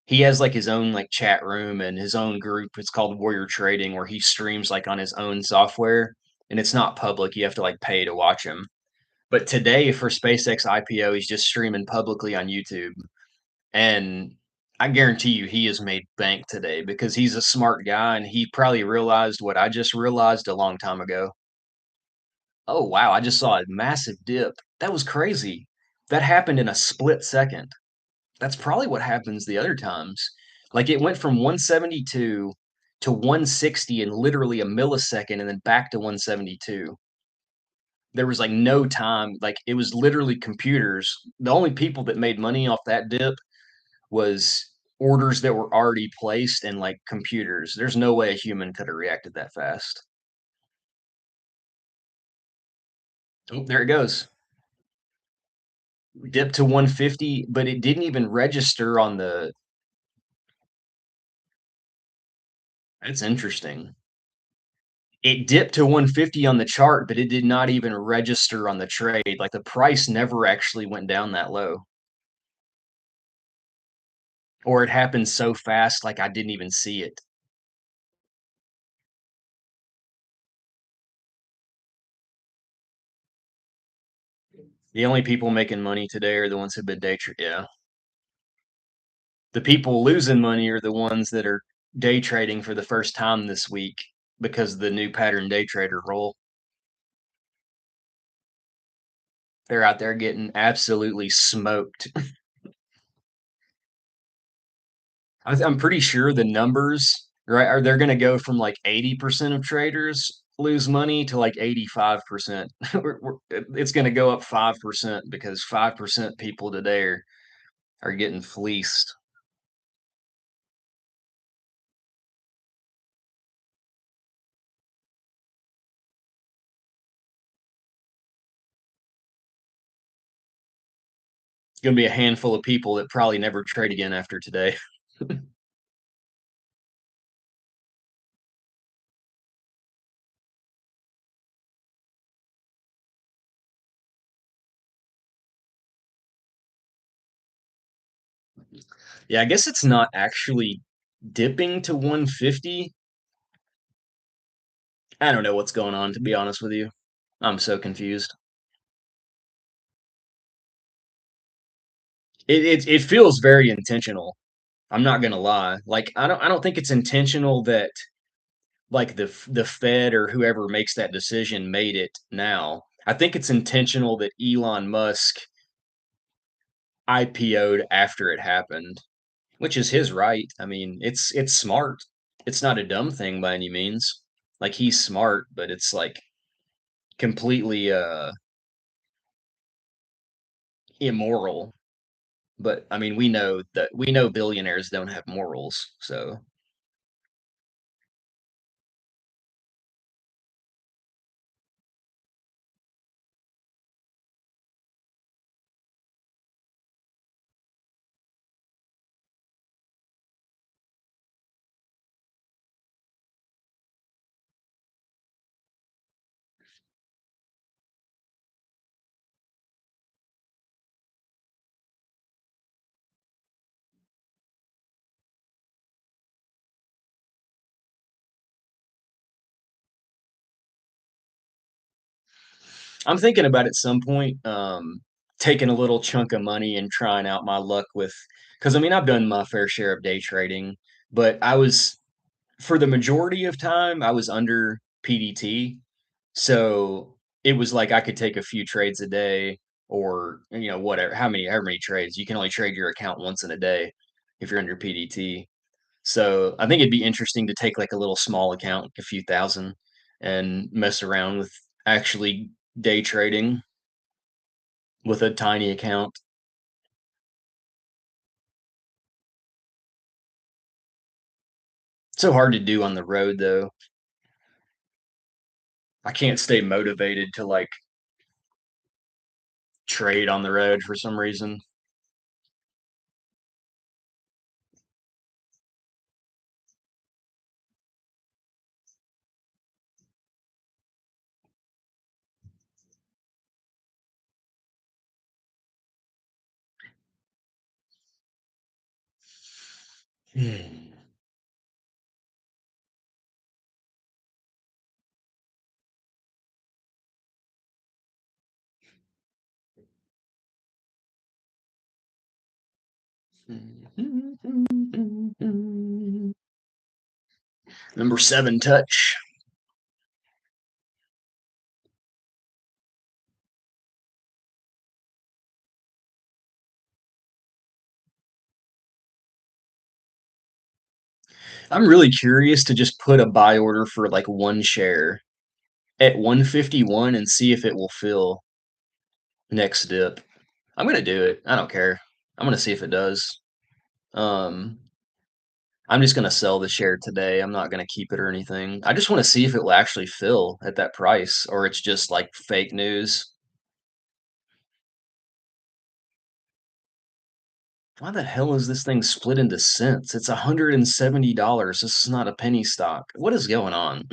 He has like his own like chat room and his own group. It's called Warrior Trading, where he streams like on his own software, and it's not public. You have to like pay to watch him. But today for SpaceX IPO, he's just streaming publicly on YouTube. And I guarantee you he has made bank today because he's a smart guy and he probably realized what I just realized a long time ago. Oh, wow, I just saw a massive dip. That was crazy. That happened in a split second. That's probably what happens the other times. Like it went from 172 to 160 in literally a millisecond and then back to 172. There was like no time. Like it was literally computers. The only people that made money off that dip was orders that were already placed and like computers. There's no way a human could have reacted that fast. Oh, there it goes. Dipped to 150, but it didn't even register on the. That's interesting. It dipped to 150 on the chart, but it did not even register on the trade. Like the price never actually went down that low, or it happened so fast, like I didn't even see it. The only people making money today are the ones who've been day trading. Yeah, the people losing money are the ones that are day trading for the first time this week because of the new pattern day trader rule. They're out there getting absolutely smoked. I'm pretty sure the numbers, right, are they're going to go from like 80% of traders lose money to like 85%. It's going to go up 5% because 5% people today are getting fleeced. It's going to be a handful of people that probably never trade again after today. Yeah, I guess it's not actually dipping to 150. I don't know what's going on, to be honest with you. I'm so confused. It feels very intentional. I'm not gonna lie. Like I don't think it's intentional that like the Fed or whoever makes that decision made it now. I think it's intentional that Elon Musk IPO'd after it happened, which is his right. I mean, it's smart. It's not a dumb thing by any means. Like he's smart, but it's like completely immoral. But I mean, we know billionaires don't have morals. So I'm thinking about at some point taking a little chunk of money and trying out my luck with, because I mean I've done my fair share of day trading, but I was for the majority of time I was under PDT, so it was like I could take a few trades a day or whatever however many trades. You can only trade your account once in a day if you're under PDT. So I think it'd be interesting to take like a little small account, a few thousand, and mess around with actually day trading with a tiny account. So hard to do on the road though. I can't stay motivated to like trade on the road for some reason. Number seven, touch. I'm really curious to just put a buy order for like one share at 151 and see if it will fill next dip. I'm gonna do it. I don't care. I'm gonna see if it does. Um, I'm just gonna sell the share today. I'm not gonna keep it or anything. I just want to see if it will actually fill at that price or it's just like fake news. Why the hell is this thing split into cents? It's $170. This is not a penny stock. What is going on?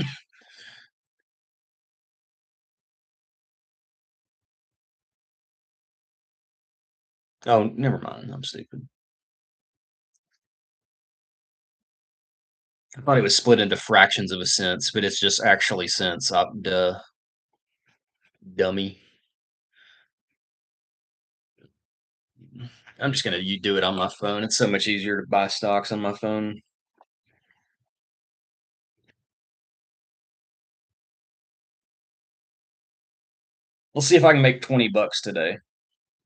Oh, never mind. I'm stupid. I thought it was split into fractions of a cent, but it's just actually cents. Duh, dummy. I'm just gonna you do it on my phone. It's so much easier to buy stocks on my phone. We'll see if I can make 20 bucks today.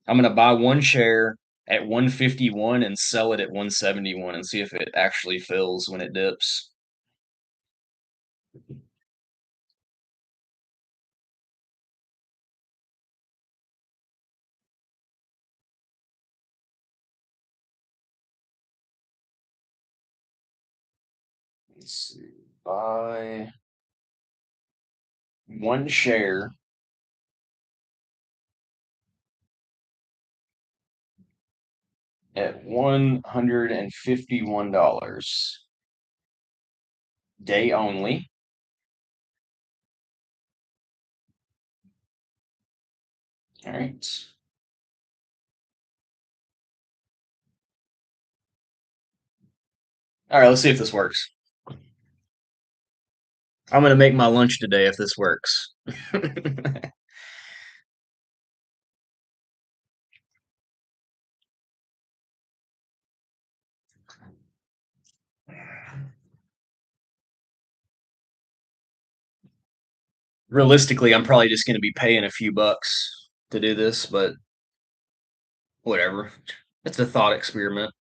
I'm gonna buy one share at 151 and sell it at 171 and see if it actually fills when it dips. Let's see. Buy one share at $151. Day only. All right. All right, let's see if this works. I'm gonna make my lunch today if this works. Realistically, I'm probably just gonna be paying a few bucks to do this, but whatever. It's a thought experiment.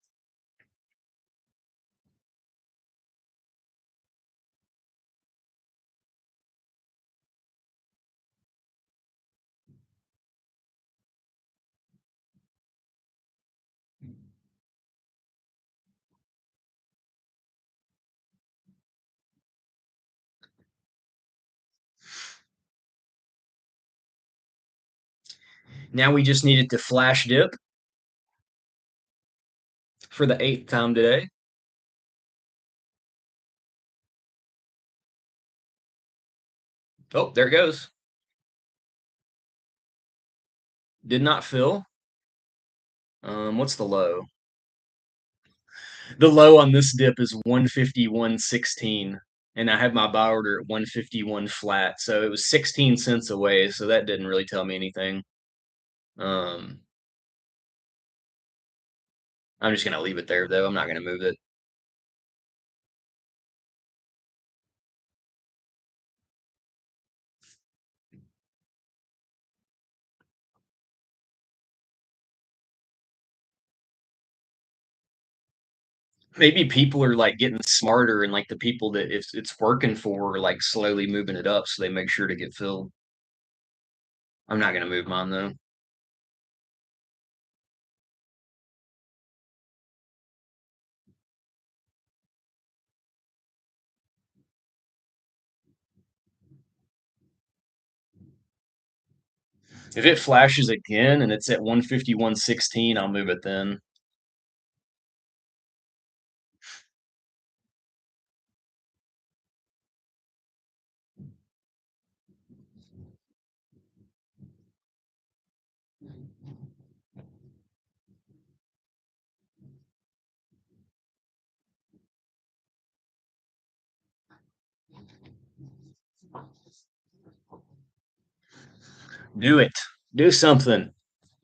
Now we just need it to flash dip for the eighth time today. Oh, there it goes. Did not fill. What's the low? The low on this dip is 151.16, and I have my buy order at 151 flat, so it was 16 cents away. So that didn't really tell me anything. Um, I'm just gonna leave it there though. I'm not gonna move it. Maybe people are like getting smarter, and like the people that it's working for are like slowly moving it up, so they make sure to get filled. I'm not gonna move mine though. If it flashes again and it's at 151.16, I'll move it then. Do it. Do something.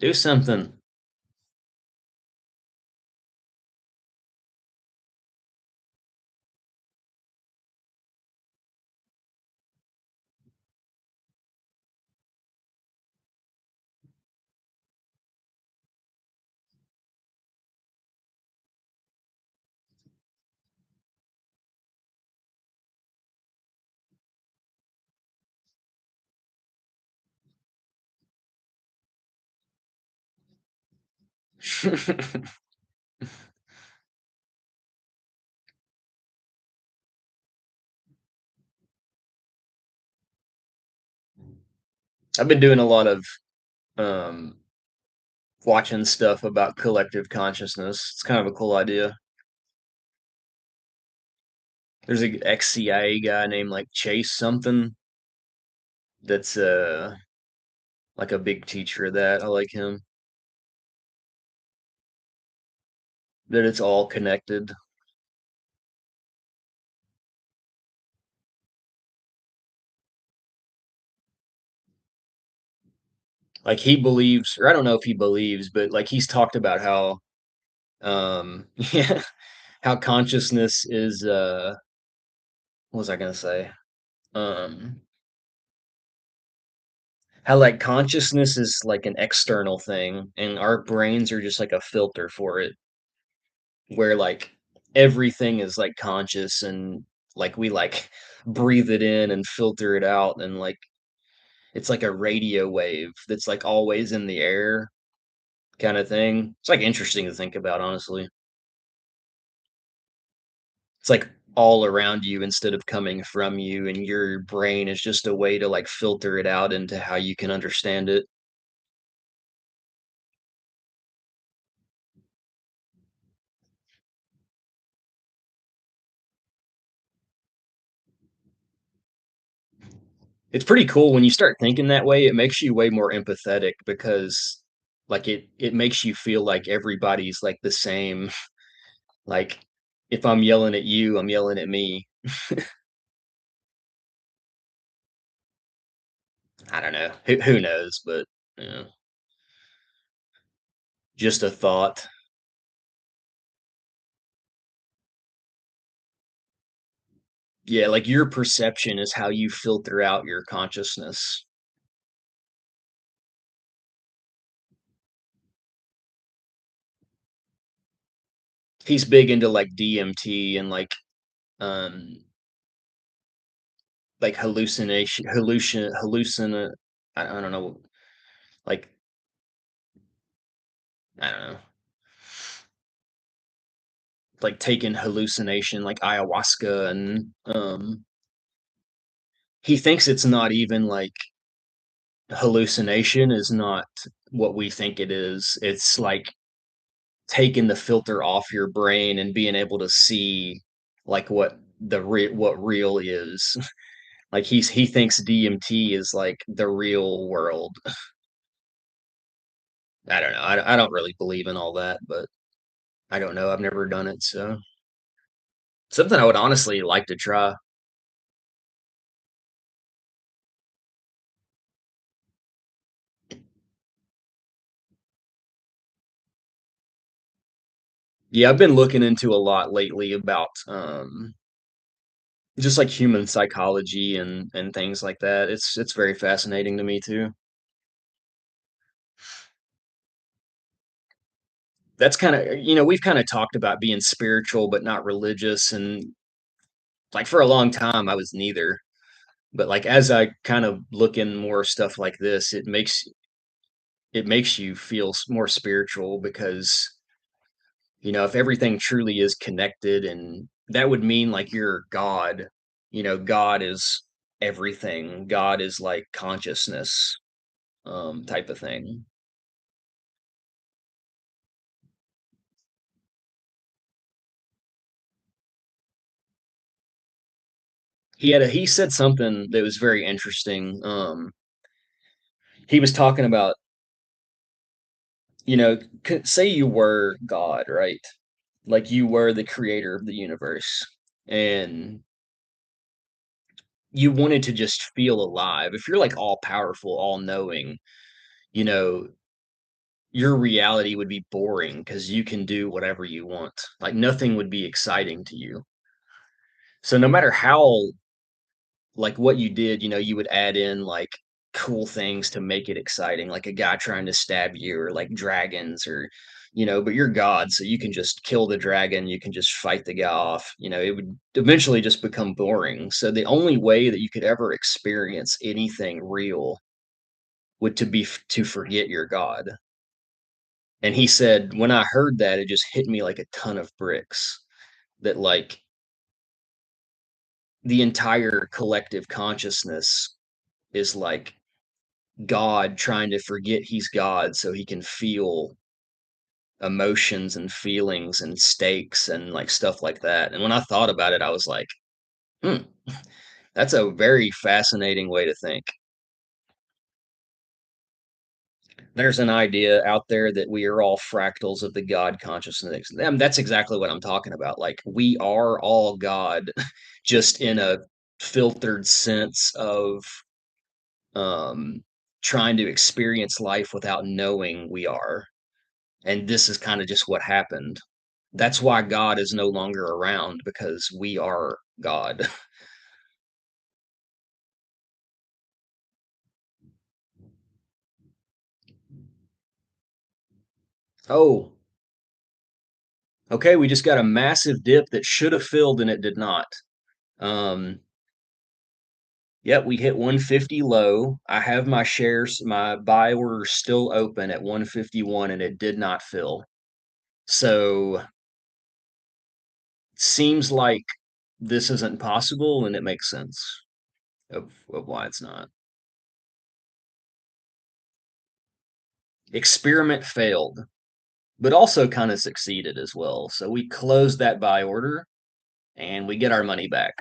Do something. I've been doing a lot of um, watching stuff about collective consciousness. It's kind of a cool idea. There's a ex-CIA guy named like Chase something that's like a big teacher of that. I like him. That it's all connected. Like he believes, or I don't know if he believes, but like he's talked about how yeah, how consciousness is what was I gonna say? Um how like consciousness is like an external thing and our brains are just like a filter for it, where like everything is like conscious and like we like breathe it in and filter it out and like it's like a radio wave that's like always in the air kind of thing. It's like interesting to think about, honestly. It's like all around you instead of coming from you, and your brain is just a way to like filter it out into how you can understand it. It's pretty cool when you start thinking that way. It makes you way more empathetic because like it makes you feel like everybody's like the same. Like if I'm yelling at you, I'm yelling at me. I don't know. Who knows, but you know, just a thought. Yeah, like your perception is how you filter out your consciousness. He's big into like DMT and um like hallucin I don't know, like I don't know, like taking hallucination like ayahuasca and he thinks it's not even like hallucination is not what we think it is. It's like taking the filter off your brain and being able to see like what real is. Like he thinks DMT is like the real world. I don't know. I don't really believe in all that, but I don't know. I've never done it, so something I would honestly like to try. Yeah, I've been looking into a lot lately about just like human psychology and things like that. It's very fascinating to me too. That's kind of, we've kind of talked about being spiritual but not religious, and like for a long time I was neither. But like as I kind of look in more stuff like this, it makes you feel more spiritual because if everything truly is connected, and that would mean like you're God, God is everything. God is like consciousness, type of thing. He said something that was very interesting. He was talking about, say you were God, right? Like you were the creator of the universe, and you wanted to just feel alive. If you're like all powerful, all knowing, you know, your reality would be boring because you can do whatever you want. Like nothing would be exciting to you. So no matter how like what you did, you would add in like cool things to make it exciting, like a guy trying to stab you or like dragons or but you're God, so you can just kill the dragon, you can just fight the guy off. It would eventually just become boring. So the only way that you could ever experience anything real would to forget your God. And he said, when I heard that, it just hit me like a ton of bricks that like the entire collective consciousness is like God trying to forget he's God so he can feel emotions and feelings and stakes and like stuff like that. And when I thought about it, I was like, hmm, that's a very fascinating way to think. There's an idea out there that we are all fractals of the God consciousness. That's exactly what I'm talking about. Like we are all God, just in a filtered sense of um, trying to experience life without knowing we are. And this is kind of just what happened. That's why God is no longer around because we are God. Oh, okay. We just got a massive dip that should have filled and it did not. Um, yep, we hit 150 low. I have my shares, my buy order still open at 151 and it did not fill. So seems like this isn't possible and it makes sense of why it's not. Experiment failed, but also kind of succeeded as well. So we closed that buy order and we get our money back.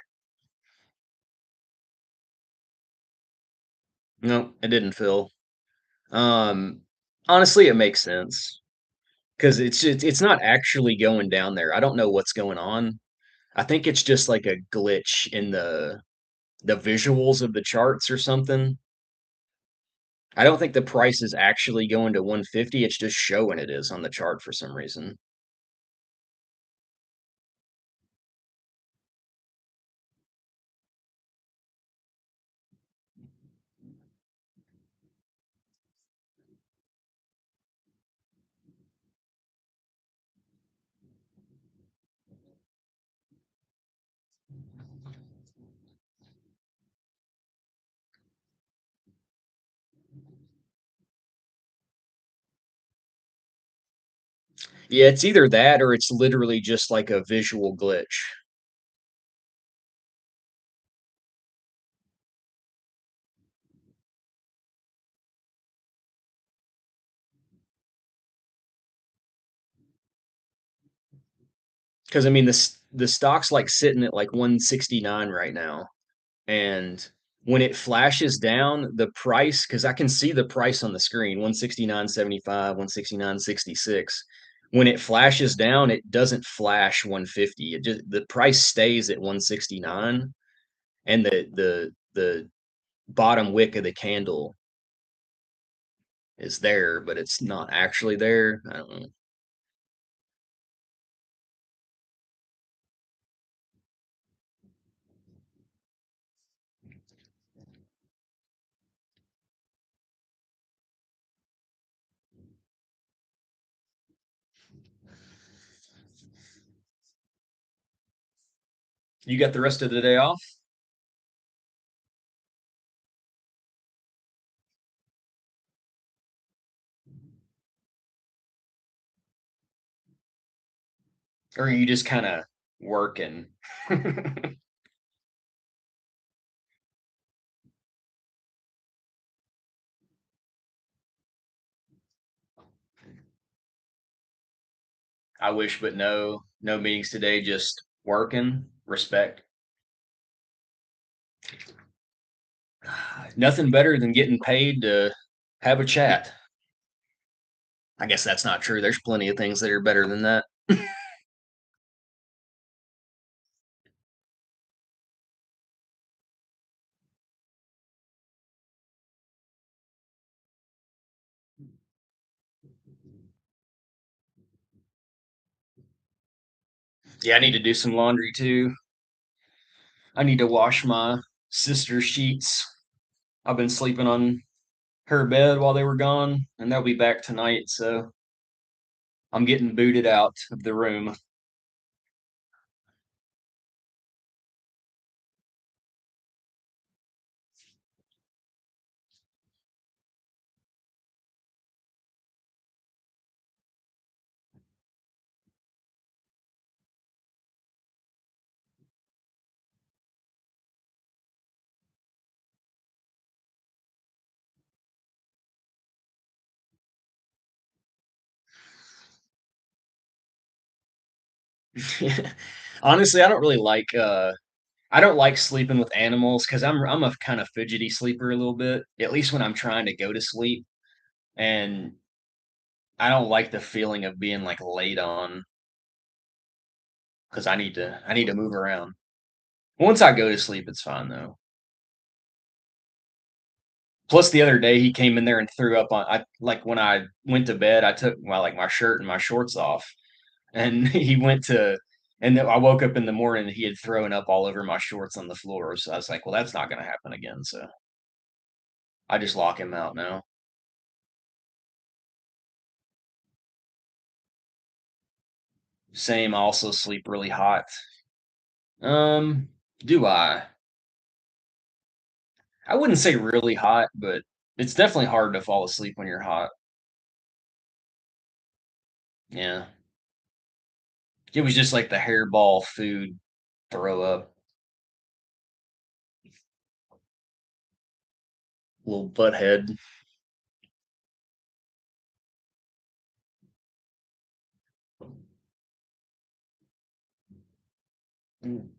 No, it didn't fill. Um, honestly, it makes sense because it's not actually going down there. I don't know what's going on. I think it's just like a glitch in the visuals of the charts or something. I don't think the price is actually going to 150. It's just showing it is on the chart for some reason. Yeah, it's either that or it's literally just like a visual glitch. Because I mean, the stock's like sitting at like 169 right now, and when it flashes down, the price, because I can see the price on the screen, 169.75, 169.66. When it flashes down, it doesn't flash 150. It just the price stays at 169, and the bottom wick of the candle is there, but it's not actually there. I don't know. You got the rest of the day off, or are you just kind of working? I wish, but no, no meetings today. Just working. Respect. Nothing better than getting paid to have a chat. I guess that's not true. There's plenty of things that are better than that. Yeah, I need to do some laundry too. I need to wash my sister's sheets. I've been sleeping on her bed while they were gone, and they'll be back tonight, so I'm getting booted out of the room. Honestly, I don't like sleeping with animals because I'm a kind of fidgety sleeper a little bit, at least when I'm trying to go to sleep. And I don't like the feeling of being like laid on because I need to move around. Once I go to sleep, it's fine though. Plus, the other day he came in there and threw up on. I like when I went to bed, I took my shirt and my shorts off, and he went to. And then I woke up in the morning and he had thrown up all over my shorts on the floor. So I was like, well, that's not going to happen again. So I just lock him out now. Same. I also sleep really hot. Do I? I wouldn't say really hot, but it's definitely hard to fall asleep when you're hot. Yeah. It was just like the hairball food throw up, little butt head. Mm.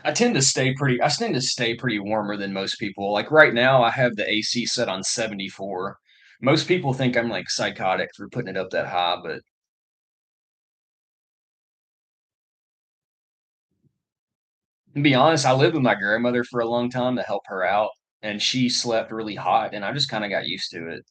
I tend to stay pretty warmer than most people. Like right now I have the AC set on 74. Most people think I'm like psychotic for putting it up that high, but to be honest, I lived with my grandmother for a long time to help her out, and she slept really hot, and I just kind of got used to it.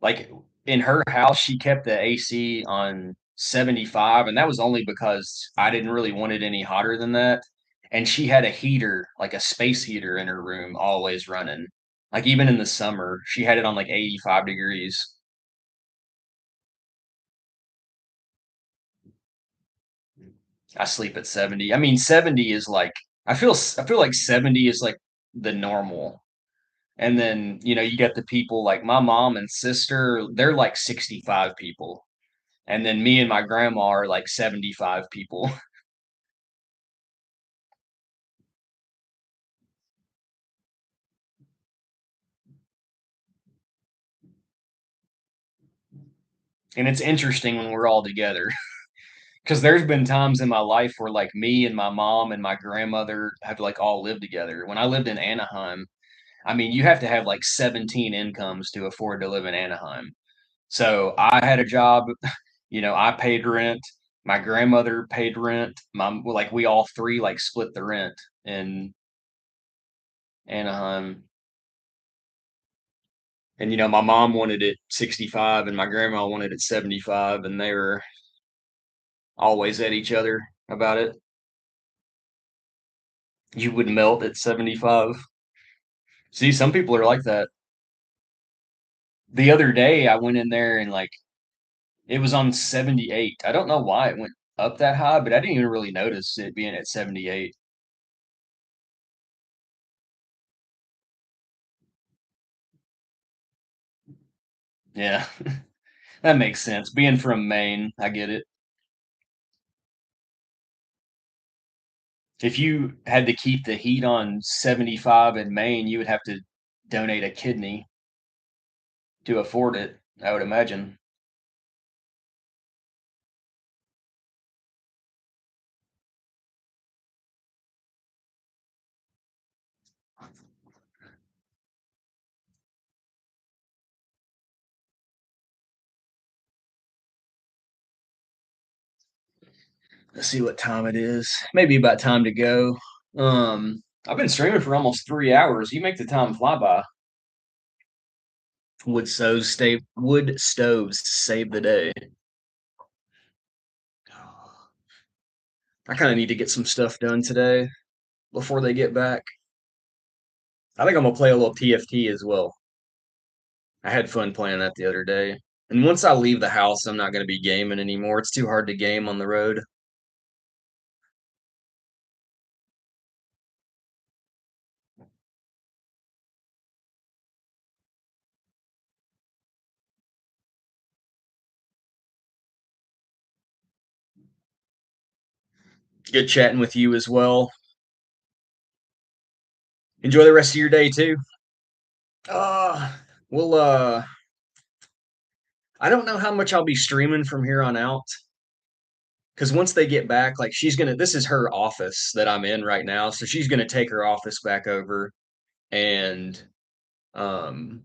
Like in her house, she kept the AC on 75, and that was only because I didn't really want it any hotter than that. And she had a heater, like a space heater in her room, always running. Like even in the summer, she had it on like 85 degrees. I sleep at 70. I mean, 70 is like I feel like 70 is like the normal. And then, you get the people like my mom and sister, they're like 65 people. And then me and my grandma are like 75 people. And it's interesting when we're all together because there's been times in my life where like me and my mom and my grandmother have like all lived together. When I lived in Anaheim, I mean, you have to have like 17 incomes to afford to live in Anaheim. So I had a job, I paid rent. My grandmother paid rent. Well, like we all three like split the rent in Anaheim. And my mom wanted it 65 and my grandma wanted it 75, and they were always at each other about it. You would melt at 75. See, some people are like that. The other day I went in there and like it was on 78. I don't know why it went up that high, but I didn't even really notice it being at 78. Yeah, that makes sense. Being from Maine, I get it. If you had to keep the heat on 75 in Maine, you would have to donate a kidney to afford it, I would imagine. Let's see what time it is. Maybe about time to go. I've been streaming for almost 3 hours. You make the time fly by. Wood stoves save the day. I kind of need to get some stuff done today before they get back. I think I'm gonna play a little TFT as well. I had fun playing that the other day. And once I leave the house, I'm not gonna be gaming anymore. It's too hard to game on the road. Good chatting with you as well. Enjoy the rest of your day too. Uh, well, I don't know how much I'll be streaming from here on out. Because once they get back, like this is her office that I'm in right now. So she's gonna take her office back over. And um,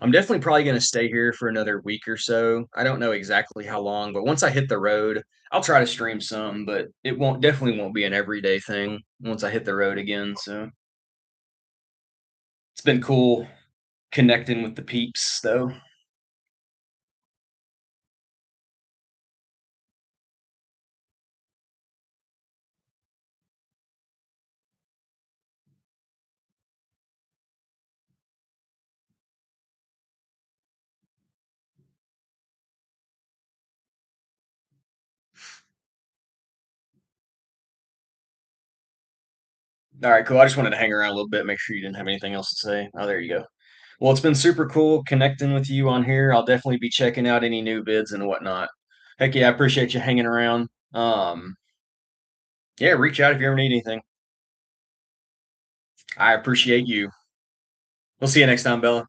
I'm definitely probably gonna stay here for another week or so. I don't know exactly how long, but once I hit the road, I'll try to stream some, but it definitely won't be an everyday thing once I hit the road again. So it's been cool connecting with the peeps though. All right, cool. I just wanted to hang around a little bit, make sure you didn't have anything else to say. Oh, there you go. Well, it's been super cool connecting with you on here. I'll definitely be checking out any new vids and whatnot. Heck yeah, I appreciate you hanging around. Yeah, reach out if you ever need anything. I appreciate you. We'll see you next time, Bella.